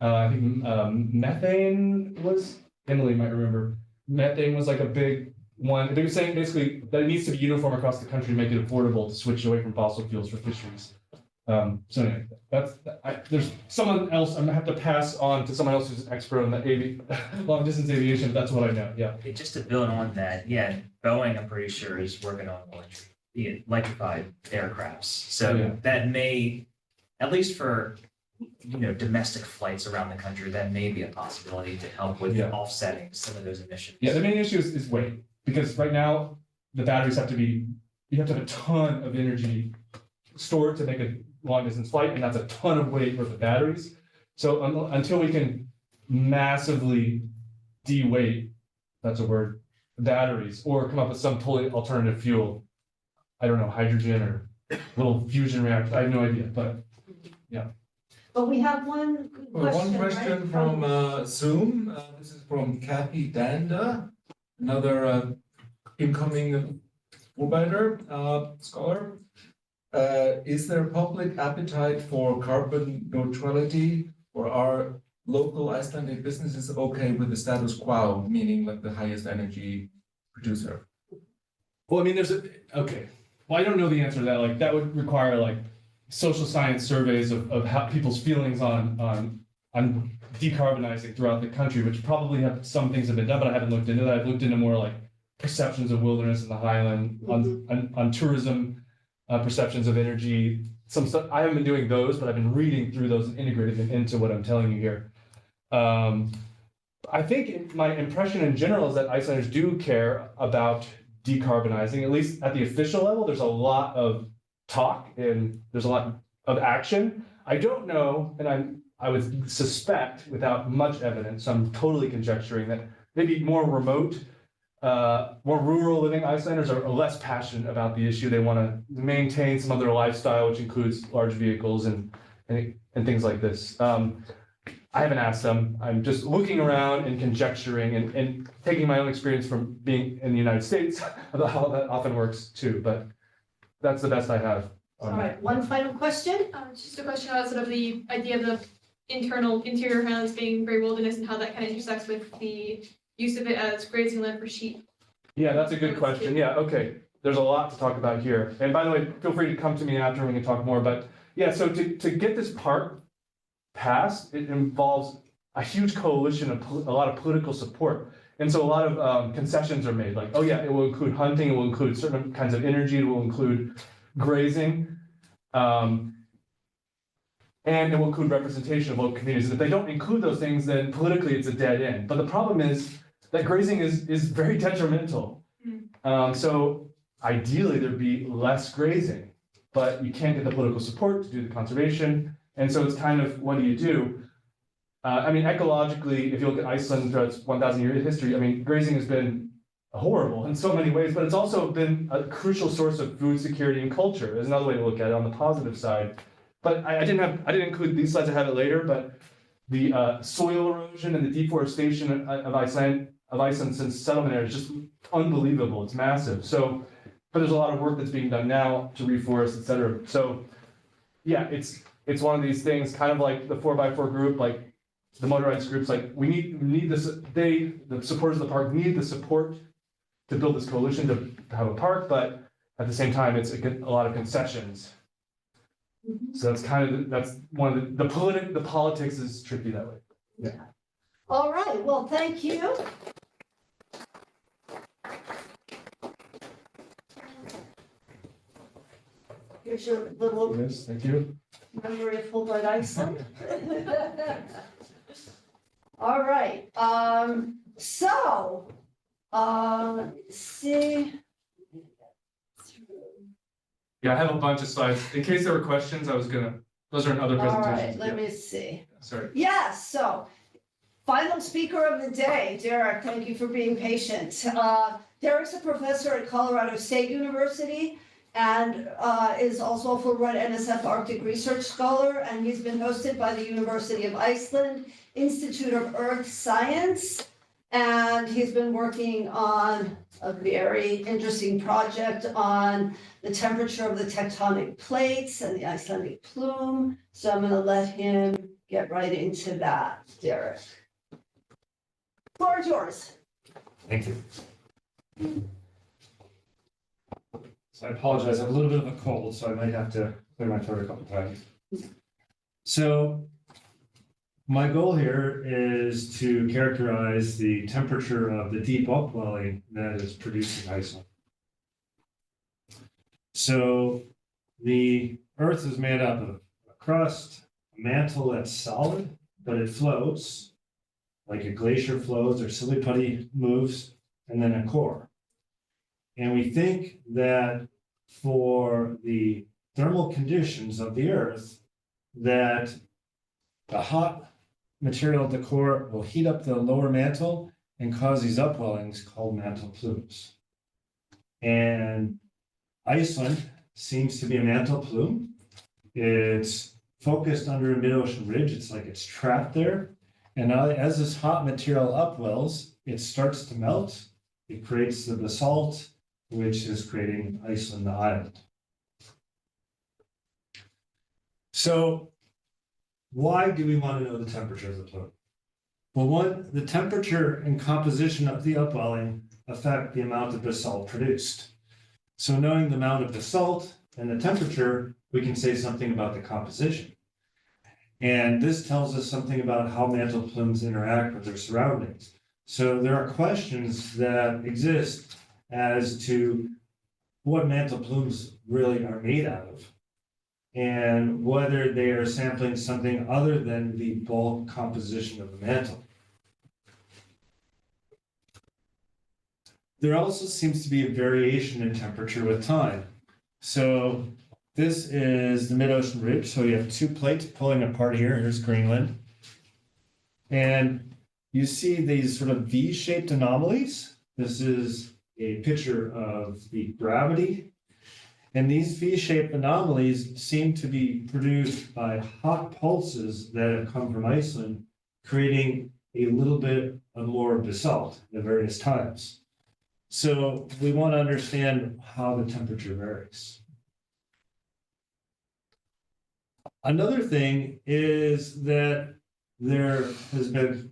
I think methane was, Emily might remember, methane was like a big one. They were saying basically that it needs to be uniform across the country to make it affordable to switch away from fossil fuels for fisheries. So anyway, there's someone else, I'm gonna have to pass on to someone else who's an expert on the long distance aviation. That's what I know, yeah. Okay, just to build on that, yeah, Boeing, I'm pretty sure, is working on electrified aircrafts. So Yeah. that may, at least for, domestic flights around the country, that may be a possibility to help with Yeah. offsetting some of those emissions. Yeah, the main issue is weight, because right now the batteries you have to have a ton of energy stored to make a long distance flight, and that's a ton of weight worth of batteries. So until we can massively de-weight, that's a word, batteries, or come up with some totally alternative fuel, I don't know, hydrogen or little fusion reactor, I have no idea, but yeah. but we have one question, One question right? from Zoom. This is from Kathy Danda, another incoming Fulbrighter scholar. Is there public appetite for carbon neutrality, or are local Icelandic businesses okay with the status quo, meaning like the highest energy producer? Well, I mean, okay. Well, I don't know the answer to that. Like, that would require like social science surveys of how people's feelings on decarbonizing throughout the country, which probably some things have been done, but I haven't looked into that. I've looked into more like perceptions of wilderness in the highland, on tourism, perceptions of energy. Some stuff, I haven't been doing those, but I've been reading through those and integrating them into what I'm telling you here. I think my impression in general is that Icelanders do care about decarbonizing, at least at the official level. There's a lot of talk and there's a lot of action. I don't know, and I would suspect without much evidence, so I'm totally conjecturing that maybe more remote, more rural living Icelanders are less passionate about the issue. They want to maintain some of their lifestyle, which includes large vehicles and things like this. I haven't asked them. I'm just looking around and conjecturing and taking my own experience from being in the United States about how that often works too. But that's the best I have. All right, one final question. Just a question about sort of the idea of the interior highlands being very wilderness and how that kind of intersects with the use of it as grazing land for sheep. Yeah, that's a good question. Yeah, okay. There's a lot to talk about here. And by the way, feel free to come to me after we can talk more. But yeah, so to get this part passed, it involves a huge coalition of a lot of political support. And so a lot of concessions are made, like, oh yeah, it will include hunting, it will include certain kinds of energy, it will include grazing. And it will include representation of local communities. And if they don't include those things, then politically it's a dead end. But the problem is that grazing is very detrimental. So ideally there'd be less grazing, but you can't get the political support to do the conservation. And so it's kind of, what do you do? I mean, ecologically, if you look at Iceland throughout its 1,000-year history, I mean, grazing has been horrible in so many ways, but it's also been a crucial source of food security and culture. There's another way to look at it on the positive side. But I didn't include these slides, I have it later, but the soil erosion and the deforestation of Iceland since settlement era is just unbelievable. It's massive. So, but there's a lot of work that's being done now to reforest, et cetera. So yeah, it's one of these things, kind of like the 4x4 group, like the motorized groups, like we need this, the supporters of the park need the support to build this coalition to have a park, but at the same time, it's a lot of concessions. So that's kind of, that's one of the politics is tricky that way. Yeah. All right, well, thank you. Here's your little Yes, thank you. memory of Fulbright Iceland. All right, let's see. Yeah, I have a bunch of slides. In case there were questions, those are in other All presentations. right, let me see. Sorry. Yes, so final speaker of the day, Derek, thank you for being patient. Derek's a professor at Colorado State University and is also a Fulbright-NSF Arctic Research Scholar, and he's been hosted by the University of Iceland Institute of Earth Science, and he's been working on a very interesting project on the temperature of the tectonic plates and the Icelandic plume. So I'm going to let him get right into that, Derek. Floor is yours. Thank you. So I apologize, I have a little bit of a cold, so I might have to clear my throat a couple times. So my goal here is to characterize the temperature of the deep upwelling that is produced in Iceland. So the Earth is made up of a crust, a mantle that's solid, but it floats, like a glacier flows or silly putty moves, and then a core. And we think that for the thermal conditions of the Earth, that the hot material at the core will heat up the lower mantle and cause these upwellings called mantle plumes. And Iceland seems to be a mantle plume. It's focused under a mid-ocean ridge. It's like it's trapped there. And now as this hot material upwells, it starts to melt. It creates the basalt, which is creating Iceland, the island. So why do we want to know the temperature of the plume? Well, one, the temperature and composition of the upwelling affect the amount of basalt produced. So knowing the amount of basalt and the temperature, we can say something about the composition. And this tells us something about how mantle plumes interact with their surroundings. So there are questions that exist as to what mantle plumes really are made out of, and whether they are sampling something other than the bulk composition of the mantle. There also seems to be a variation in temperature with time. So this is the mid-ocean ridge. So you have two plates pulling apart here. Here's Greenland. And you see these sort of V-shaped anomalies. This is a picture of the gravity. And these V-shaped anomalies seem to be produced by hot pulses that have come from Iceland, creating a little bit of more basalt at various times. So we want to understand how the temperature varies. Another thing is that there has been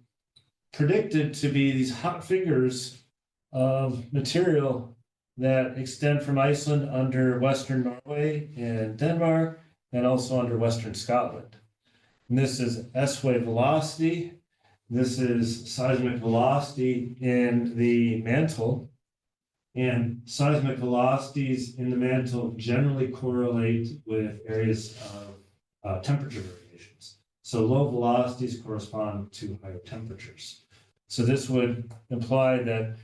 predicted to be these hot fingers of material that extend from Iceland under Western Norway and Denmark, and also under Western Scotland. And this is S-wave velocity, this is seismic velocity in the mantle. And seismic velocities in the mantle generally correlate with areas of temperature variations. So low velocities correspond to higher temperatures. So this would imply that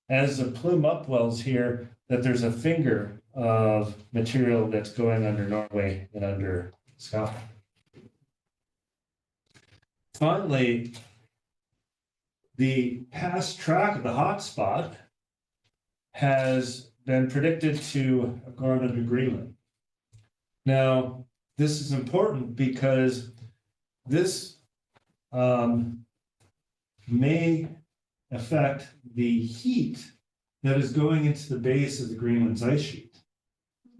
as the plume upwells here, that there's a finger of material that's going under Norway and under Scotland. Finally, the past track of the hotspot has been predicted to have gone under Greenland. Now, this is important because this may affect the heat that is going into the base of the Greenland's ice sheet.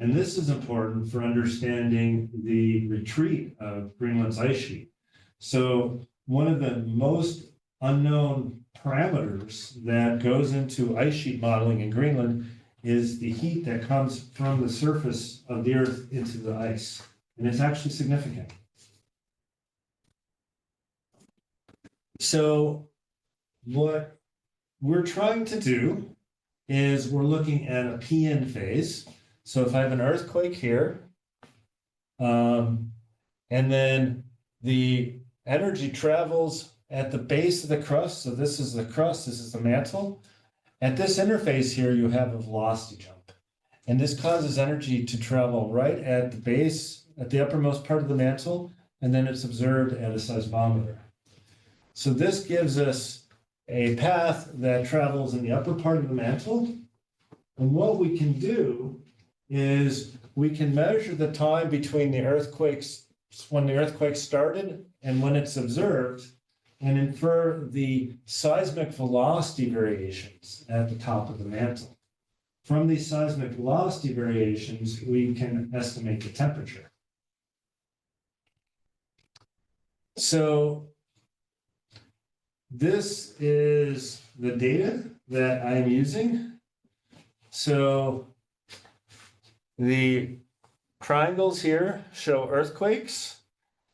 And this is important for understanding the retreat of Greenland's ice sheet. So one of the most unknown parameters that goes into ice sheet modeling in Greenland is the heat that comes from the surface of the Earth into the ice. And it's actually significant. So what we're trying to do is we're looking at a PN phase. So if I have an earthquake here, and then the energy travels at the base of the crust. So this is the crust, this is the mantle. At this interface here, you have a velocity jump. And this causes energy to travel right at the base, at the uppermost part of the mantle, and then it's observed at a seismometer. So this gives us a path that travels in the upper part of the mantle. And what we can do is we can measure the time between the earthquakes, when the earthquake started and when it's observed, and infer the seismic velocity variations at the top of the mantle. From these seismic velocity variations, we can estimate the temperature. So this is the data that I'm using. So the triangles here show earthquakes,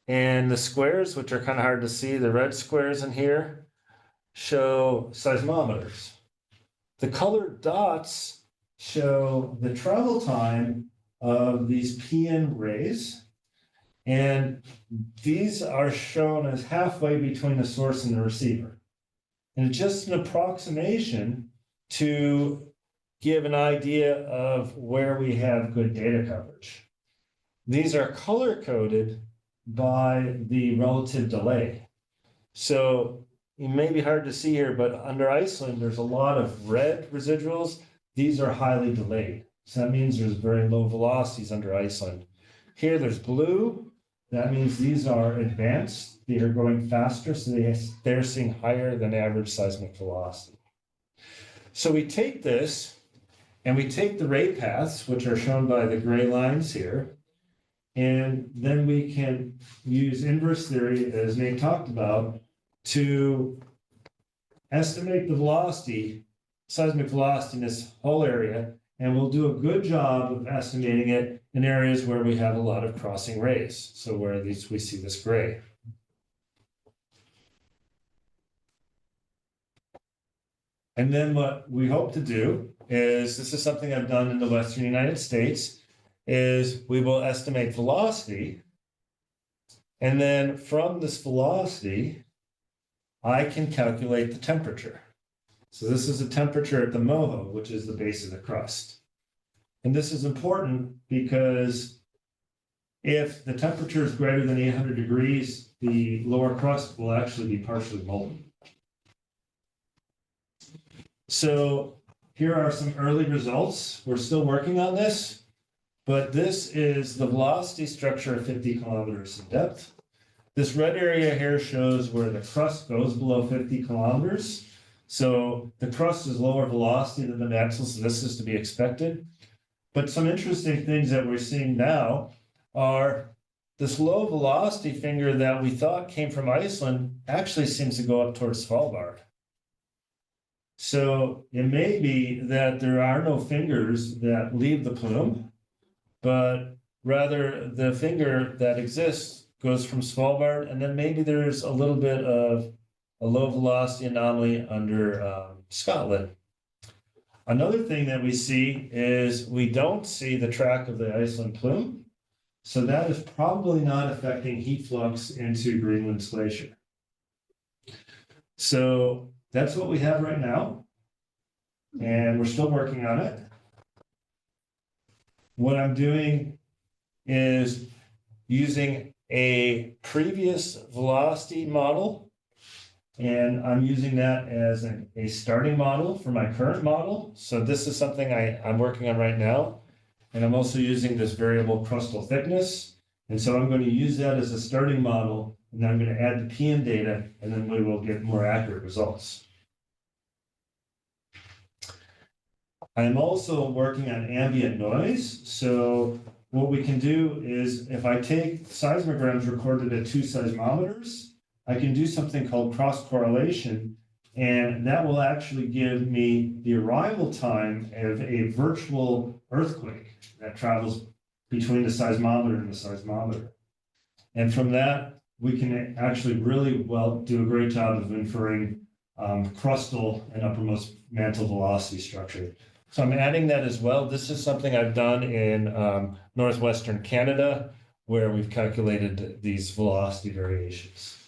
and the squares, which are kind of hard to see, the red squares in here, show seismometers. The colored dots show the travel time of these PN rays, and these are shown as halfway between the source and the receiver. And it's just an approximation to give an idea of where we have good data coverage. These are color-coded by the relative delay. So it may be hard to see here, but under Iceland, there's a lot of red residuals. These are highly delayed. So that means there's very low velocities under Iceland. Here there's blue. That means these are advanced. They are going faster, so they're seeing higher than average seismic velocity. So we take this, and we take the ray paths, which are shown by the gray lines here, and then we can use inverse theory, as Nate talked about, to estimate the velocity, seismic velocity in this whole area, and we'll do a good job of estimating it in areas where we have a lot of crossing rays. So where we see this gray. And then what we hope to do is, this is something I've done in the Western United States, is we will estimate velocity. And then from this velocity, I can calculate the temperature. So this is the temperature at the MOHO, which is the base of the crust. And this is important because if the temperature is greater than 800 degrees, the lower crust will actually be partially molten. So here are some early results. We're still working on this, but this is the velocity structure at 50 kilometers in depth. This red area here shows where the crust goes below 50 kilometers. So the crust is lower velocity than the mantle, so this is to be expected. But some interesting things that we're seeing now are this low velocity finger that we thought came from Iceland actually seems to go up towards Svalbard. So it may be that there are no fingers that leave the plume, but rather the finger that exists goes from Svalbard, and then maybe there's a little bit of a low velocity anomaly under Scotland. Another thing that we see is we don't see the track of the Iceland plume. So that is probably not affecting heat flux into Greenland's glacier. So that's what we have right now. And we're still working on it. What I'm doing is using a previous velocity model, and I'm using that as a starting model for my current model. So this is something I'm working on right now. And I'm also using this variable crustal thickness. And so I'm going to use that as a starting model, and then I'm going to add the PM data, and then we will get more accurate results. I'm also working on ambient noise. So what we can do is if I take seismograms recorded at 2 seismometers, I can do something called cross correlation, and that will actually give me the arrival time of a virtual earthquake that travels between the seismometer and the seismometer. And from that, we can actually really well do a great job of inferring crustal and uppermost mantle velocity structure. So I'm adding that as well. This is something I've done in northwestern Canada, where we've calculated these velocity variations.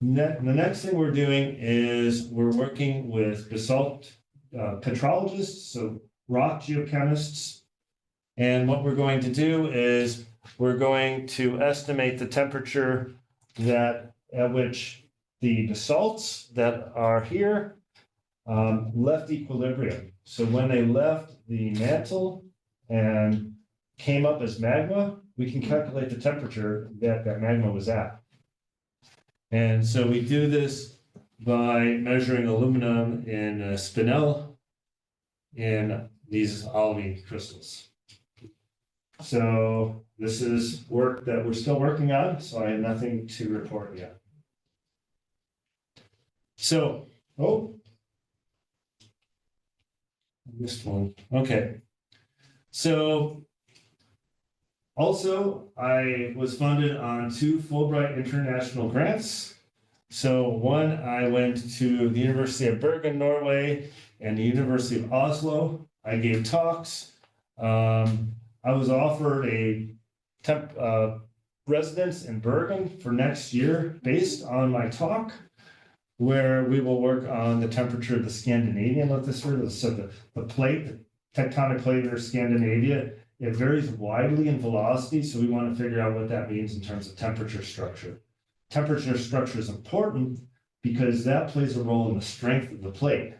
The next thing we're doing is we're working with basalt petrologists, so rock geochemists. And what we're going to do is we're going to estimate the temperature at which the basalts that are here left equilibrium. So when they left the mantle and came up as magma, we can calculate the temperature that that magma was at. And so we do this by measuring aluminum in spinel in these olivine crystals. So this is work that we're still working on, so I have nothing to report yet. So, I missed one. Okay. So also, I was funded on 2 Fulbright international grants. So one, I went to the University of Bergen, Norway, and the University of Oslo. I gave talks. I was offered a residence in Bergen for next year based on my talk, where we will work on the temperature of the Scandinavian lithosphere. So the plate, the tectonic plate under Scandinavia, it varies widely in velocity, so we want to figure out what that means in terms of temperature structure. Temperature structure is important because that plays a role in the strength of the plate.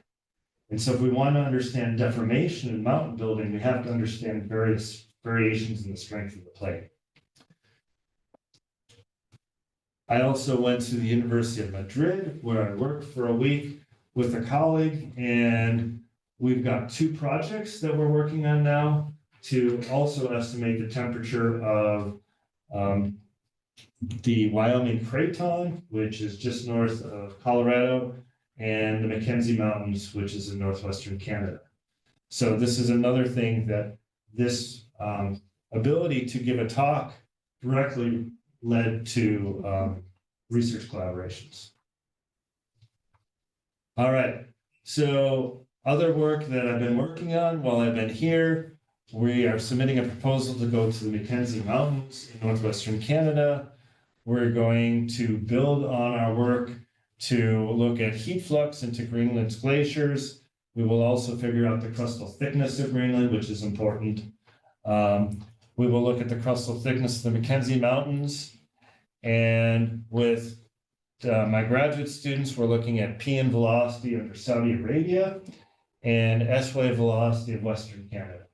And so if we want to understand deformation in mountain building, we have to understand various variations in the strength of the plate. I also went to the University of Madrid, where I worked for a week with a colleague, and we've got 2 projects that we're working on now to also estimate the temperature of the Wyoming Craton, which is just north of Colorado, and the Mackenzie Mountains, which is in northwestern Canada. So this is another thing that this ability to give a talk directly led to research collaborations. All right, so other work that I've been working on while I've been here, we are submitting a proposal to go to the Mackenzie Mountains in northwestern Canada. We're going to build on our work to look at heat flux into Greenland's glaciers. We will also figure out the crustal thickness of Greenland, which is important. We will look at the crustal thickness of the Mackenzie Mountains. And with my graduate students, we're looking at P-in velocity under Saudi Arabia and S-wave velocity of Western Canada.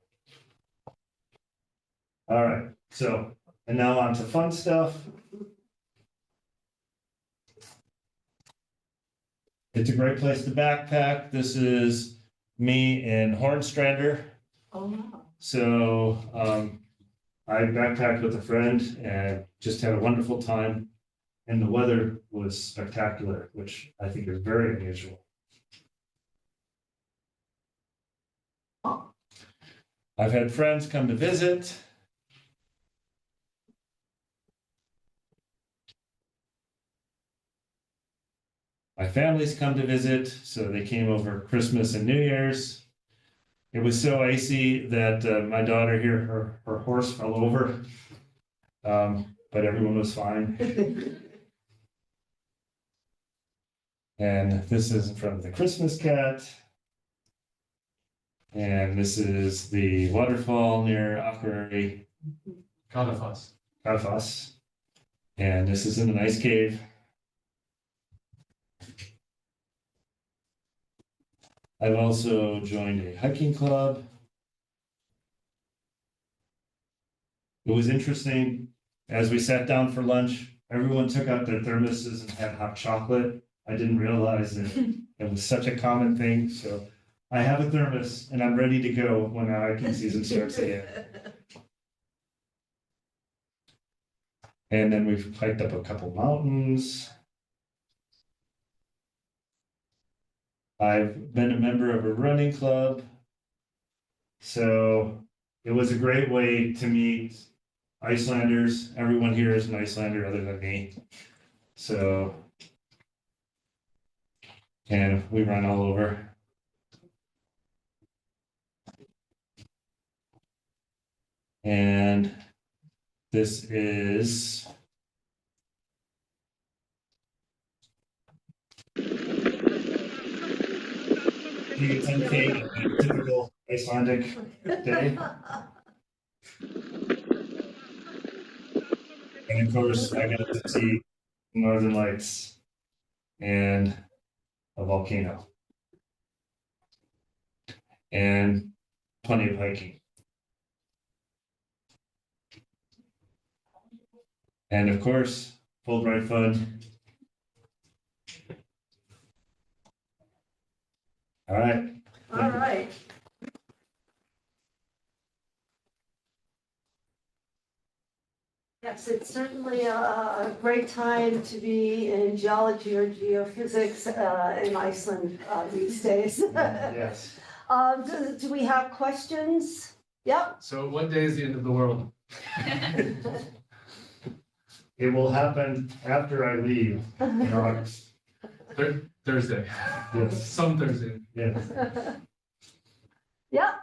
All right, so, and now on to fun stuff. It's a great place to backpack. This is me in Hornstrander. Oh, wow. So I backpacked with a friend and just had a wonderful time. And the weather was spectacular, which I think is very unusual. I've had friends come to visit. my family's come to visit, so they came over Christmas and New Year's. It was so icy that my daughter here, her horse fell over. But everyone was fine. And this is from the Christmas cat. And this is the waterfall near Aquary. Cadafos. And this is in an ice cave. I've also joined a hiking club. It was interesting, as we sat down for lunch, everyone took out their thermoses and had hot chocolate. I didn't realize that it was such a common thing, so I have a thermos and I'm ready to go when our hiking season starts again. And then we've hiked up a couple mountains. I've been a member of a running club. So it was a great way to meet Icelanders. Everyone here is an Icelander other than me. So, and we run all over. And this is the 10K, typical Icelandic day. And of course, I got to see Northern Lights and a volcano. And plenty of hiking. And of course, Fulbright fun. All right. All right. Yes, it's certainly a great time to be in geology or geophysics in Iceland these days. Yes. Do we have questions? Yep. So what day is the end of the world? It will happen after I leave in August. Thursday. Yes. Some Thursday. Yes. Yeah.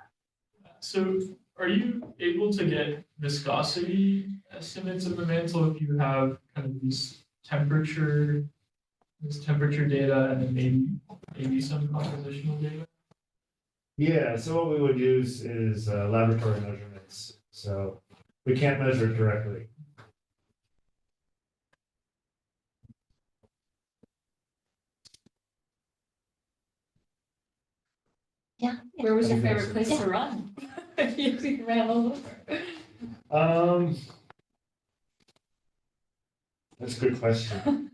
So are you able to get viscosity estimates of the mantle if you have kind of this temperature data and then maybe some compositional data? Yeah, so what we would use is laboratory measurements. So we can't measure it directly. Yeah. Where was your favorite place to run? You ran all over. That's a good question.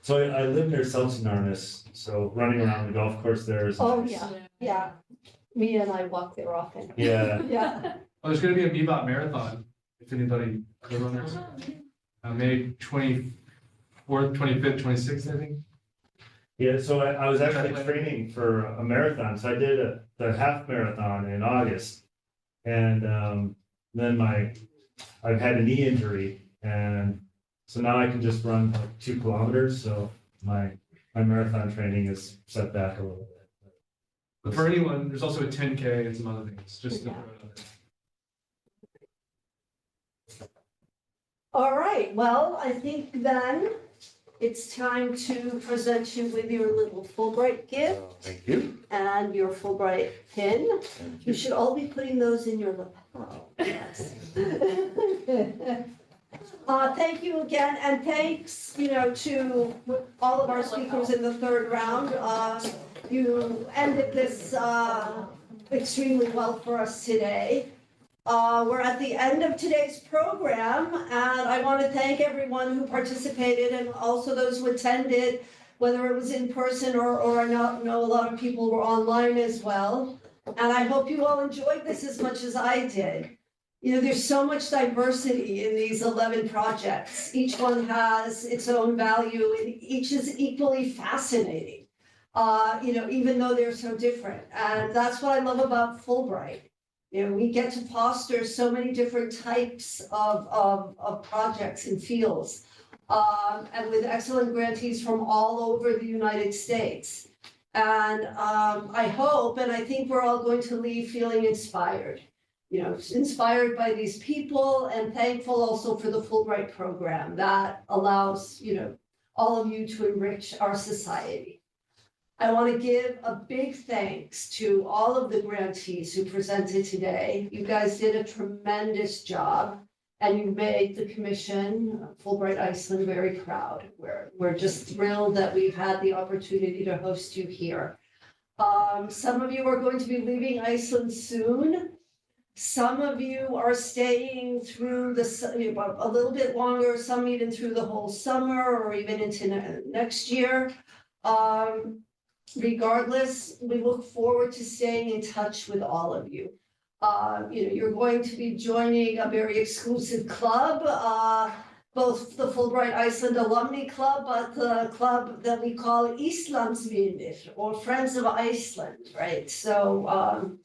So I live near Seltzenarnes, so running around the golf course there is. Oh, nice. yeah, yeah. Me and I walk there often. Yeah. Yeah. Oh, there's gonna be a Weedop marathon, if anybody, other runners. May 24th, 25th, 26th, I think. Yeah, so I was actually training for a marathon, so I did the half marathon in August. And then I've had a knee injury, and so now I can just run like 2 kilometers, so my marathon training is set back a little bit. But for anyone, there's also a 10K and some other things, just to throw it out there. All right, well, I think then it's time to present you with your little Fulbright gift. Thank you. And your Fulbright pin. You should all be putting those in your lapel. Yes. Thank you again, and thanks, to all of our speakers in the third round. You ended this extremely well for us today. We're at the end of today's program, and I want to thank everyone who participated and also those who attended, whether it was in person or I know a lot of people were online as well. And I hope you all enjoyed this as much as I did. There's so much diversity in these 11 projects. Each one has its own value, and each is equally fascinating, even though they're so different. And that's what I love about Fulbright. We get to foster so many different types of projects and fields. and with excellent grantees from all over the United States. And I hope, and I think we're all going to leave feeling inspired. Inspired by these people and thankful also for the Fulbright program that allows, all of you to enrich our society. I want to give a big thanks to all of the grantees who presented today. You guys did a tremendous job and you made the commission, Fulbright Iceland, very proud. We're just thrilled that we've had the opportunity to host you here. Some of you are going to be leaving Iceland soon. Some of you are staying through a little bit longer, some even through the whole summer or even into next year. Regardless, we look forward to staying in touch with all of you. You're going to be joining a very exclusive club, both the Fulbright Iceland Alumni Club, but the club that we call Íslandsvinir, or Friends of Iceland, right? So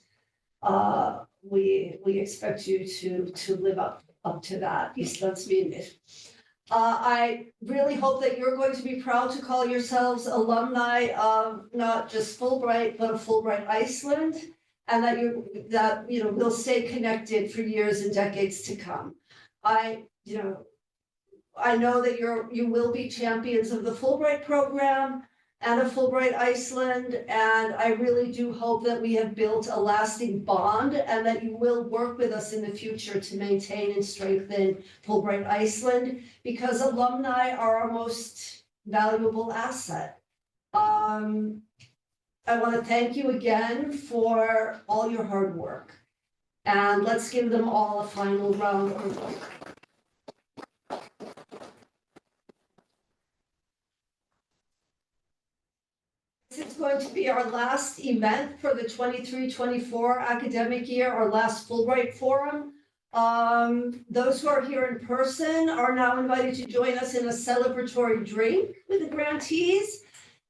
we expect you to live up to that, Íslandsvinir. I really hope that you're going to be proud to call yourselves alumni of not just Fulbright, but of Fulbright Iceland, and that we'll stay connected for years and decades to come. I know that you will be champions of the Fulbright program and of Fulbright Iceland, and I really do hope that we have built a lasting bond and that you will work with us in the future to maintain and strengthen Fulbright Iceland, because alumni are our most valuable asset. I want to thank you again for all your hard work, and let's give them all a final round of applause. This is going to be our last event for the 23-24 academic year, our last Fulbright Forum. Those who are here in person are now invited to join us in a celebratory drink with the grantees.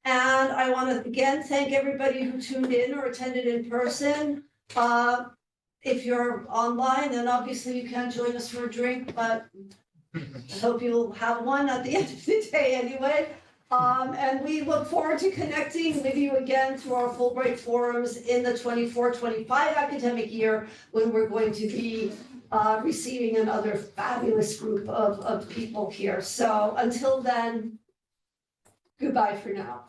And I want to again thank everybody who tuned in or attended in person. If you're online, then obviously you can't join us for a drink, but I hope you'll have one at the end of the day anyway. And we look forward to connecting with you again through our Fulbright Forums in the 24-25 academic year, when we're going to be receiving another fabulous group of people here. So until then, goodbye for now.